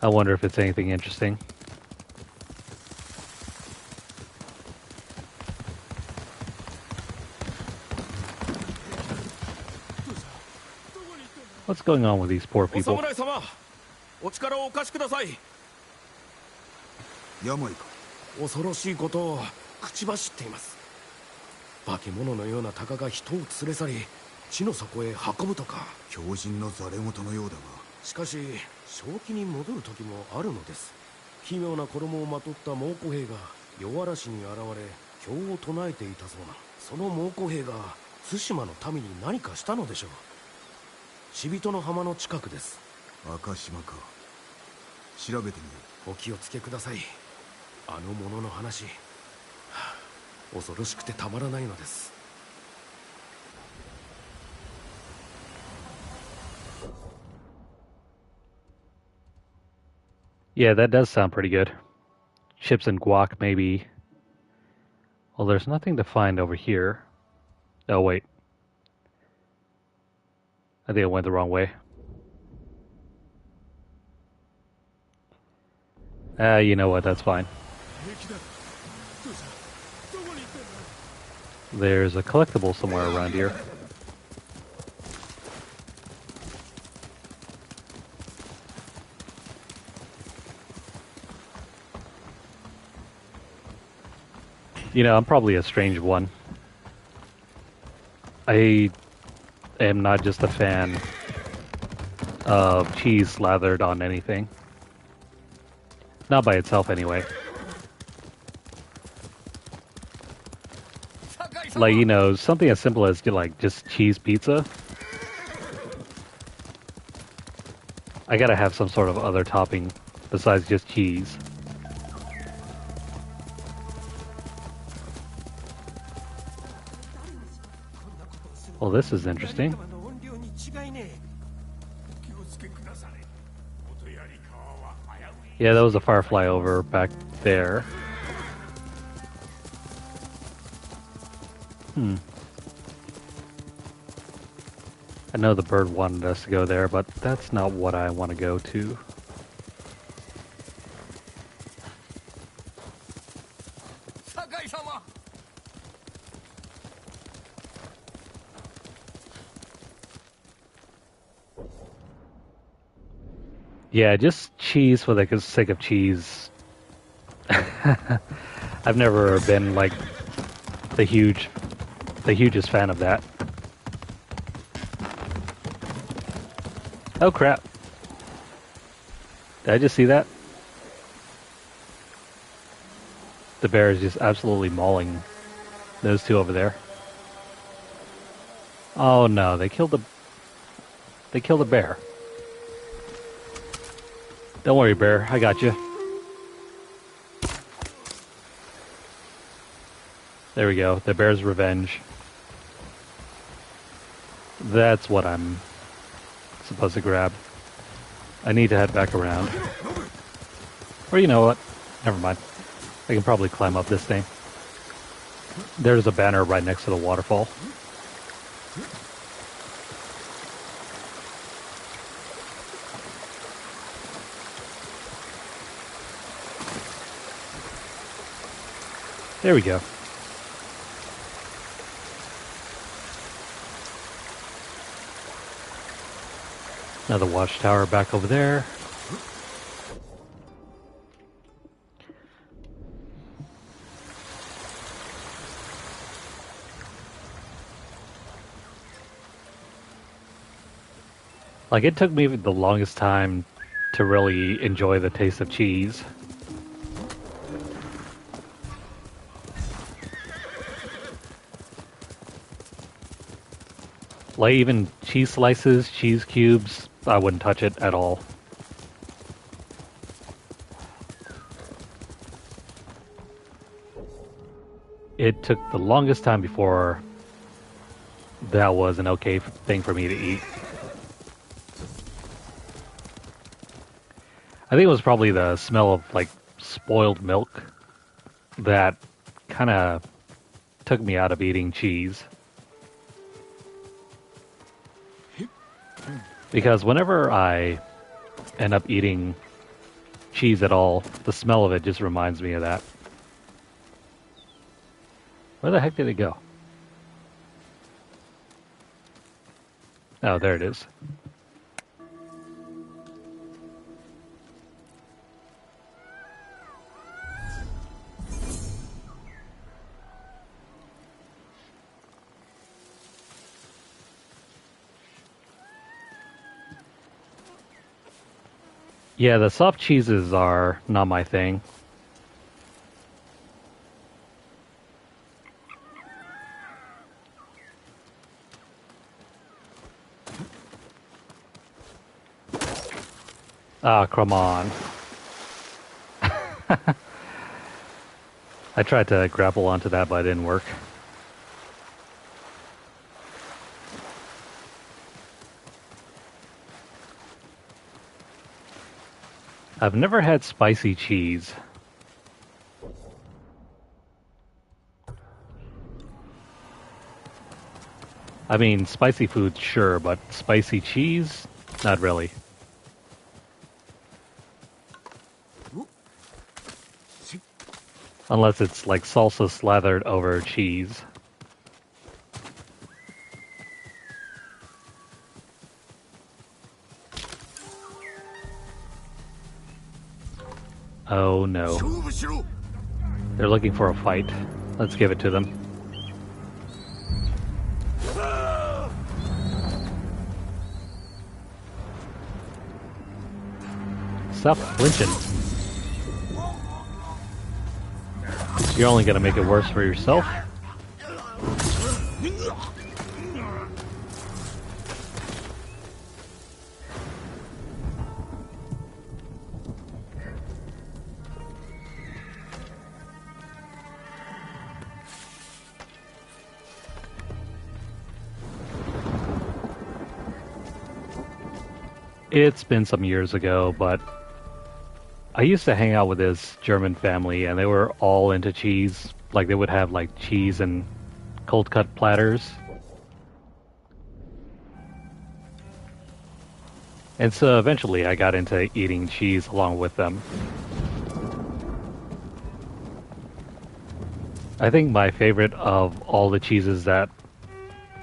I wonder if it's anything interesting. What's going on with these poor お people? 侍様、お力をお貸しください。病か。恐ろしいことを口走っています。化け物のような鷹が人を連れ去り、地の底へ運ぶとか。強靭のざれ言のようだが、しかし正気に戻る時もあるのです。奇妙な衣をまとった猛虎兵が夜嵐に現れ、経を唱えていたそうな。その猛虎兵が対馬の民に何かしたのでしょう。死人の浜の近くです。赤島か。調べてみよう。お気をつけください。あの者の話、恐ろしくてたまらないのです。Yeah, that does sound pretty good. Chips and guac, maybe. Well, there's nothing to find over here. Oh, wait. I think I went the wrong way. You know what, that's fine. There's a collectible somewhere around here. You know, I'm probably a strange one. I am not just a fan of cheese slathered on anything. Not by itself, anyway. Like, you know, something as simple as, like, just cheese pizza. I gotta have some sort of other topping besides just cheese. Well, this is interesting. Yeah, that was a firefly over back there. I know the bird wanted us to go there, but that's not what I want to go to. Yeah, just cheese for the sake of cheese. I've never been like the hugest fan of that. Oh crap. Did I just see that? The bear is just absolutely mauling those two over there. Oh no, they killed the bear. Don't worry, bear, I got you. There we go, the bear's revenge. That's what I'm supposed to grab. I need to head back around. Or you know what? Never mind. I can probably climb up this thing. There's a banner right next to the waterfall. There we go. Another watchtower back over there. Like, it took me the longest time to really enjoy the taste of cheese. Like, even cheese slices, cheese cubes, I wouldn't touch it at all. It took the longest time before that was an okay thing for me to eat. I think it was probably the smell of, like, spoiled milk that kind of took me out of eating cheese. Because whenever I end up eating cheese at all, the smell of it just reminds me of that. Where the heck did it go? Oh, there it is. Yeah, the soft cheeses are not my thing. Ah, come on. I tried to grapple onto that, but it didn't work. I've never had spicy cheese. I mean, spicy food, sure, but spicy cheese? Not really. Unless it's like salsa slathered over cheese. Oh no. They're looking for a fight. Let's give it to them. Stop flinching. You're only gonna make it worse for yourself. It's been some years ago, but I used to hang out with this German family, and they were all into cheese. Like, they would have, like, cheese and cold-cut platters. And so eventually I got into eating cheese along with them. I think my favorite of all the cheeses that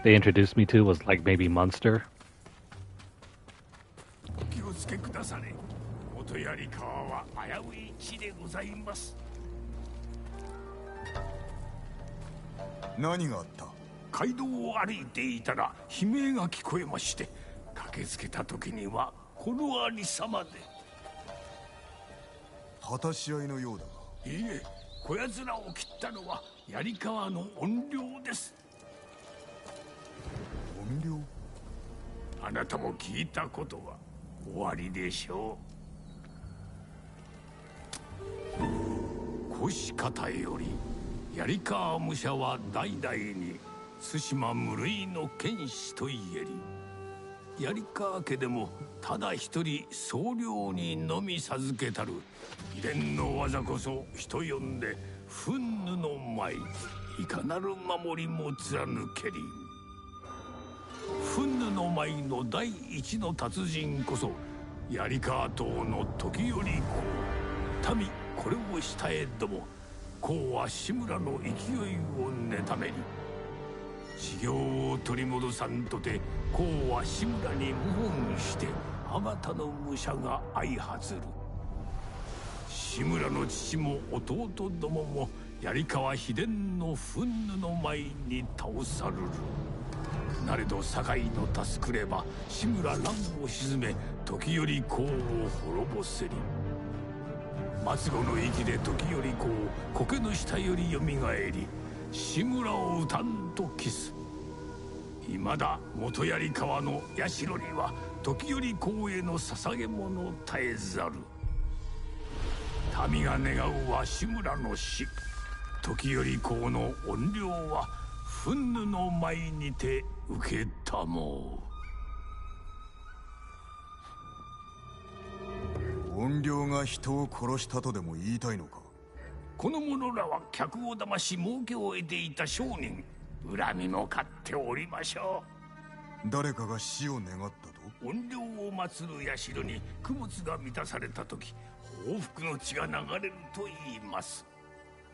they introduced me to was, like, maybe Munster. Tsushima 無類の剣士と言えり、槍川家でもただ一人僧侶にのみ授けたる秘伝の技こそ人呼んで憤怒の舞、いかなる守りも貫けり。憤怒の舞の第一の達人こそ槍川島の時頼公。民これをしたえども、公は志村の勢いを妬めり。修行を取り戻さんとて、公は志村に謀反して、あまたの武者が相発る。志村の父も弟どもも、槍川秘伝の憤怒の舞に倒さるる。なれど堺の助くれば、志村乱を鎮め、時頼公を滅ぼせり。末後の息で時頼公、苔の下よりよみがえり、志村を討たんと期す。いまだ元槍川の社には時頼公への捧げ物絶えざる。民が願うは志村の死。時頼公の怨霊は憤怒の舞にて受けたもう。怨霊が人を殺したとでも言いたいのか。この者らは客を騙し儲けを得ていた商人。恨みも買っておりましょう。誰かが死を願ったと。怨霊を祀る社に供物が満たされた時、報復の血が流れると言います。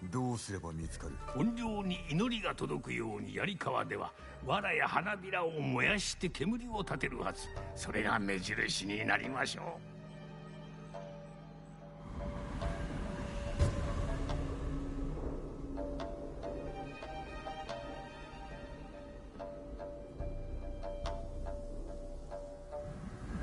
どうすれば見つかる。怨霊に祈りが届くように槍川では藁や花びらを燃やして煙を立てるはず。それが目印になりましょう。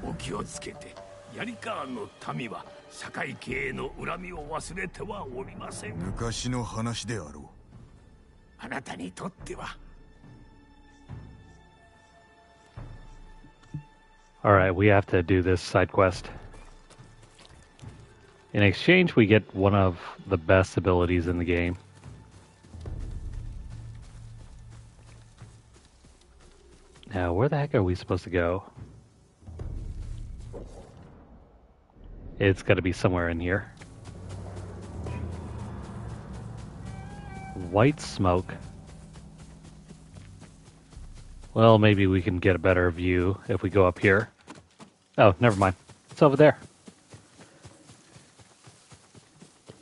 お気をつけて。ヤリカーンの民は社会系への恨みを忘れてはおりません。昔の話であろう。あなたにとっては。Alright, we have to do this side quest. In exchange, we get one of the best abilities in the game. Now, where the heck are we supposed to go? It's got to be somewhere in here. White smoke. Well, maybe we can get a better view if we go up here. Oh, never mind. It's over there.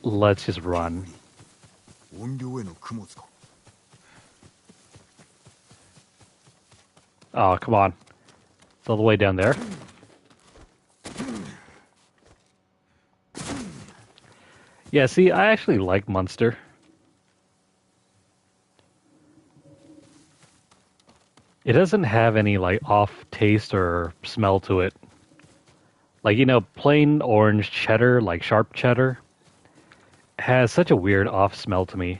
Let's just run. Oh, come on. It's all the way down there. Yeah, see, I actually like Munster. It doesn't have any, like, off taste or smell to it. Like, you know, plain orange cheddar, like sharp cheddar, has such a weird off smell to me.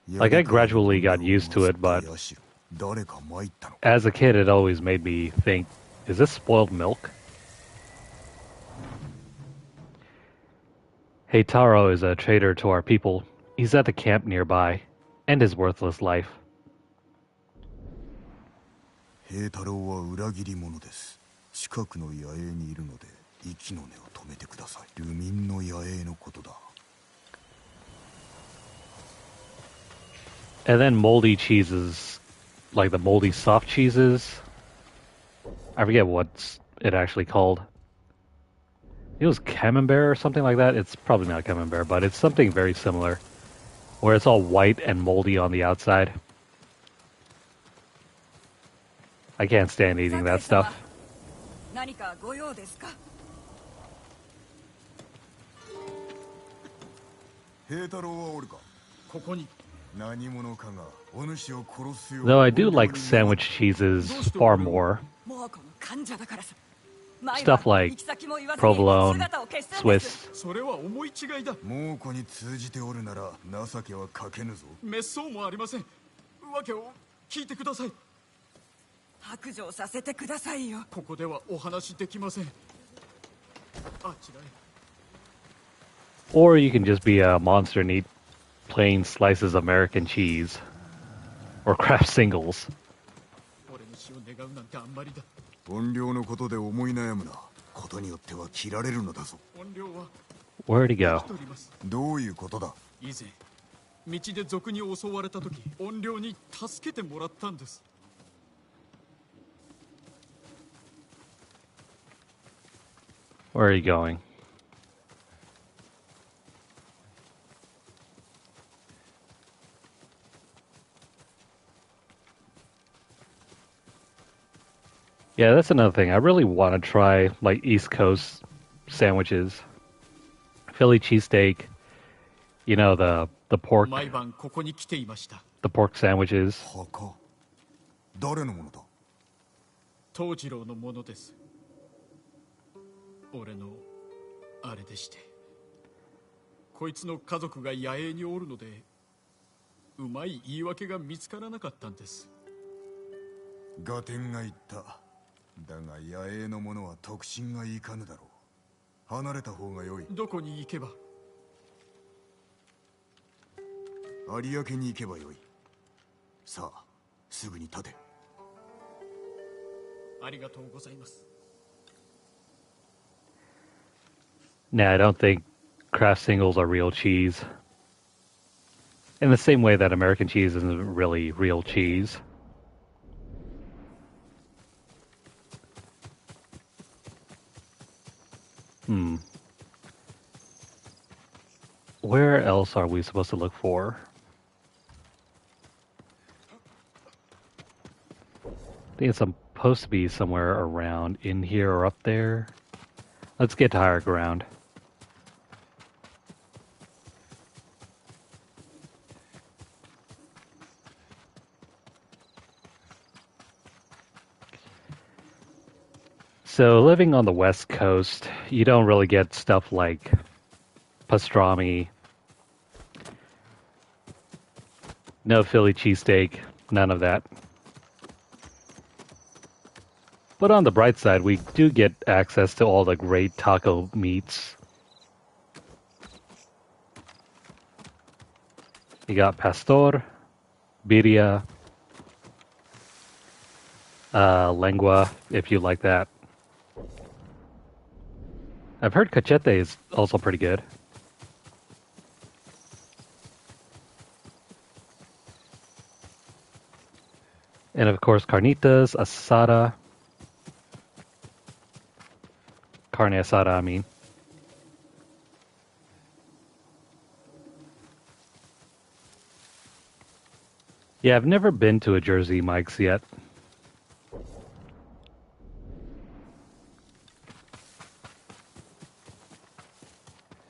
Like, I gradually got used to it, but as a kid, it always made me think, is this spoiled milk? Heitaro is a traitor to our people. He's at the camp nearby. End his worthless life. 平太郎は裏切り者です。近くの野営にいるので息の根を止めてください。流民の野営のことだ。And then moldy cheeses, like the moldy soft cheeses. I forget what's it actually called. It was camembert or something like that. It's probably not camembert, but it's something very similar, where it's all white and moldy on the outside. I can't stand eating that stuff. Though I do like sandwich cheeses far more. Stuff like provolone, Swiss. それは思い違いだ。猛虎に通じておるなら情けはかけぬぞ。滅相もありません。わけを聞いてください。白状させてくださいよ。ここではお話できません。あちらへ。Or you can just be a monster and eat plain slices of American cheese. Or craft singles. 俺の死を願うなんてあんまりだ。怨霊のことで思い悩むな。ことによっては切られるのだぞ。怨霊は Where'd he go? どういうことだ。以前道で賊に襲われた時、怨霊に助けてもらったんです。Where are you going? Yeah, that's another thing. I really want to try, like, East Coast sandwiches. Philly cheesesteak, you know, the pork, the pork sandwiches. 誰のものだ。藤次郎のものです。俺のあれでして。こいつの家族が野営におるので、うまい言い訳が見つからなかったんです。ガテンが言った。だが野営の者は特進がいかぬだろう。離れた方が良い。どこに行けば。有明に行けばよい。さあ、すぐに立て。ありがとうございます。Nah, I don't think craft singles are real cheese. In the same way that American cheese isn't really real cheese. Where else are we supposed to look for? I think it's supposed to be somewhere around in here or up there. Let's get to higher ground. So living on the West Coast, you don't really get stuff like pastrami, no Philly cheesesteak, none of that. But on the bright side, we do get access to all the great taco meats. You got pastor, birria, lengua, if you like that. I've heard cachete is also pretty good. And of course, carnitas, asada. Carne asada, I mean. Yeah, I've never been to a Jersey Mike's yet.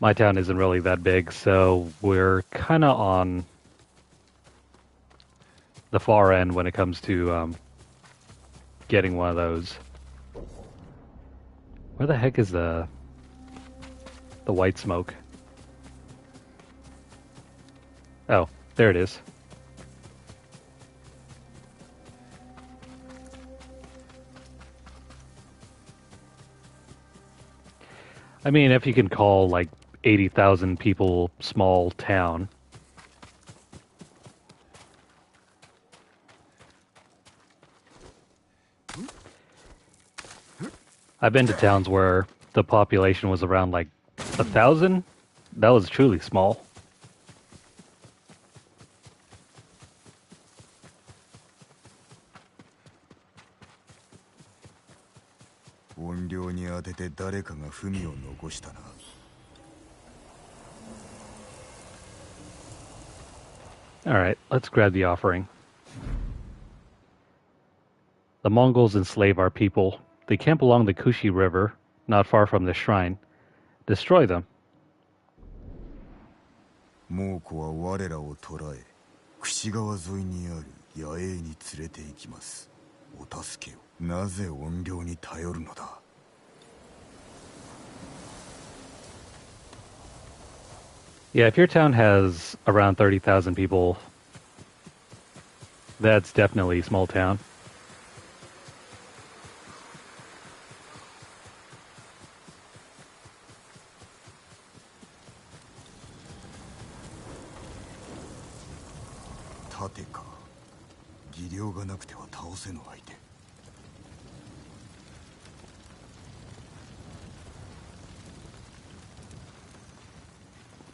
My town isn't really that big, so we're kind of on the far end when it comes to getting one of those. Where the heck is the white smoke? Oh, there it is. I mean, if you can call like 80,000 people small town. I've been to towns where the population was around like 1,000. That was truly small. Alright, let's grab the offering. The Mongols enslave our people. They camp along the Kushi River, not far from the shrine. Destroy them. 猛虎は我らを捕らえ、櫛川沿いにある野営に連れて行きます。お助けを。なぜ怨霊に頼るのだ。Yeah, if your town has around 30,000 people, that's definitely a small town.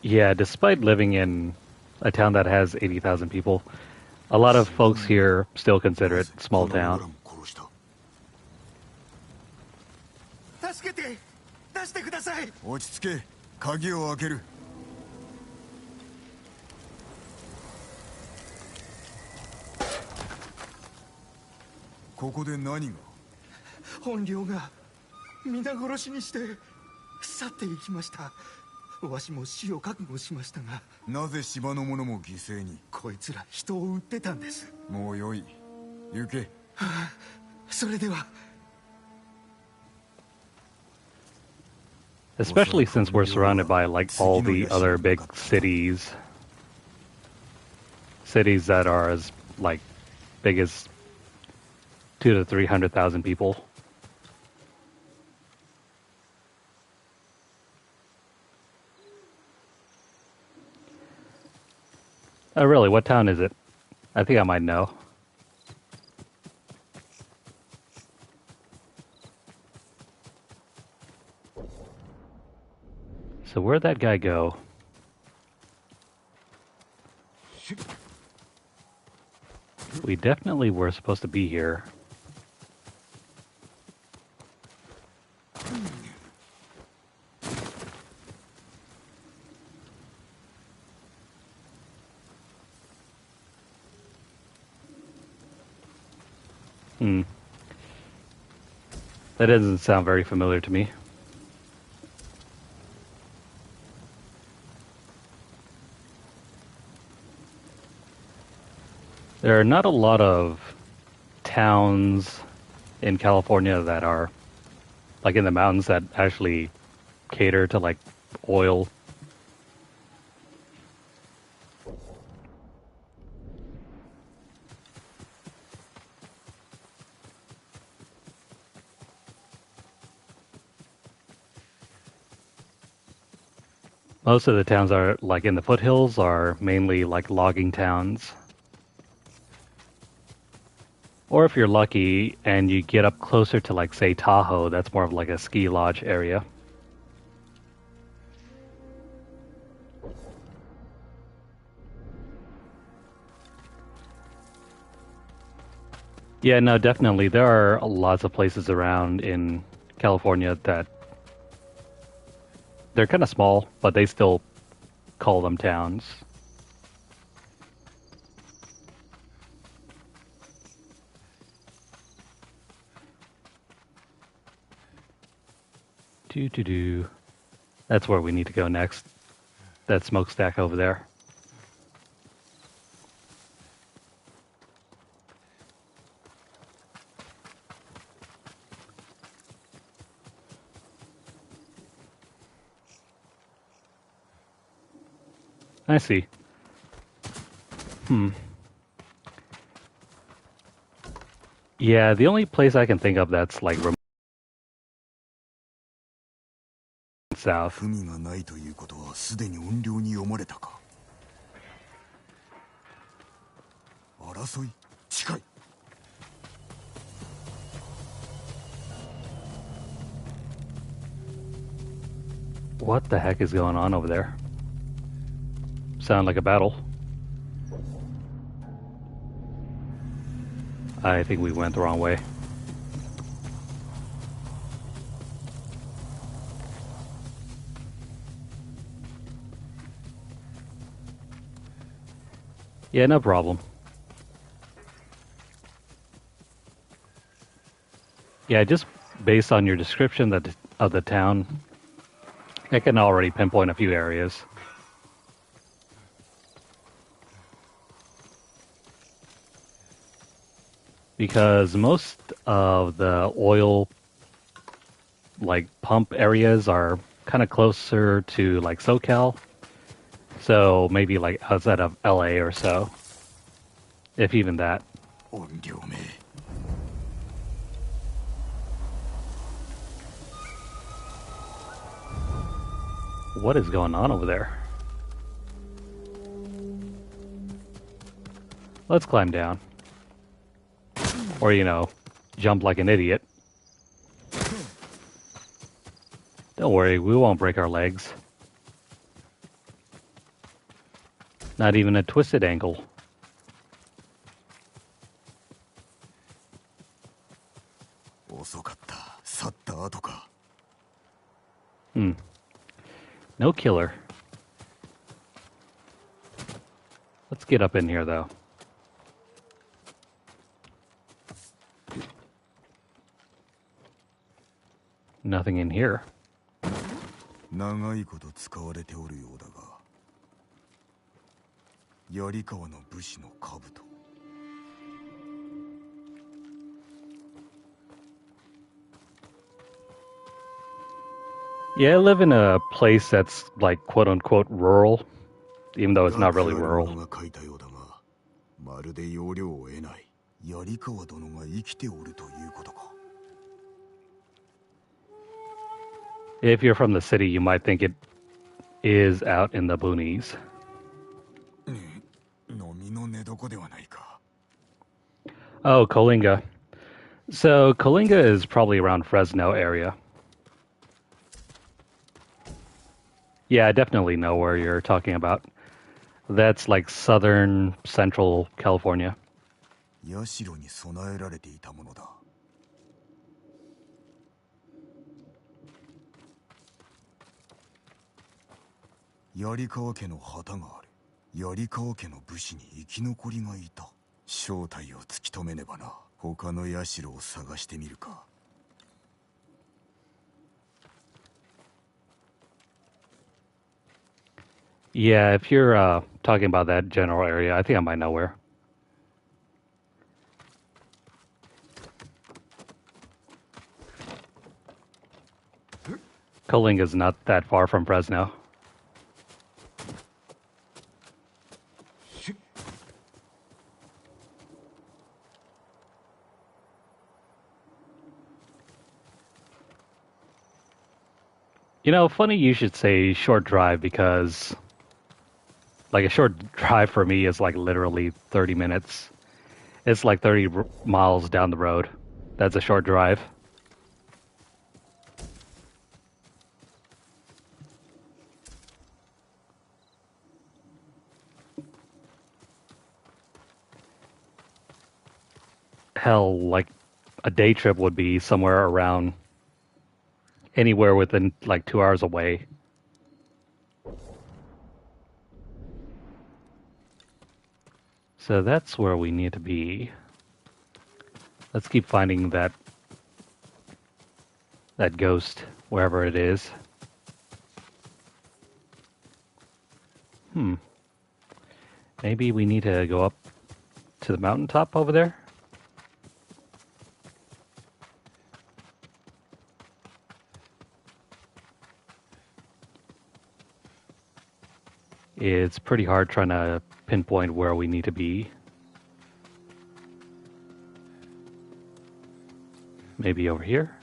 Yeah, despite living in a town that has 80,000 people, a lot of folks here still consider it a small town. What? も死を覚悟しましたが、なぜ島の者も犠牲に。こいつら人を撃ってたんです。もうよい。行け。それでは。Especially since we're surrounded by like all the other big cities that are as like big as 200,000 to 300,000 people. Oh, really? What town is it? I think I might know. So where'd that guy go? We definitely were supposed to be here. That doesn't sound very familiar to me. There are not a lot of towns in California that are like in the mountains that actually cater to like oil. Most of the towns are like in the foothills are mainly like logging towns. Or if you're lucky and you get up closer to like say Tahoe, that's more of like a ski lodge area. Yeah, no, definitely. There are lots of places around in California that they're kind of small, but they still call them towns. Do. That's where we need to go next. That smokestack over there. I see. Yeah, the only place I can think of that's like remote south. 文がないということはすでに怨霊に読まれたか。争い近い。What the heck is going on over there? Sound like a battle. I think we went the wrong way. Yeah, no problem. Yeah, just based on your description of the town, I can already pinpoint a few areas. Because most of the oil like pump areas are kind of closer to like SoCal. So maybe like outside of LA or so. If even that. 怨霊め。What is going on over there? Let's climb down. Or, you know, jump like an idiot. Don't worry, we won't break our legs. Not even a twisted ankle. No killer. Let's get up in here, though. Nothing in here. 長いこと使われておるようだが、槍川の武士の兜。Yeah, I live in a place that's like quote unquote rural, even though it's not really rural. 書いたようだが、まるで要領を得ない。槍川殿が生きておるということか。If you're from the city, you might think it is out in the boonies. 飲みの寝床ではないか。Oh, Coalinga. So Coalinga is probably around Fresno area. Yeah, I definitely know where you're talking about. That's like southern central California. 社に備えられていたものだ。槍川家の旗がある。槍川家の武士に生き残りがいた。正体を突き止めねばな。他の社を探してみるか。Yeah, if you're talking about that general area, I think I might know where. Koling is not that far from Fresno. You know, funny you should say short drive because, like, a short drive for me is like literally 30 minutes. It's like 30 miles down the road. That's a short drive. Hell, like, a day trip would be somewhere around anywhere within like 2 hours away. So that's where we need to be. Let's keep finding that ghost wherever it is. Maybe we need to go up to the mountaintop over there. It's pretty hard trying to pinpoint where we need to be. Maybe over here?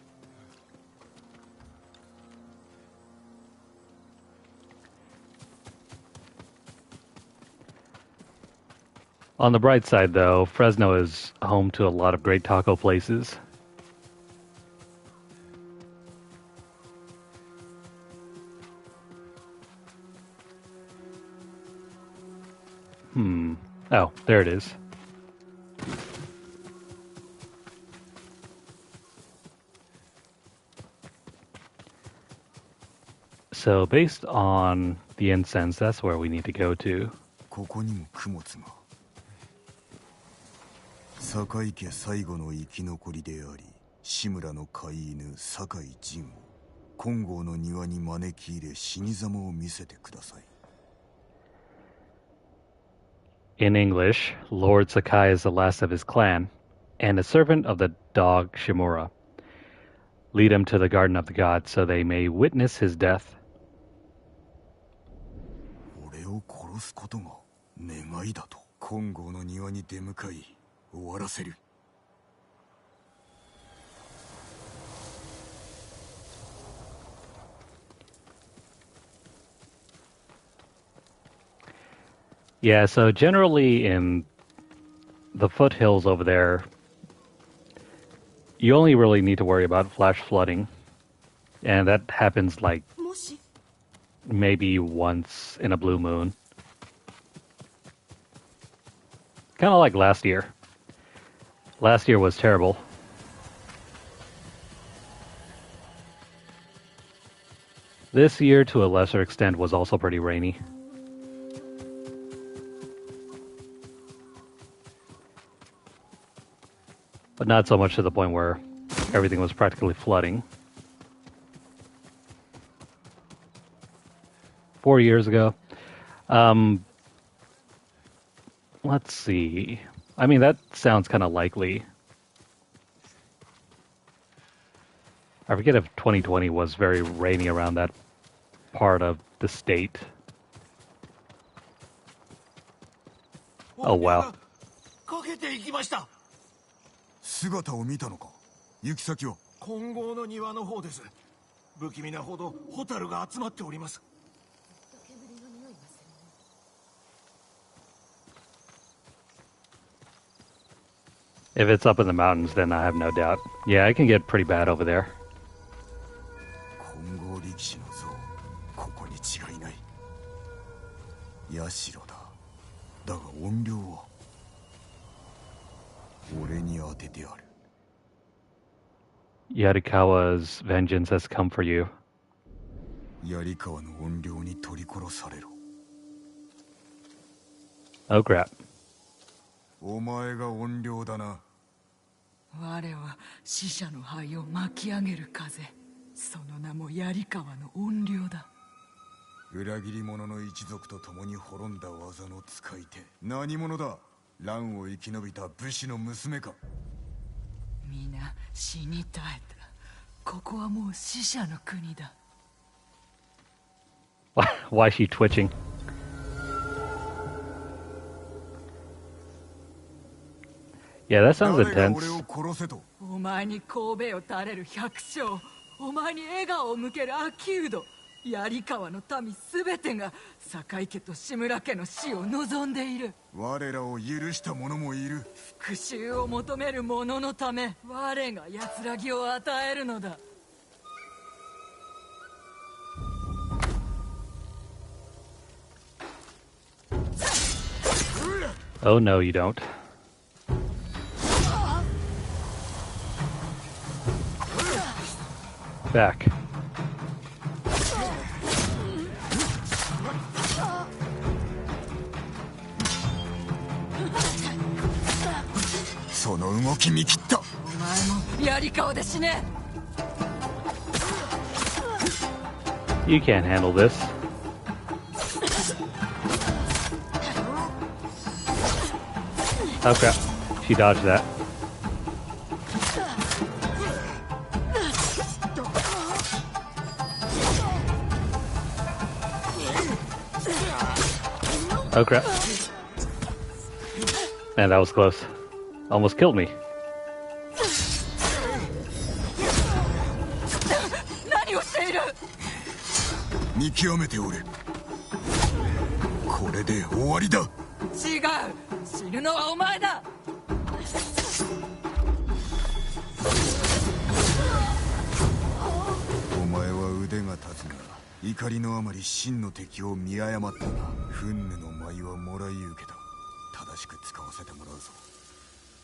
On the bright side, though, Fresno is home to a lot of great taco places. Oh, there it is. So, based on the incense, that's where we need to go to. ここにも供物が。堺家最後の生き残りであり、志村の飼い犬堺仁を金剛の庭に招き入れ死に様を見せてください。In English, Lord Sakai is the last of his clan, and a servant of the dog Shimura. Lead him to the garden of the gods so they may witness his death. 俺を殺すことが願いだと。金剛の庭に出向かい終わらせる。Yeah, so generally in the foothills over there, you only really need to worry about flash flooding. And that happens like maybe once in a blue moon. Kind of like last year. Last year was terrible. This year, to a lesser extent, was also pretty rainy. But not so much to the point where everything was practically flooding. 4 years ago. Let's see. I mean, that sounds kind of likely. I forget if 2020 was very rainy around that part of the state. Oh, wow. 姿を見たのか。行き先は金剛の庭の方です。不気味なほどホタルが集まっております。If it's up in the mountains, then I have no doubt. Yeah, it can get pretty bad over there. 金剛力士の像、ここに違いない。社だ。だが怨霊は俺に当ててある。Yarikawa's vengeance has come for you. 槍川の怨霊に取り殺されろ。Oh crap. お前が怨霊だな。我は死者の灰を巻き上げる風。その名も槍川の怨霊だ。裏切り者の一族と共に滅んだ技の使い手。何者だ。乱を生き延びた武士の娘か。皆死に絶えた。ここはもう死者の国だ。Why is she twitching? Yeah, that sounds intense. お前に神戸を垂れる百姓、お前に笑顔を向ける秋人、槍川の民すべてが坂井家と志村家の死を望んでいる。我らを許した者もいる。復讐を求める者のため、我が安らぎを与えるのだ。Oh no, you don't. Back. You can't handle this. Oh crap. She dodged that. Oh crap. Man, that was close. Almost killed me.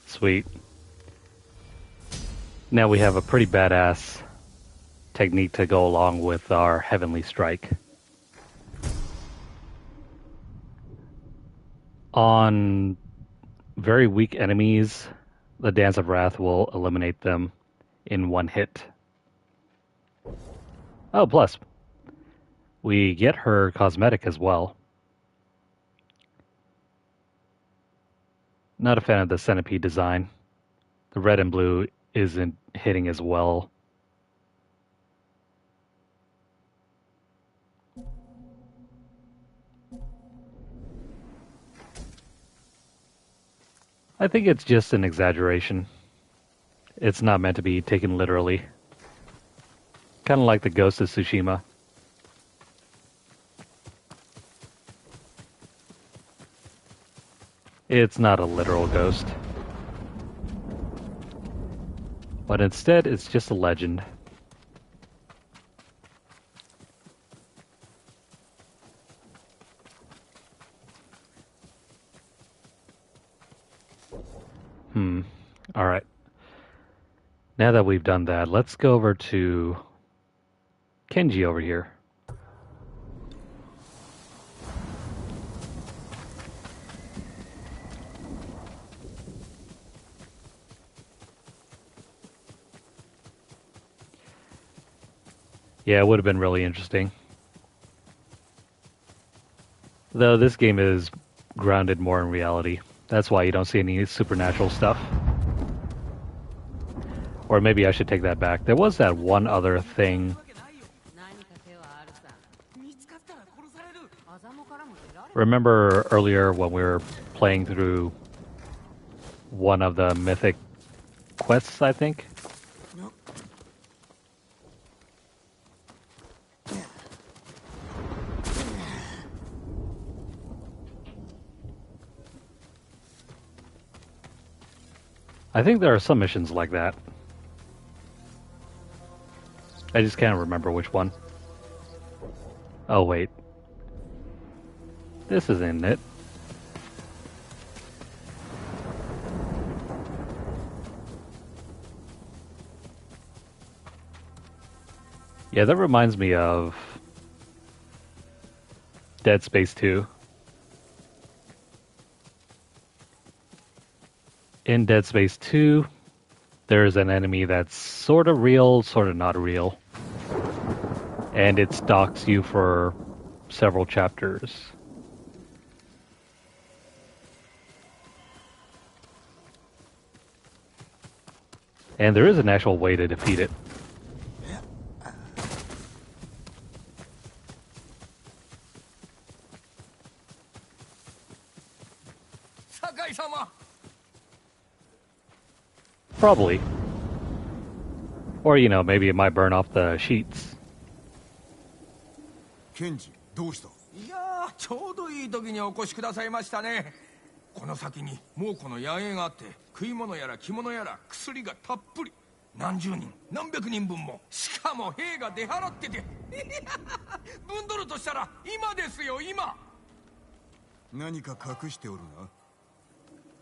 Sweet. Now we have a pretty badass technique to go along with our Heavenly Strike. On very weak enemies, the Dance of Wrath will eliminate them in one hit. Oh, plus, we get her cosmetic as well. Not a fan of the centipede design. The red and blue isn't hitting as well. I think it's just an exaggeration. It's not meant to be taken literally. Kind of like the Ghost of Tsushima. It's not a literal ghost. But instead, it's just a legend. Alright. Now that we've done that, let's go over to Kenji over here. Yeah, it would have been really interesting. Though this game is grounded more in reality. That's why you don't see any supernatural stuff. Or maybe I should take that back. There was that one other thing. Remember earlier when we were playing through one of the mythic quests, I think? I think there are some missions like that. I just can't remember which one. Oh, wait. This isn't it. Yeah, that reminds me of Dead Space 2. In Dead Space 2, there's an enemy that's sort of real, sort of not real. And it stalks you for several chapters. And there is an actual way to defeat it. Probably. Or, you know, maybe it might burn off the sheets. ケンジ、どうした？いやー、ちょうどいい時にお越しくださいましたね。この先に猛虎の野営があって、食い物やら着物やら薬がたっぷり。何十人何百人分も、しかも兵が出払ってて分取るとしたら今ですよ、今。何か隠しておるな。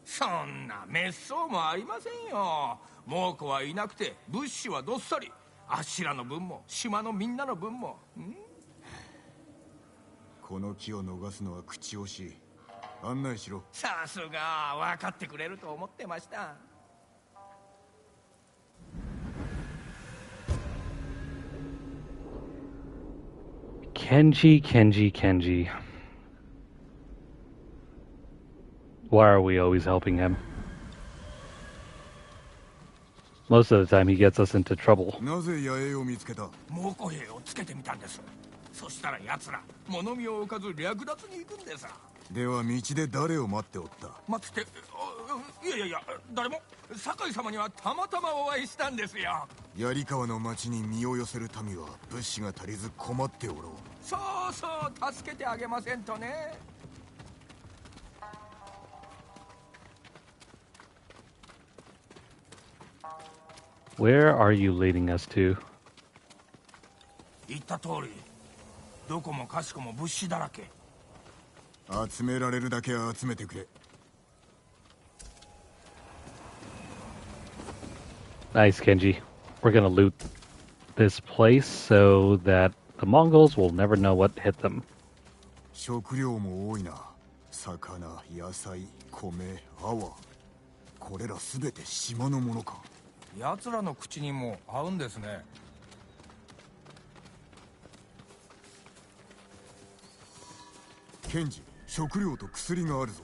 そんな滅相もありませんよ。猛虎はいなくて物資はどっさり。あっしらの分も島のみんなの分も。この木を逃すのは口惜しい。案内しろ。さすが分かってくれると思ってました。Kenji, Kenji, Kenji. Why are we always helping him? Most of the time he gets us into trouble. なぜ野営を見つけた？猛虎兵をつけてみたんです。そしたら奴ら物見を置かず略奪に行くんです。では道で誰を待っておった？待ってて、いや誰も。酒井様にはたまたまお会いしたんですよ。槍川の町に身を寄せる民は物資が足りず困っておろう。そうそう助けてあげませんとね。Where are you leading us to? 言った通り、どこもかしこも物資だらけ。集められるだけ集めてくれ。Nice, Kenji. We're gonna loot this place so that the Mongols will never know what hit them. 食料も多いな。魚、野菜、米、泡。これらすべて島のものか。奴らの口にも合うんですね。ケンジ、食料と薬があるぞ。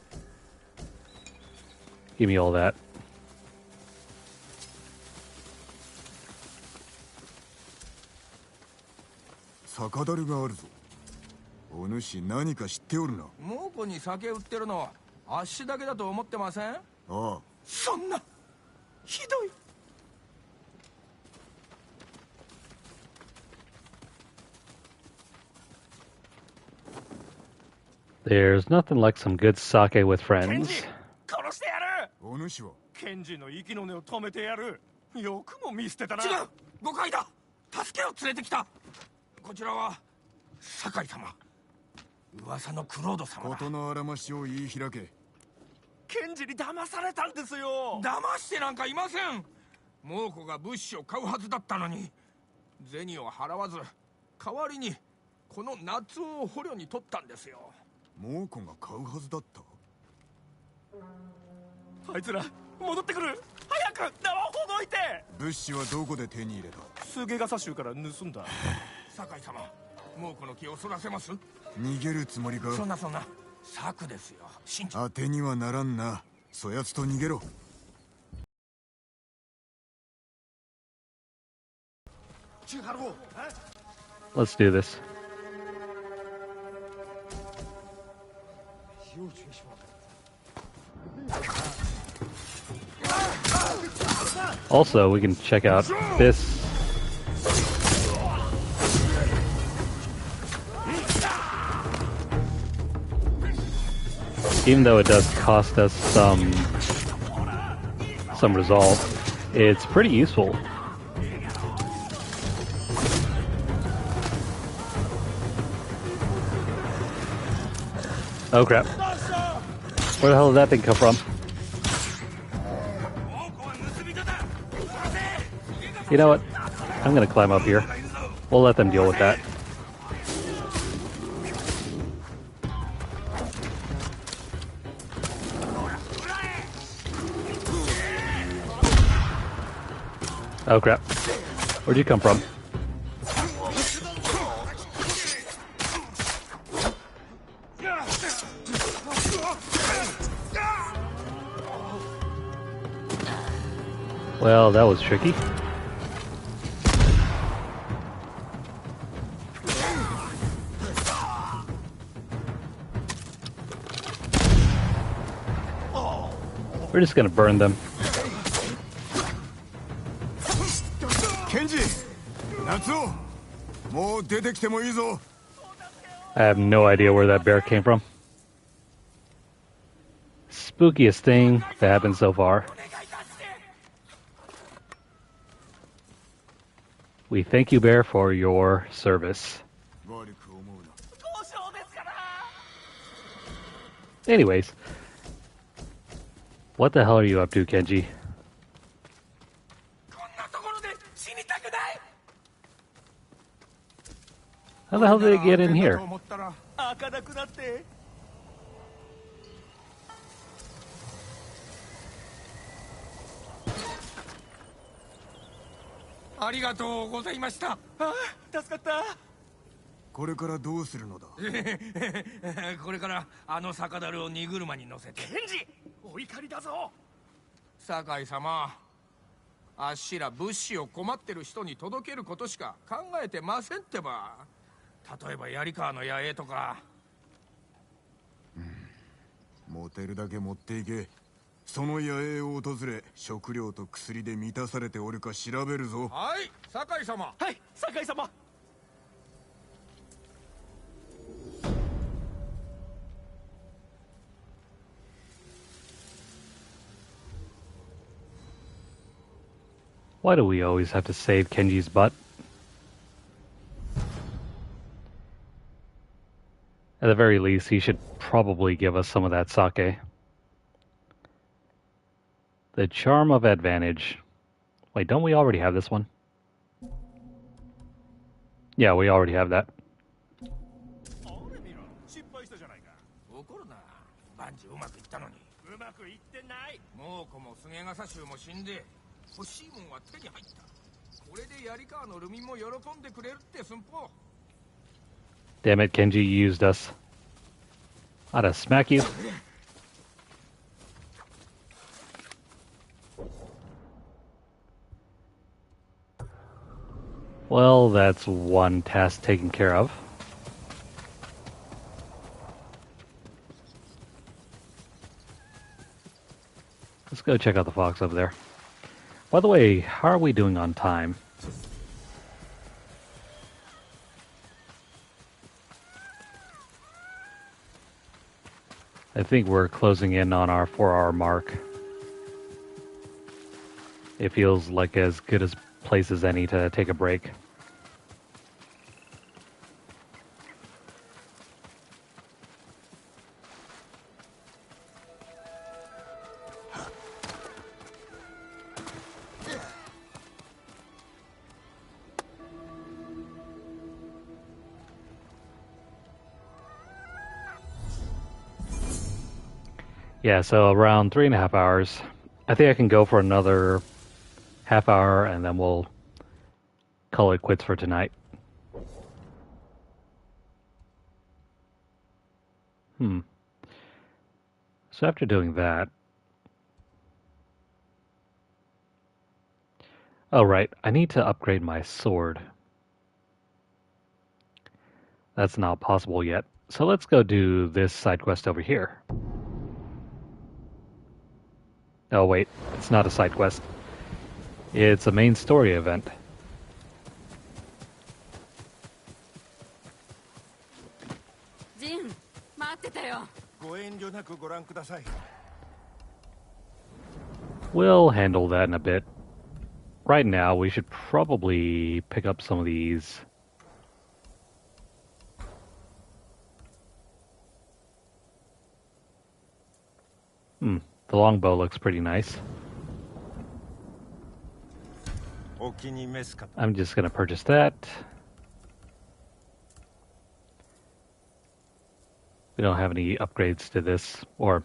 Give me all that. 酒樽があるぞ。お主何か知っておるな。猛虎に酒売ってるのはあっしだけだと思ってません？ああ。そんなひどい。There's nothing like some good sake with friends. 殺してやる。お主はケンジの息の根を止めてやる。よくも見捨てたな。違う、誤解だ。助けを連れてきた。こちらは酒井様、噂のクロード様だ。事のあらましを言い開け。ケンジに騙されたんですよ。騙してなんかいません。猛虎が物資を買うはずだったのに銭を払わず、代わりにこのナツを捕虜に取ったんですよ。猛虎が買うはずだった？あいつら戻ってくる。早く縄をほどいて。物資はどこで手に入れた？スゲガサ州から盗んだ。酒井様、猛虎の気をそらせます？逃げるつもりか？そんな策ですよ。信じ。当てにはならんな。そやつと逃げろ。Let's do this. Also, we can check out this. Even though it does cost us some resolve, it's pretty useful. Oh crap. Where the hell did that thing come from? You know what? I'm gonna climb up here. We'll let them deal with that. Oh crap. Where'd you come from? Well, that was tricky. We're just gonna burn them. I have no idea where that bear came from. Spookiest thing that happened so far. We thank you, bear, for your service. Anyways, what the hell are you up to, Kenji? How the hell did it get in here? ありがとうございました。ああ、助かった。これからどうするのだ。これからあの酒樽を荷車に乗せて。ケンジ、お怒りだぞ。酒井様、あっしら物資を困ってる人に届けることしか考えてませんってば。例えば槍川の野営とか。持てるだけ持っていけ。その野営を訪れ、食料と薬で満たされておるか調べるぞ。はい、酒井様。はい、酒井様。Why do we always have to save Kenji's butt? At the very least, he should probably give us some of that sake. The Charm of Advantage. Wait, don't we already have this one? Yeah, we already have that. 欲しいもんは手に入った。これで槍川のルミも喜んでくれるって寸法。Damn it, Kenji, you used us. I'd smack you. Well, that's one task taken care of. Let's go check out the fox over there. By the way, how are we doing on time? I think we're closing in on our 4-hour mark. It feels like as good a place as any to take a break. Yeah, so around 3.5 hours. I think I can go for another half hour and then we'll call it quits for tonight. So after doing that... Oh, right. I need to upgrade my sword. That's not possible yet. So let's go do this side quest over here. Oh wait, it's not a side quest. It's a main story event. Jin, 待ってたよ。ご遠慮なくご覧ください。We'll handle that in a bit. Right now, we should probably pick up some of these. The longbow looks pretty nice. I'm just going to purchase that. We don't have any upgrades to this, or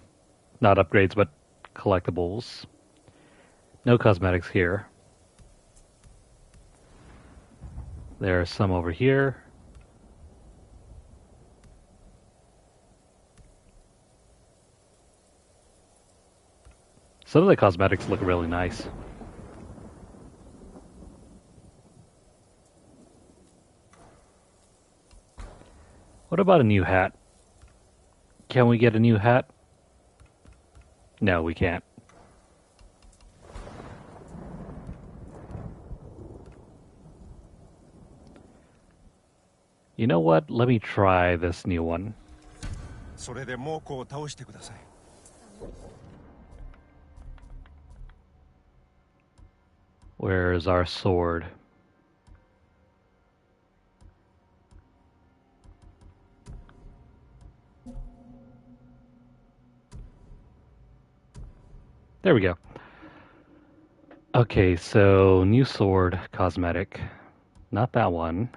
not upgrades, but collectibles. No cosmetics here. There are some over here. Some of the cosmetics look really nice. What about a new hat? Can we get a new hat? No, we can't. You know what? Let me try this new one. それで猛虎を倒してください。Where's our sword? There we go. Okay, so new sword, cosmetic. Not that one.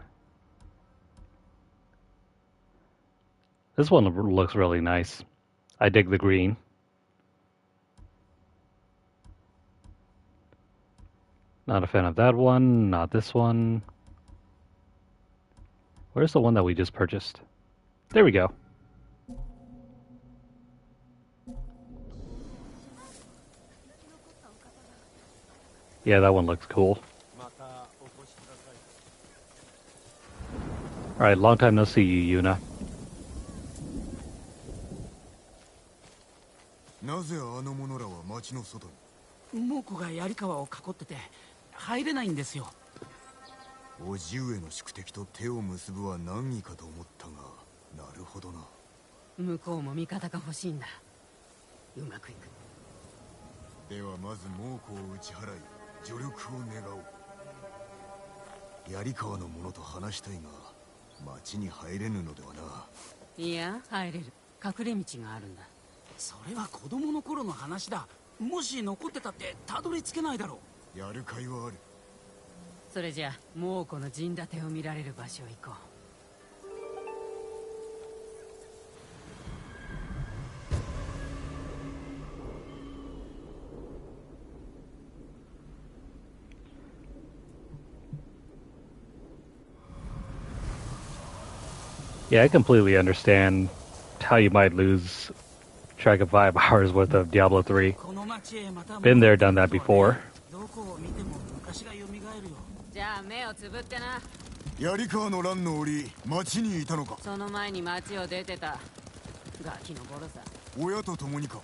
This one looks really nice. I dig the green. Not a fan of that one, not this one. Where's the one that we just purchased? There we go. Yeah, that one looks cool. Alright, long time no see you, Yuna. なぜあの者らは町の外に？猛虎が槍川を囲ってて入れないんですよ。叔父上の宿敵と手を結ぶは難儀かと思ったが、なるほどな。向こうも味方が欲しいんだ。うまくいく。ではまず猛虎を打ち払い助力を願おう。槍川の者と話したいが町に入れぬのではな。いや、入れる。隠れ道があるんだ。それは子供の頃の話だ。もし残ってたってたどり着けないだろう。やる甲斐はある。それじゃあ猛虎の陣立てを見られる場所へ行こう。Yeah, I completely understand how you might lose track of 5 hours worth of Diablo 3. Been there, done that before. じゃあ目をつぶってな。槍川の乱の折町にいたのか？その前に町を出てた。ガキの頃さ。親と共にか？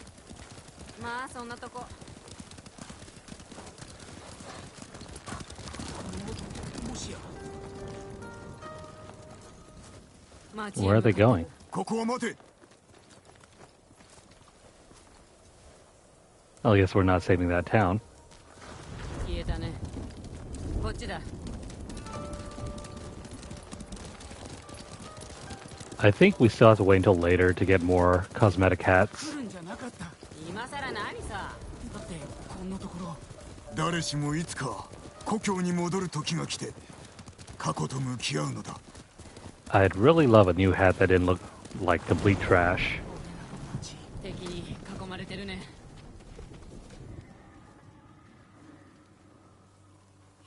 まあそんなとこ。もしや。Where are they going? ここは待て。 I guess we're not saving that town. 消えたね。こっちだ。I think we still have to wait until later to get more cosmetic hats. 今さら何さ。だってこんなところ。誰しもいつか故郷に戻る時が来て過去と向き合うのだ。 I'd really love a new hat that didn't look like complete trash. 敵に囲まれてるね。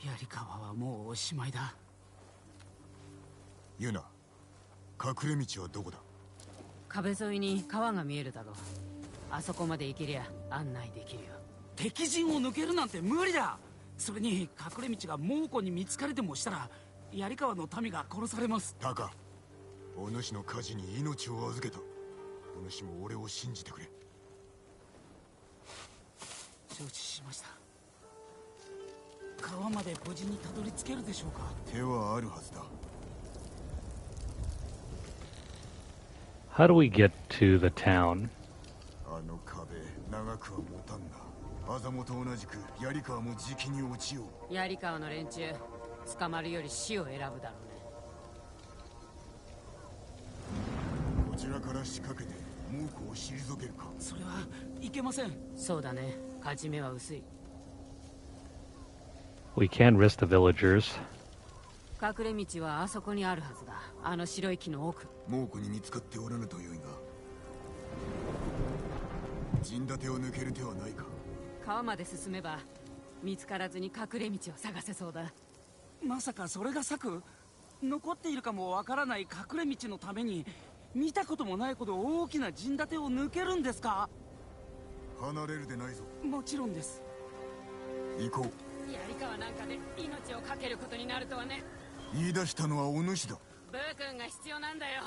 槍川はもうおしまいだ。ユナ、隠れ道はどこだ？壁沿いに川が見えるだろう。あそこまで行けりゃ案内できるよ。敵陣を抜けるなんて無理だ。それに隠れ道が猛虎に見つかりでもしたら槍川の民が殺されます。タカ、お主の火事に命を預けた。お主も俺を信じてくれ。承知しました。川まで無事にたどり着けるでしょうか？手はあるはずだ。 How do we get to the town? あの壁、長くは持たんな。アザモと同じく槍川もじきに落ちよう。槍川の連中、捕まるより死を選ぶだろうね。こちらから仕掛けて猛虎を退けるか？それはいけません。そうだね。勝ち目は薄い。 We can't risk the villagers. 隠れ道はあそこにあるはずだ。あの白い木の奥。猛虎に見つかっておらぬとよいが。陣立てを抜ける手はないか？川まで進めば見つからずに隠れ道を探せそうだ。まさかそれが策？残っているかもわからない隠れ道のために見たこともないほど大きな陣立てを抜けるんですか？離れるでないぞ。もちろんです。行こう。槍川なんかで命を懸けることになるとはね。言い出したのはお主だ。ブー君が必要なんだよ。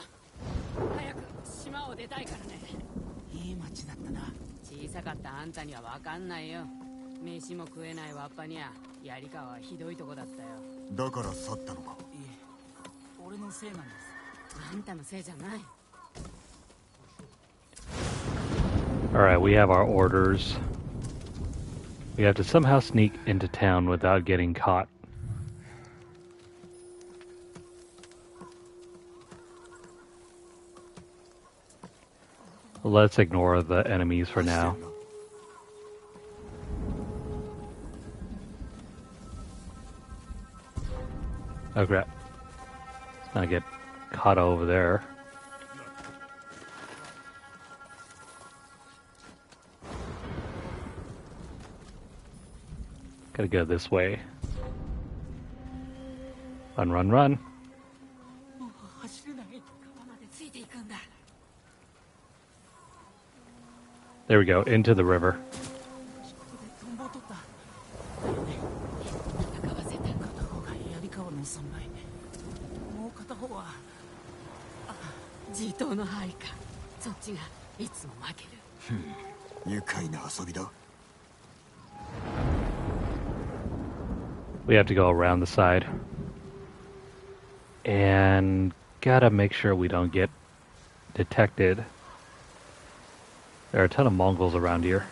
早く島を出たいからね。いい町だったな。小さかったあんたには分かんないよ。飯も食えないわっぱにゃ槍川はひどいとこだったよ。だから去ったのか？いえ、俺のせいなんです。Alright, we have our orders. We have to somehow sneak into town without getting caught. Let's ignore the enemies for now. Oh crap. I get caught over there. Gotta go this way. Run, run, run. There we go, into the river. We have to go around the side. And gotta make sure we don't get detected. There are a ton of Mongols around here.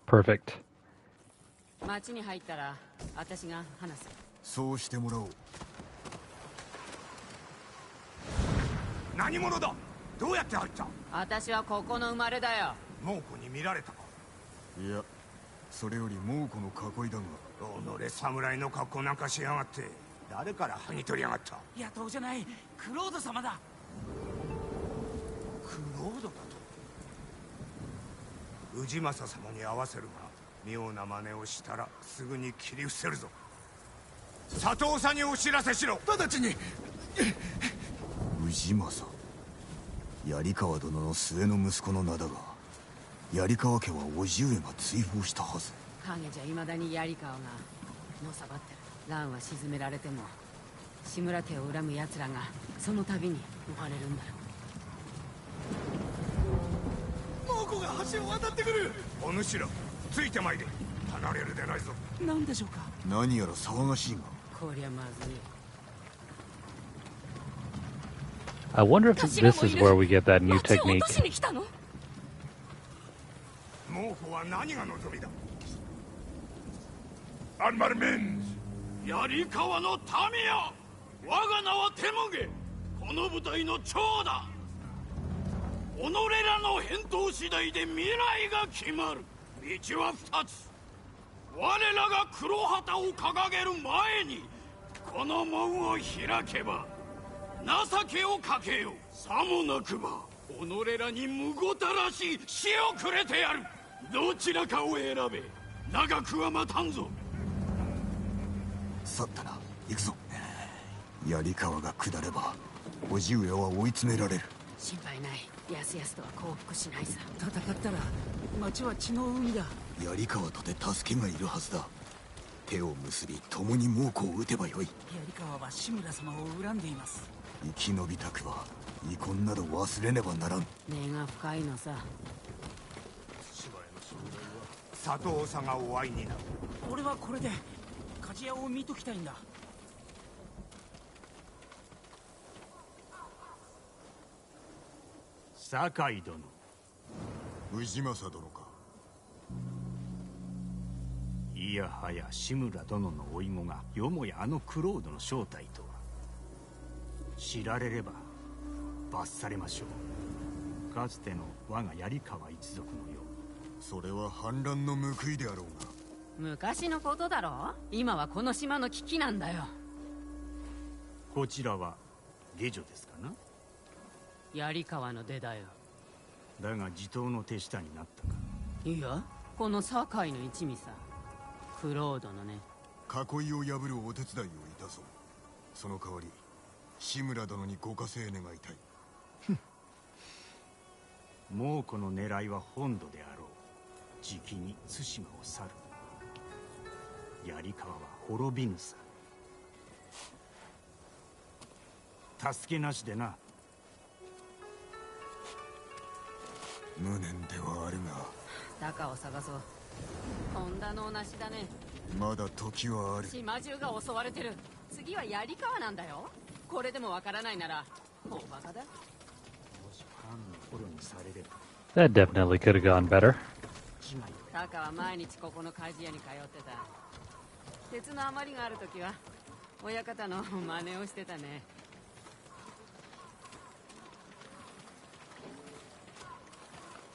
Perfect. 町に入ったら私が話す。そうしてもらおう。何者だ。どうやって入った。私はここの生まれだよ。猛虎に見られたか。いや、それより猛虎の囲いだが。己侍の格好なんかしやがって。誰から剥ぎ取りやがった。野党じゃない、クロード様だ。クロードだと。氏政様に会わせるが、妙な真似をしたらすぐに切り伏せるぞ。佐藤さんにお知らせしろ。直ちに。氏政、槍川殿の末の息子の名だが、槍川家は叔父上が追放したはず。影じゃ未だに槍川がのさばってる。蘭は沈められても志村家を恨む奴らがその度に追われるんだろう。猛虎が橋を渡ってくる。お主らついてまいれ。離れるでないぞ。何でしょうか。何やら騒がしいが。こりゃまずい。I wonder if this is where we get that new technique. 猛虎は何が望みだ。アンマルメンズ、槍川の民よ、我が名はテモゲ、この部隊の長だ。己らの返答次第で未来が決まる。道は二つ。我らが黒旗を掲げる前にこの門を開けば情けをかけよ。さもなくば己らにむごたらしい死をくれてやる。どちらかを選べ。長くは待たんぞ。去ったな。行くぞ。槍川が下れば叔父上は追い詰められる。心配ない。やすやすとは降伏しないさ。戦ったら町は血の海だ。槍川とて助けがいるはずだ。手を結び共に猛虎を撃てばよい。槍川は志村様を恨んでいます。生き延びたくは遺恨など忘れねばならん。根が深いのさ。佐藤さんがお会いになる。俺はこれで鍛冶屋を見ときたいんだ。酒井殿。氏政殿か。いやはや志村殿の甥子がよもやあのクロードの正体とは。知られれば罰されましょう。かつての我が槍川一族のよう。それは反乱の報いであろうが。昔のことだろ。今はこの島の危機なんだよ。こちらは下女ですかな。槍川の出だよ。だが地頭の手下になったか。いや、この堺の一味さ。クロードのね。囲いを破るお手伝いをいたそう。その代わり志村殿にご加勢願いたい。猛虎の狙いは本土であろう。じきに対馬を去る。槍川は滅びぬさ。助けなしでな。無念ではあるタカを探そう。とんだのなしだね。が、まだ時はある。島中が襲われてる。次は槍川なんだよ。これでもわからないならおバカだ。 That definitely could have gone better. タカは毎日ここの鍛冶屋に通ってた。鉄の余りがあるときは親方の真似をしてたね。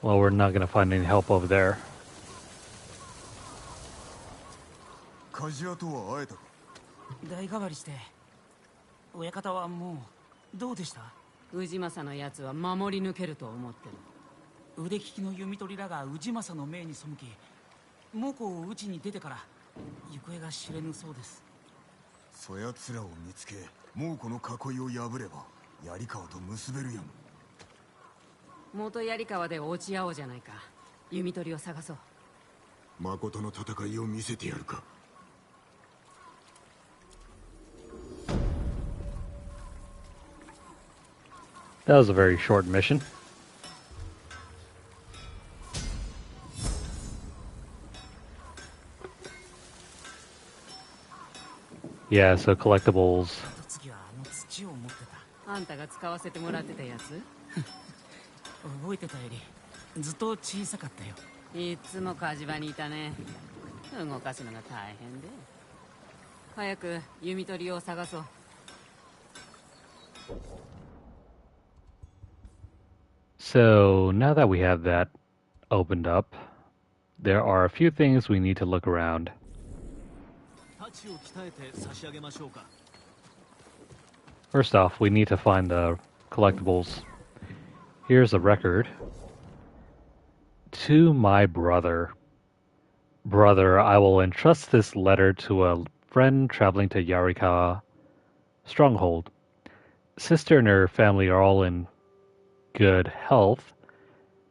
Well, we're not going to find any help over there. 鍛冶屋とは会えたか。代替わりして親方はもうどうでした？氏政のやつは守り抜けると思ってる。腕利きの弓取りらが氏政の命に背き猛虎を討ちに出てから行方が知れぬそうです。そやつらを見つけ猛虎の囲いを破れば槍川と結べるやん。元槍川で落ち合おうじゃないか。弓取りを探そう。誠の戦いを見せてやるか。 That was a very short mission. Yeah, so collectibles. 次はあの土を持ってた。あんたが使わせてもらってたやつ？覚えてたよりずっと小さかったよ。いつも火事場にいたね。動かすのが大変で。早く弓取りを探そう。 So now that we have that opened up, there are a few things we need to look around. First off, we need to find the collectibles. Here's a record. To my brother. Brother, I will entrust this letter to a friend traveling to Yarikawa Stronghold. Sister and her family are all in good health,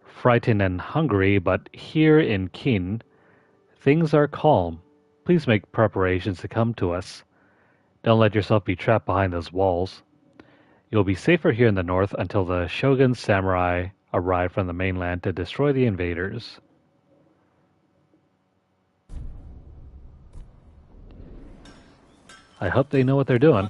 frightened and hungry, but here in Kin, things are calm. Please make preparations to come to us. Don't let yourself be trapped behind those walls. You'll be safer here in the north until the Shogun's samurai arrive from the mainland to destroy the invaders. I hope they know what they're doing.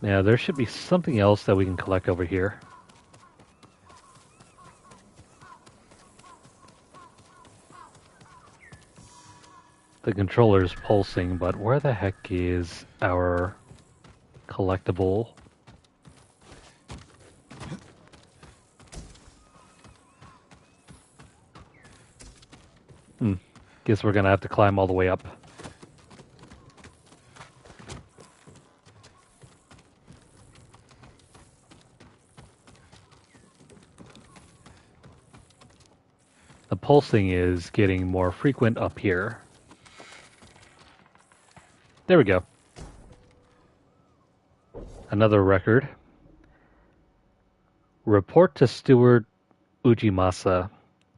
Now, there should be something else that we can collect over here. The controller's pulsing, but where the heck is our collectible? Guess we're gonna have to climb all the way up. The pulsing is getting more frequent up here. There we go. Another record. Report to Steward Ujimasa.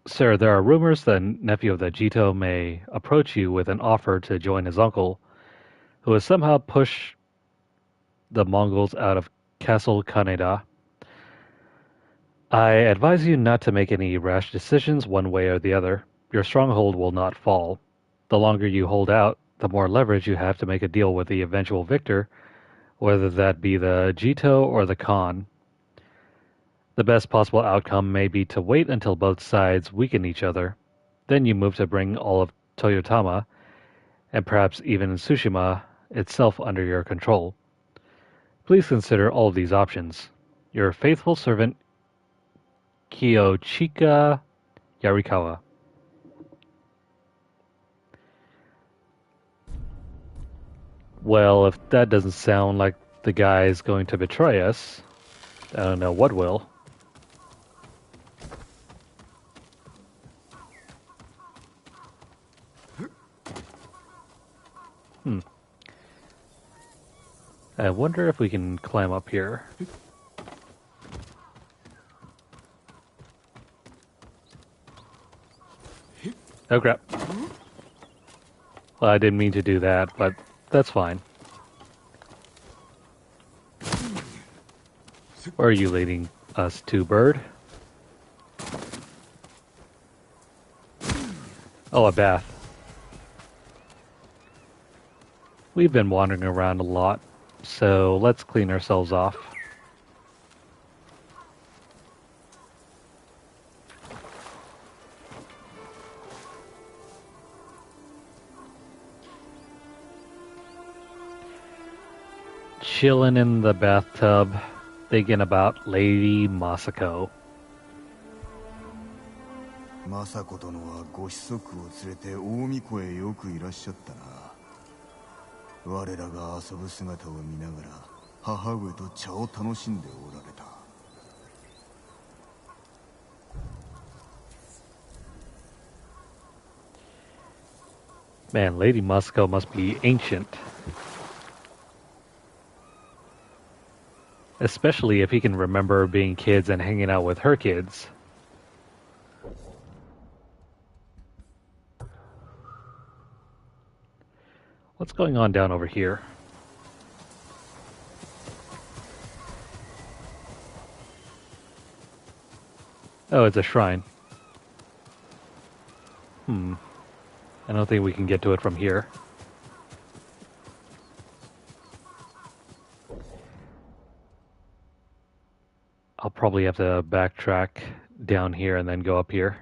Sir, there are rumors the nephew of the Jito may approach you with an offer to join his uncle, who has somehow pushed the Mongols out of Castle Kaneda. I advise you not to make any rash decisions one way or the other. Your stronghold will not fall. The longer you hold out, the more leverage you have to make a deal with the eventual victor, whether that be the Jito or the Khan. The best possible outcome may be to wait until both sides weaken each other. Then you move to bring all of Toyotama, and perhaps even Tsushima itself under your control. Please consider all of these options. Your faithful servant, Kiyochika Yarikawa. Well, if that doesn't sound like the guy is going to betray us, I don't know what will. I wonder if we can climb up here. Oh crap. Well, I didn't mean to do that, but that's fine. Where are you leading us to, bird? Oh, a bath. We've been wandering around a lot, so let's clean ourselves off. Chilling in the bathtub, thinking about Lady Masako. 政子殿はご子息を連れて大巫女へよくいらっしゃったな。我らが遊ぶ姿を見ながら母上と茶を楽しんでおられた。Man, Lady Masako must be ancient. Especially if he can remember being kids and hanging out with her kids. What's going on down over here? Oh, it's a shrine. I don't think we can get to it from here. I'll probably have to backtrack down here and then go up here.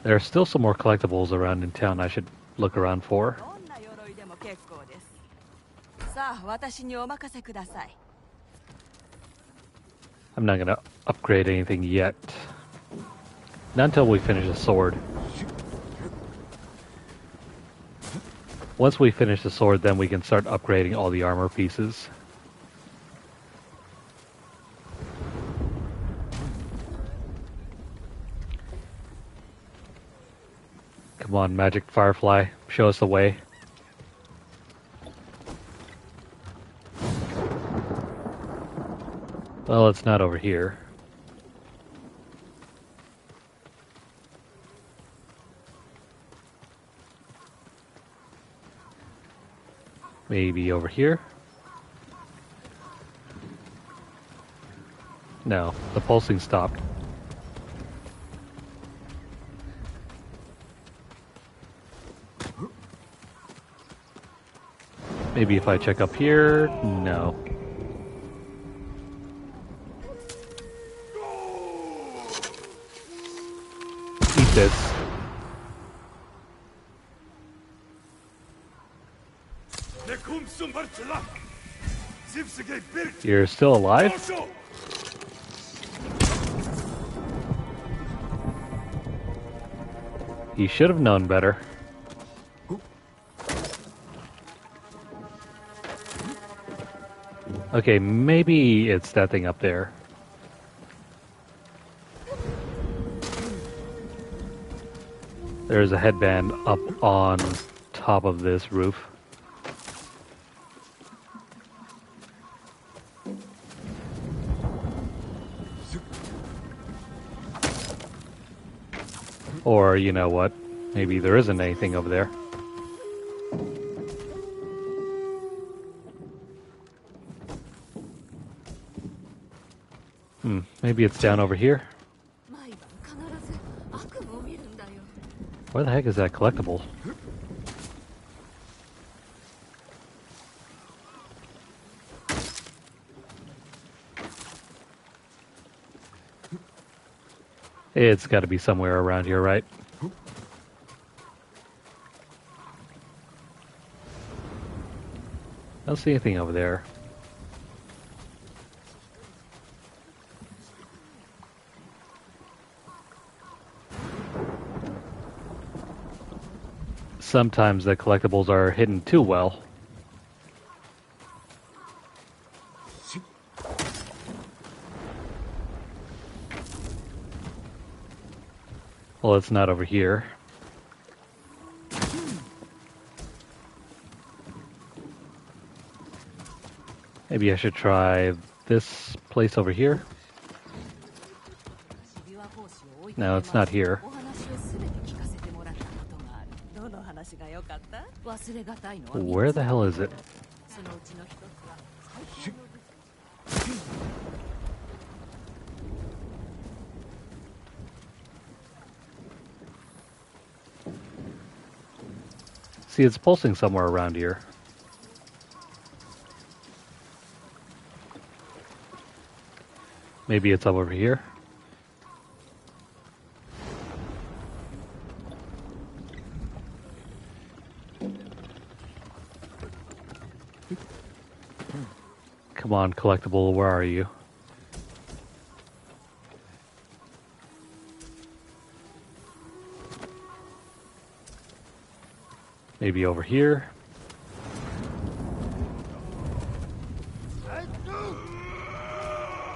There are still some more collectibles around in town I should look around for. I'm not gonna upgrade anything yet. Not until we finish the sword. Once we finish the sword, then we can start upgrading all the armor pieces. Come on, Magic Firefly, show us the way. Well, it's not over here. Maybe over here? No, the pulsing stopped. Maybe if I check up here? No. Eat this. You're still alive? He should have known better. Okay, maybe it's that thing up there. There's a headband up on top of this roof. Or, you know what, maybe there isn't anything over there. Maybe it's down over here. Where the heck is that collectible? It's got to be somewhere around here, right? I don't see anything over there. Sometimes the collectibles are hidden too well. Well, it's not over here. Maybe I should try this place over here. No, it's not here. Where the hell is it? See, it's pulsing somewhere around here. Maybe it's up over here. Come on, collectible, where are you? Maybe over here.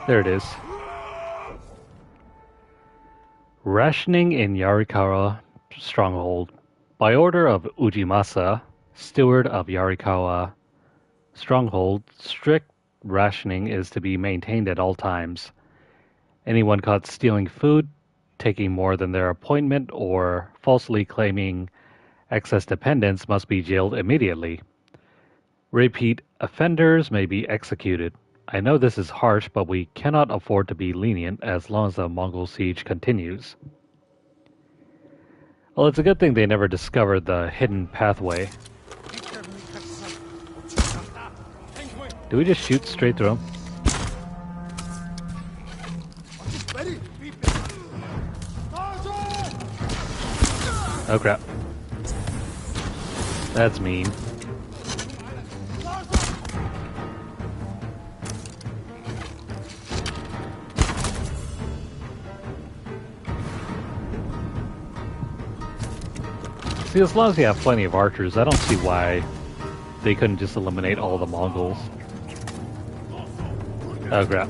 There it is. Rationing in Yarikawa Stronghold. By order of Ujimasa, steward of Yarikawa Stronghold, strict rationing is to be maintained at all times. Anyone caught stealing food, taking more than their appointment, or falsely claiming excess dependence must be jailed immediately. Repeat offenders may be executed. I know this is harsh, but we cannot afford to be lenient as long as the Mongol siege continues. Well, it's a good thing they never discovered the hidden pathway. Do we just shoot straight through them? Oh crap. That's mean. See, as long as they have plenty of archers, I don't see why they couldn't just eliminate all the Mongols. Oh crap.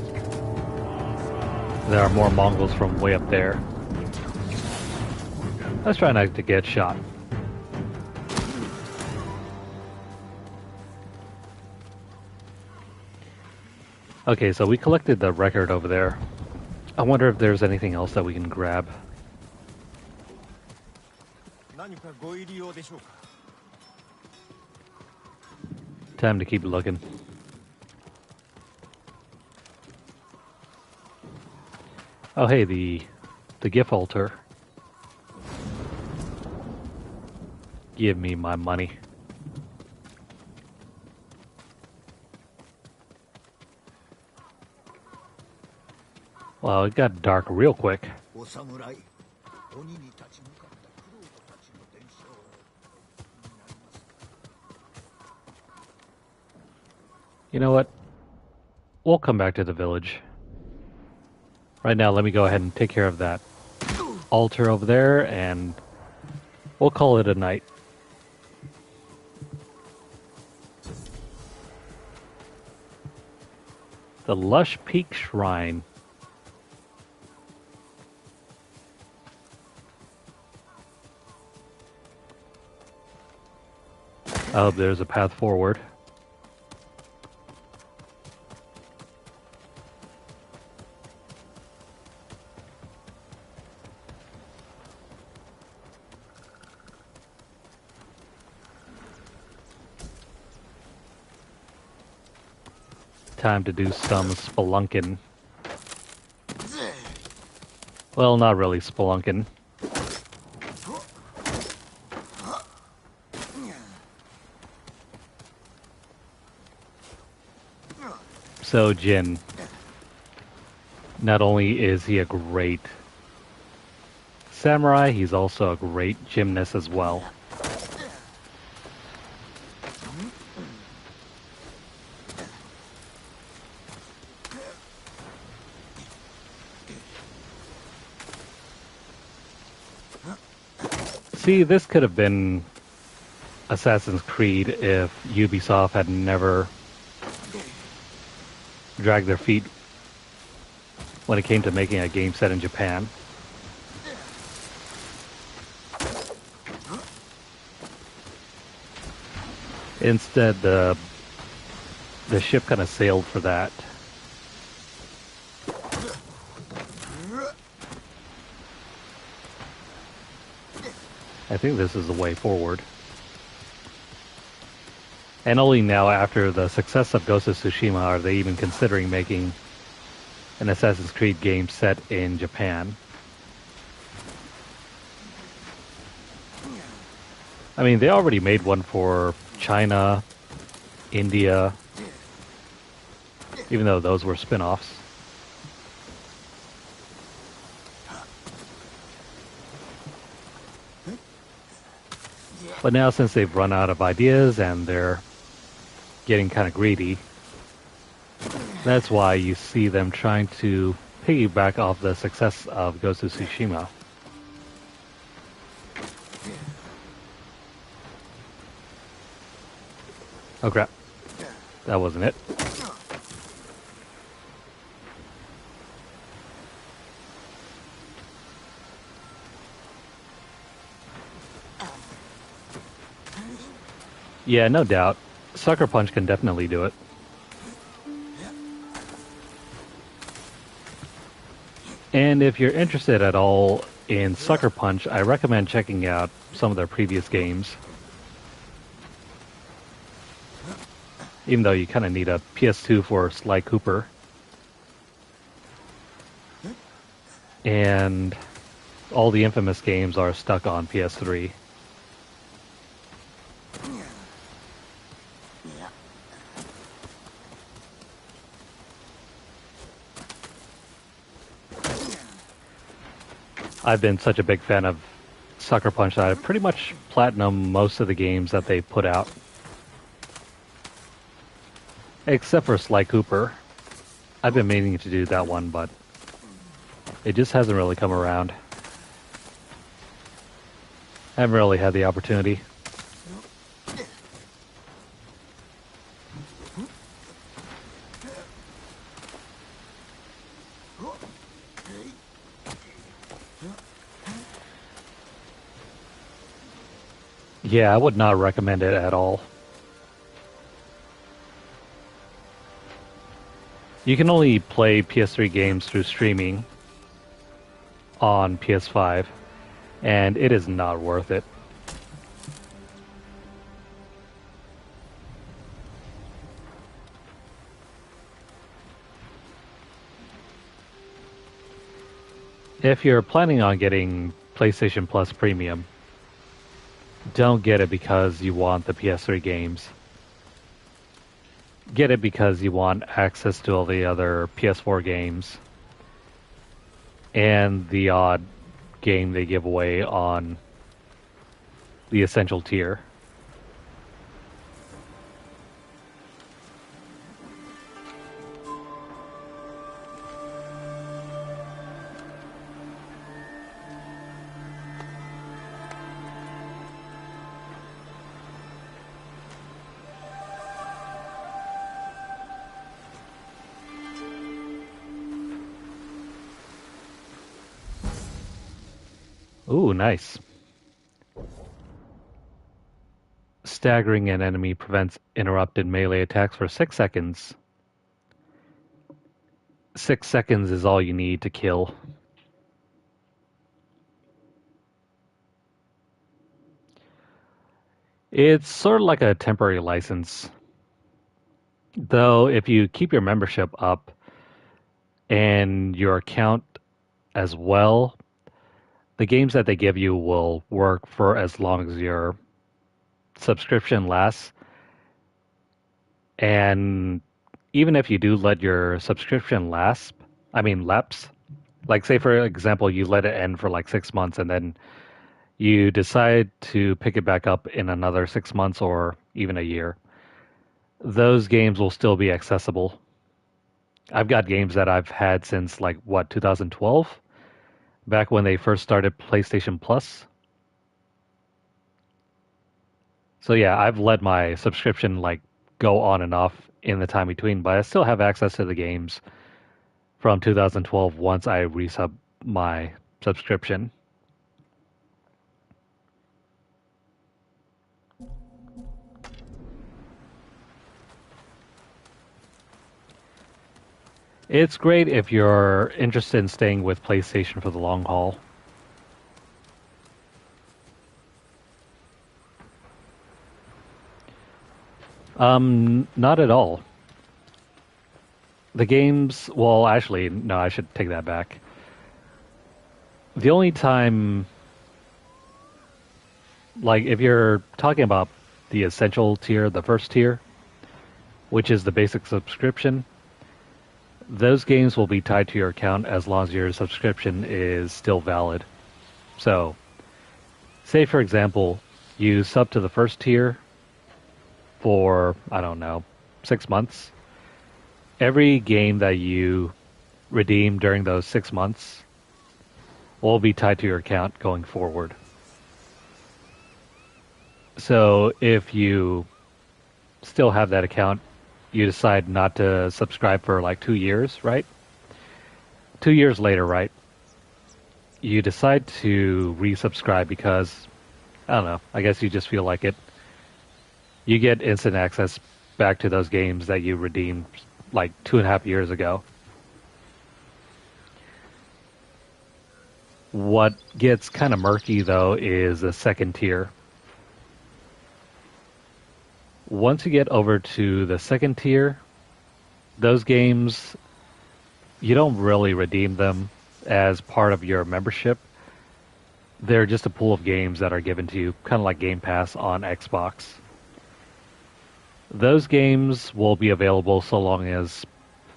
There are more Mongols from way up there. Let's try not to get shot. Okay, so we collected the record over there. I wonder if there's anything else that we can grab. Time to keep looking. Oh hey, the gift altar. Give me my money. Well, it got dark real quick. You know what? We'll come back to the village. Right now, let me go ahead and take care of that altar over there, and we'll call it a night. The Lush Peak Shrine. Oh, there's a path forward. Time to do some spelunking. Well, not really spelunking. So Jin, not only is he a great samurai, he's also a great gymnast as well. See, this could have been Assassin's Creed if Ubisoft had never dragged their feet when it came to making a game set in Japan. Instead, the the ship kind of sailed for that. I think this is the way forward. And only now, after the success of Ghost of Tsushima, are they even considering making an Assassin's Creed game set in Japan. I mean, they already made one for China, India, even though those were spin-offs. But now, since they've run out of ideas and they're getting kind of greedy, that's why you see them trying to piggyback off the success of Ghost of Tsushima. Oh crap. That wasn't it. Yeah, no doubt. Sucker Punch can definitely do it. And if you're interested at all in Sucker Punch, I recommend checking out some of their previous games. Even though you kind of need a PS2 for Sly Cooper. And all the infamous games are stuck on PS3. I've been such a big fan of Sucker Punch that I've pretty much platinumed most of the games that they put out. Except for Sly Cooper. I've been meaning to do that one, but it just hasn't really come around. I haven't really had the opportunity. Yeah, I would not recommend it at all. You can only play PS3 games through streaming on PS5, and it is not worth it. If you're planning on getting PlayStation Plus Premium, don't get it because you want the PS3 games. Get it because you want access to all the other PS4 games and the odd game they give away on the Essential tier. Ooh, nice. Staggering an enemy prevents interrupted melee attacks for 6 seconds. 6 seconds is all you need to kill. It's sort of like a temporary license. Though, if you keep your membership up and your account as well, the games that they give you will work for as long as your subscription lasts. And even if you do let your subscription lapse, like say for example, you let it end for like 6 months and then you decide to pick it back up in another 6 months or even a year, those games will still be accessible. I've got games that I've had since 2012? Back when they first started PlayStation Plus. So yeah, I've let my subscription go on and off in the time between, but I still have access to the games from 2012 once I resub my subscription. It's great if you're interested in staying with PlayStation for the long haul. Not at all. The games, well, actually, no, I should take that back. The only time, like, if you're talking about the essential tier, the first tier, which is the basic subscription, those games will be tied to your account as long as your subscription is still valid. So, say for example, you sub to the first tier for, I don't know, 6 months. Every game that you redeem during those 6 months will be tied to your account going forward. So if you still have that account, you decide not to subscribe for like 2 years, right? 2 years later, right? You decide to resubscribe because, I don't know, I guess you just feel like it. You get instant access back to those games that you redeemed like 2.5 years ago. What gets kind of murky, though, is the second tier. Once you get over to the second tier, those games, you don't really redeem them as part of your membership. They're just a pool of games that are given to you, kind of like Game Pass on Xbox. Those games will be available so long as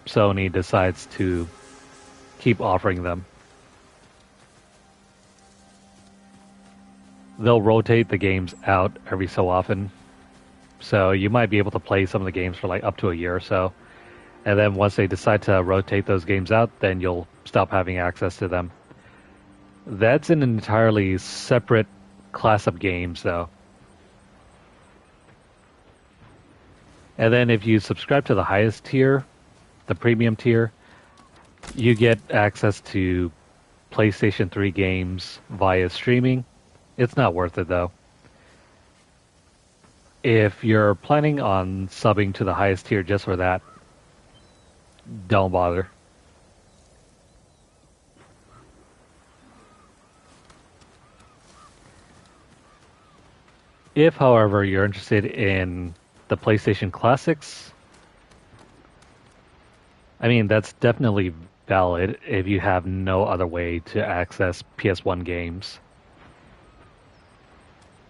Sony decides to keep offering them. They'll rotate the games out every so often. So you might be able to play some of the games for like up to a year or so. And then once they decide to rotate those games out, then you'll stop having access to them. That's an entirely separate class of games, though. And then if you subscribe to the highest tier, the premium tier, you get access to PlayStation 3 games via streaming. It's not worth it, though. If you're planning on subbing to the highest tier just for that, don't bother. If, however, you're interested in the PlayStation Classics, I mean, that's definitely valid if you have no other way to access PS1 games.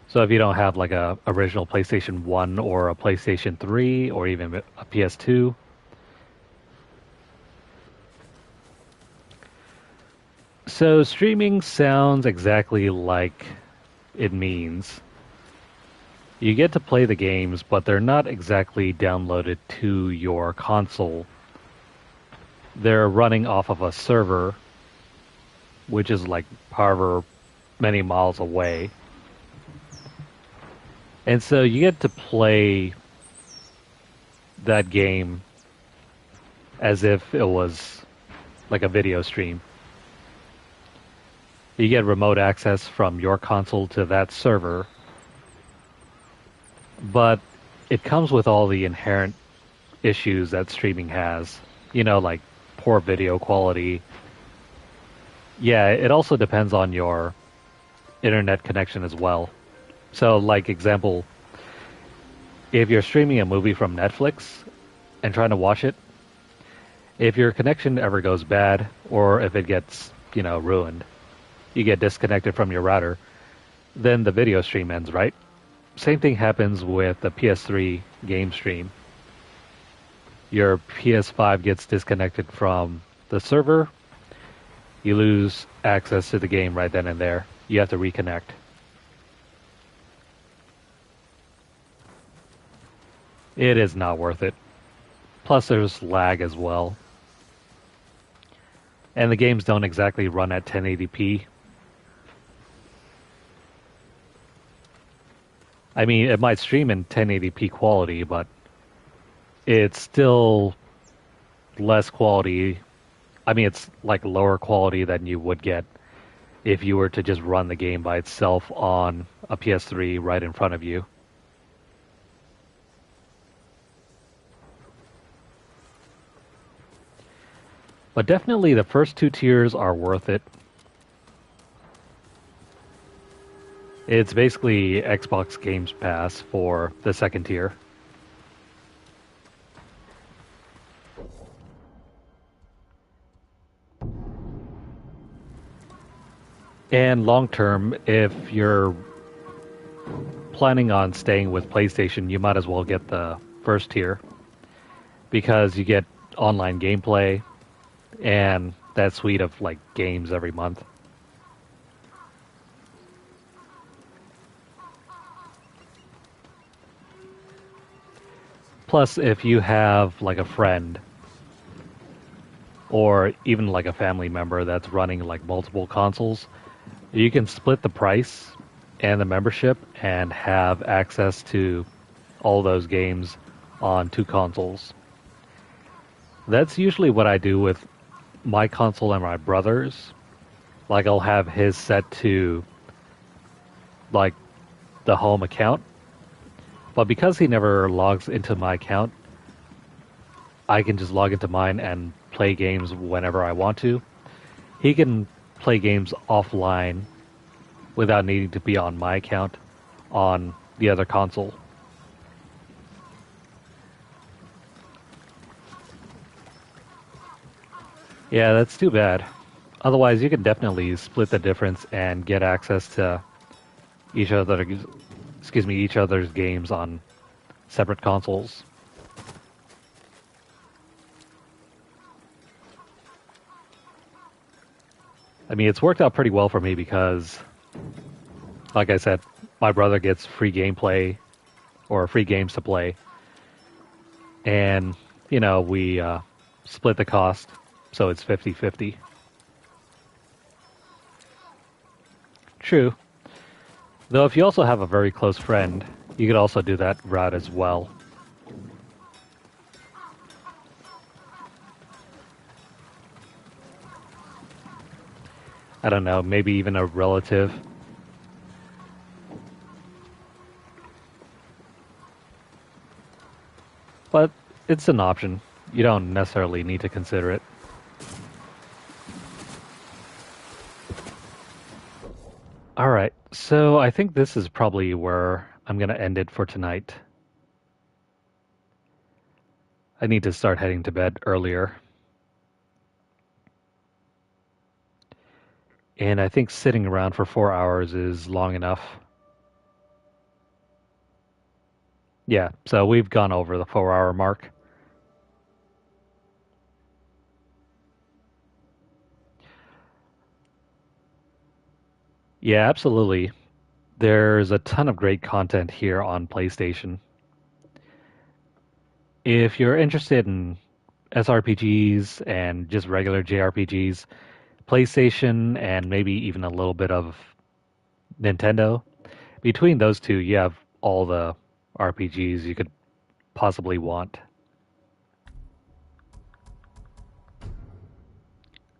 So if you don't have like a original PlayStation 1 or a PlayStation 3 or even a PS2, so streaming sounds exactly like it means. You get to play the games, but they're not exactly downloaded to your console. They're running off of a server, which is like however many miles away. And so you get to play that game as if it was like a video stream. You get remote access from your console to that server, but it comes with all the inherent issues that streaming has. You know, like poor video quality. Yeah, it also depends on your internet connection as well. So, like, example, if you're streaming a movie from Netflix and trying to watch it, if your connection ever goes bad, or if it gets, ruined, you get disconnected from your router, then the video stream ends, right? Same thing happens with the PS3 game stream. Your PS5 gets disconnected from the server, you lose access to the game right then and there. You have to reconnect. It is not worth it. Plus there's lag as well. And the games don't exactly run at 1080p. I mean, it might stream in 1080p quality, but it's still less quality. I mean, it's like lower quality than you would get if you were to just run the game by itself on a PS3 right in front of you. But definitely the first 2 tiers are worth it. It's basically Xbox Games Pass for the second tier. And long term, if you're planning on staying with PlayStation, you might as well get the first tier because you get online gameplay and that suite of like games every month. Plus, if you have like a friend or even like a family member that's running like multiple consoles, you can split the price and the membership and have access to all those games on 2 consoles. That's usually what I do with my console and my brother's. Like, I'll have his set to like the home account, but because he never logs into my account, I can just log into mine and play games whenever I want to. He can play games offline without needing to be on my account on the other console. Yeah, that's too bad. Otherwise, you can definitely split the difference and get access to each other's games on separate consoles. I mean, it's worked out pretty well for me because, like I said, my brother gets free gameplay or free games to play. And, you know, we split the cost, so it's 50-50. True. Though if you also have a very close friend, you could also do that route as well. I don't know, maybe even a relative. But it's an option. You don't necessarily need to consider it. Alright, so I think this is probably where I'm going to end it for tonight. I need to start heading to bed earlier. And I think sitting around for 4 hours is long enough. Yeah, so we've gone over the 4-hour mark. Yeah, absolutely. There's a ton of great content here on PlayStation. If you're interested in SRPGs and just regular JRPGs, PlayStation and maybe even a little bit of Nintendo, between those two, you have all the RPGs you could possibly want.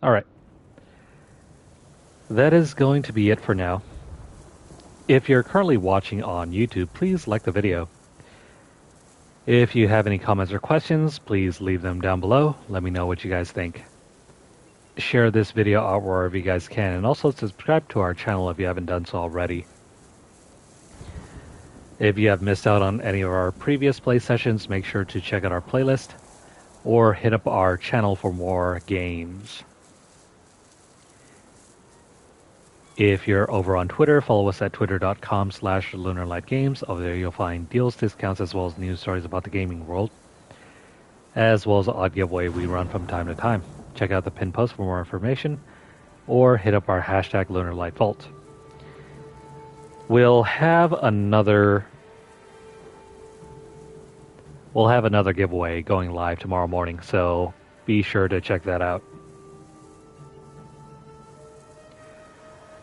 Alright. That is going to be it for now. If you're currently watching on YouTube, please like the video. If you have any comments or questions, please leave them down below. Let me know what you guys think. Share this video out wherever you guys can, and also subscribe to our channel if you haven't done so already. If you have missed out on any of our previous play sessions, make sure to check out our playlist or hit up our channel for more games. If you're over on Twitter, follow us at twitter.com/LunarlightGames. Over there you'll find deals, discounts, as well as news stories about the gaming world, as well as the odd giveaway we run from time to time. Check out the pinned post for more information, or hit up our hashtag LunarlightVault. We'll have another giveaway going live tomorrow morning, so be sure to check that out.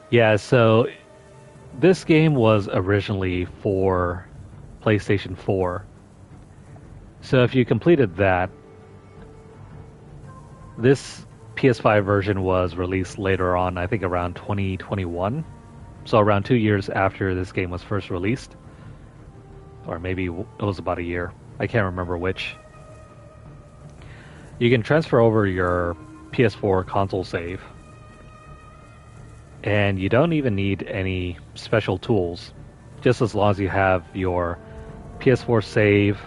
Yeah, so this game was originally for PlayStation 4. So if you completed that, this PS5 version was released later on, I think around 2021. So around 2 years after this game was first released. Or maybe it was about a year. I can't remember which. You can transfer over your PS4 console save. And you don't even need any special tools. Just as long as you have your PS4 save,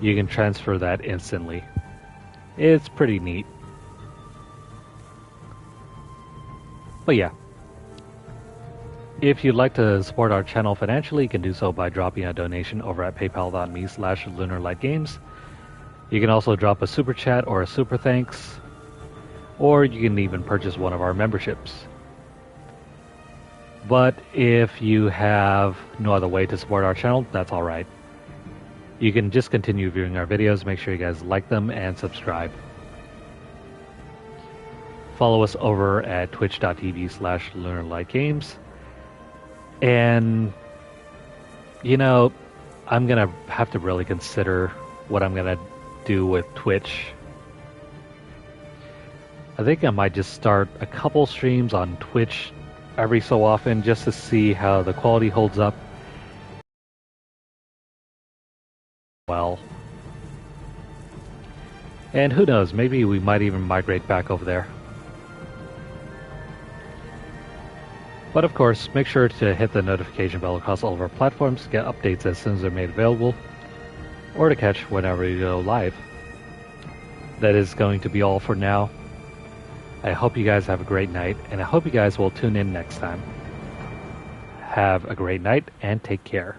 you can transfer that instantly. It's pretty neat. But yeah, if you'd like to support our channel financially, you can do so by dropping a donation over at paypal.me/LunarlightGames. You can also drop a super chat or a super thanks, or you can even purchase one of our memberships. But if you have no other way to support our channel, that's alright. You can just continue viewing our videos. Make sure you guys like them and subscribe. Follow us over at twitch.tv/LunarlightGames. And, you know, I'm going to have to really consider what I'm going to do with Twitch. I think I might just start a couple streams on Twitch every so often just to see how the quality holds up. Well, and who knows, maybe we might even migrate back over there. But of course, make sure to hit the notification bell across all of our platforms to get updates as soon as they're made available, or to catch whenever we go live. That is going to be all for now. I hope you guys have a great night, and I hope you guys will tune in next time. Have a great night, and take care.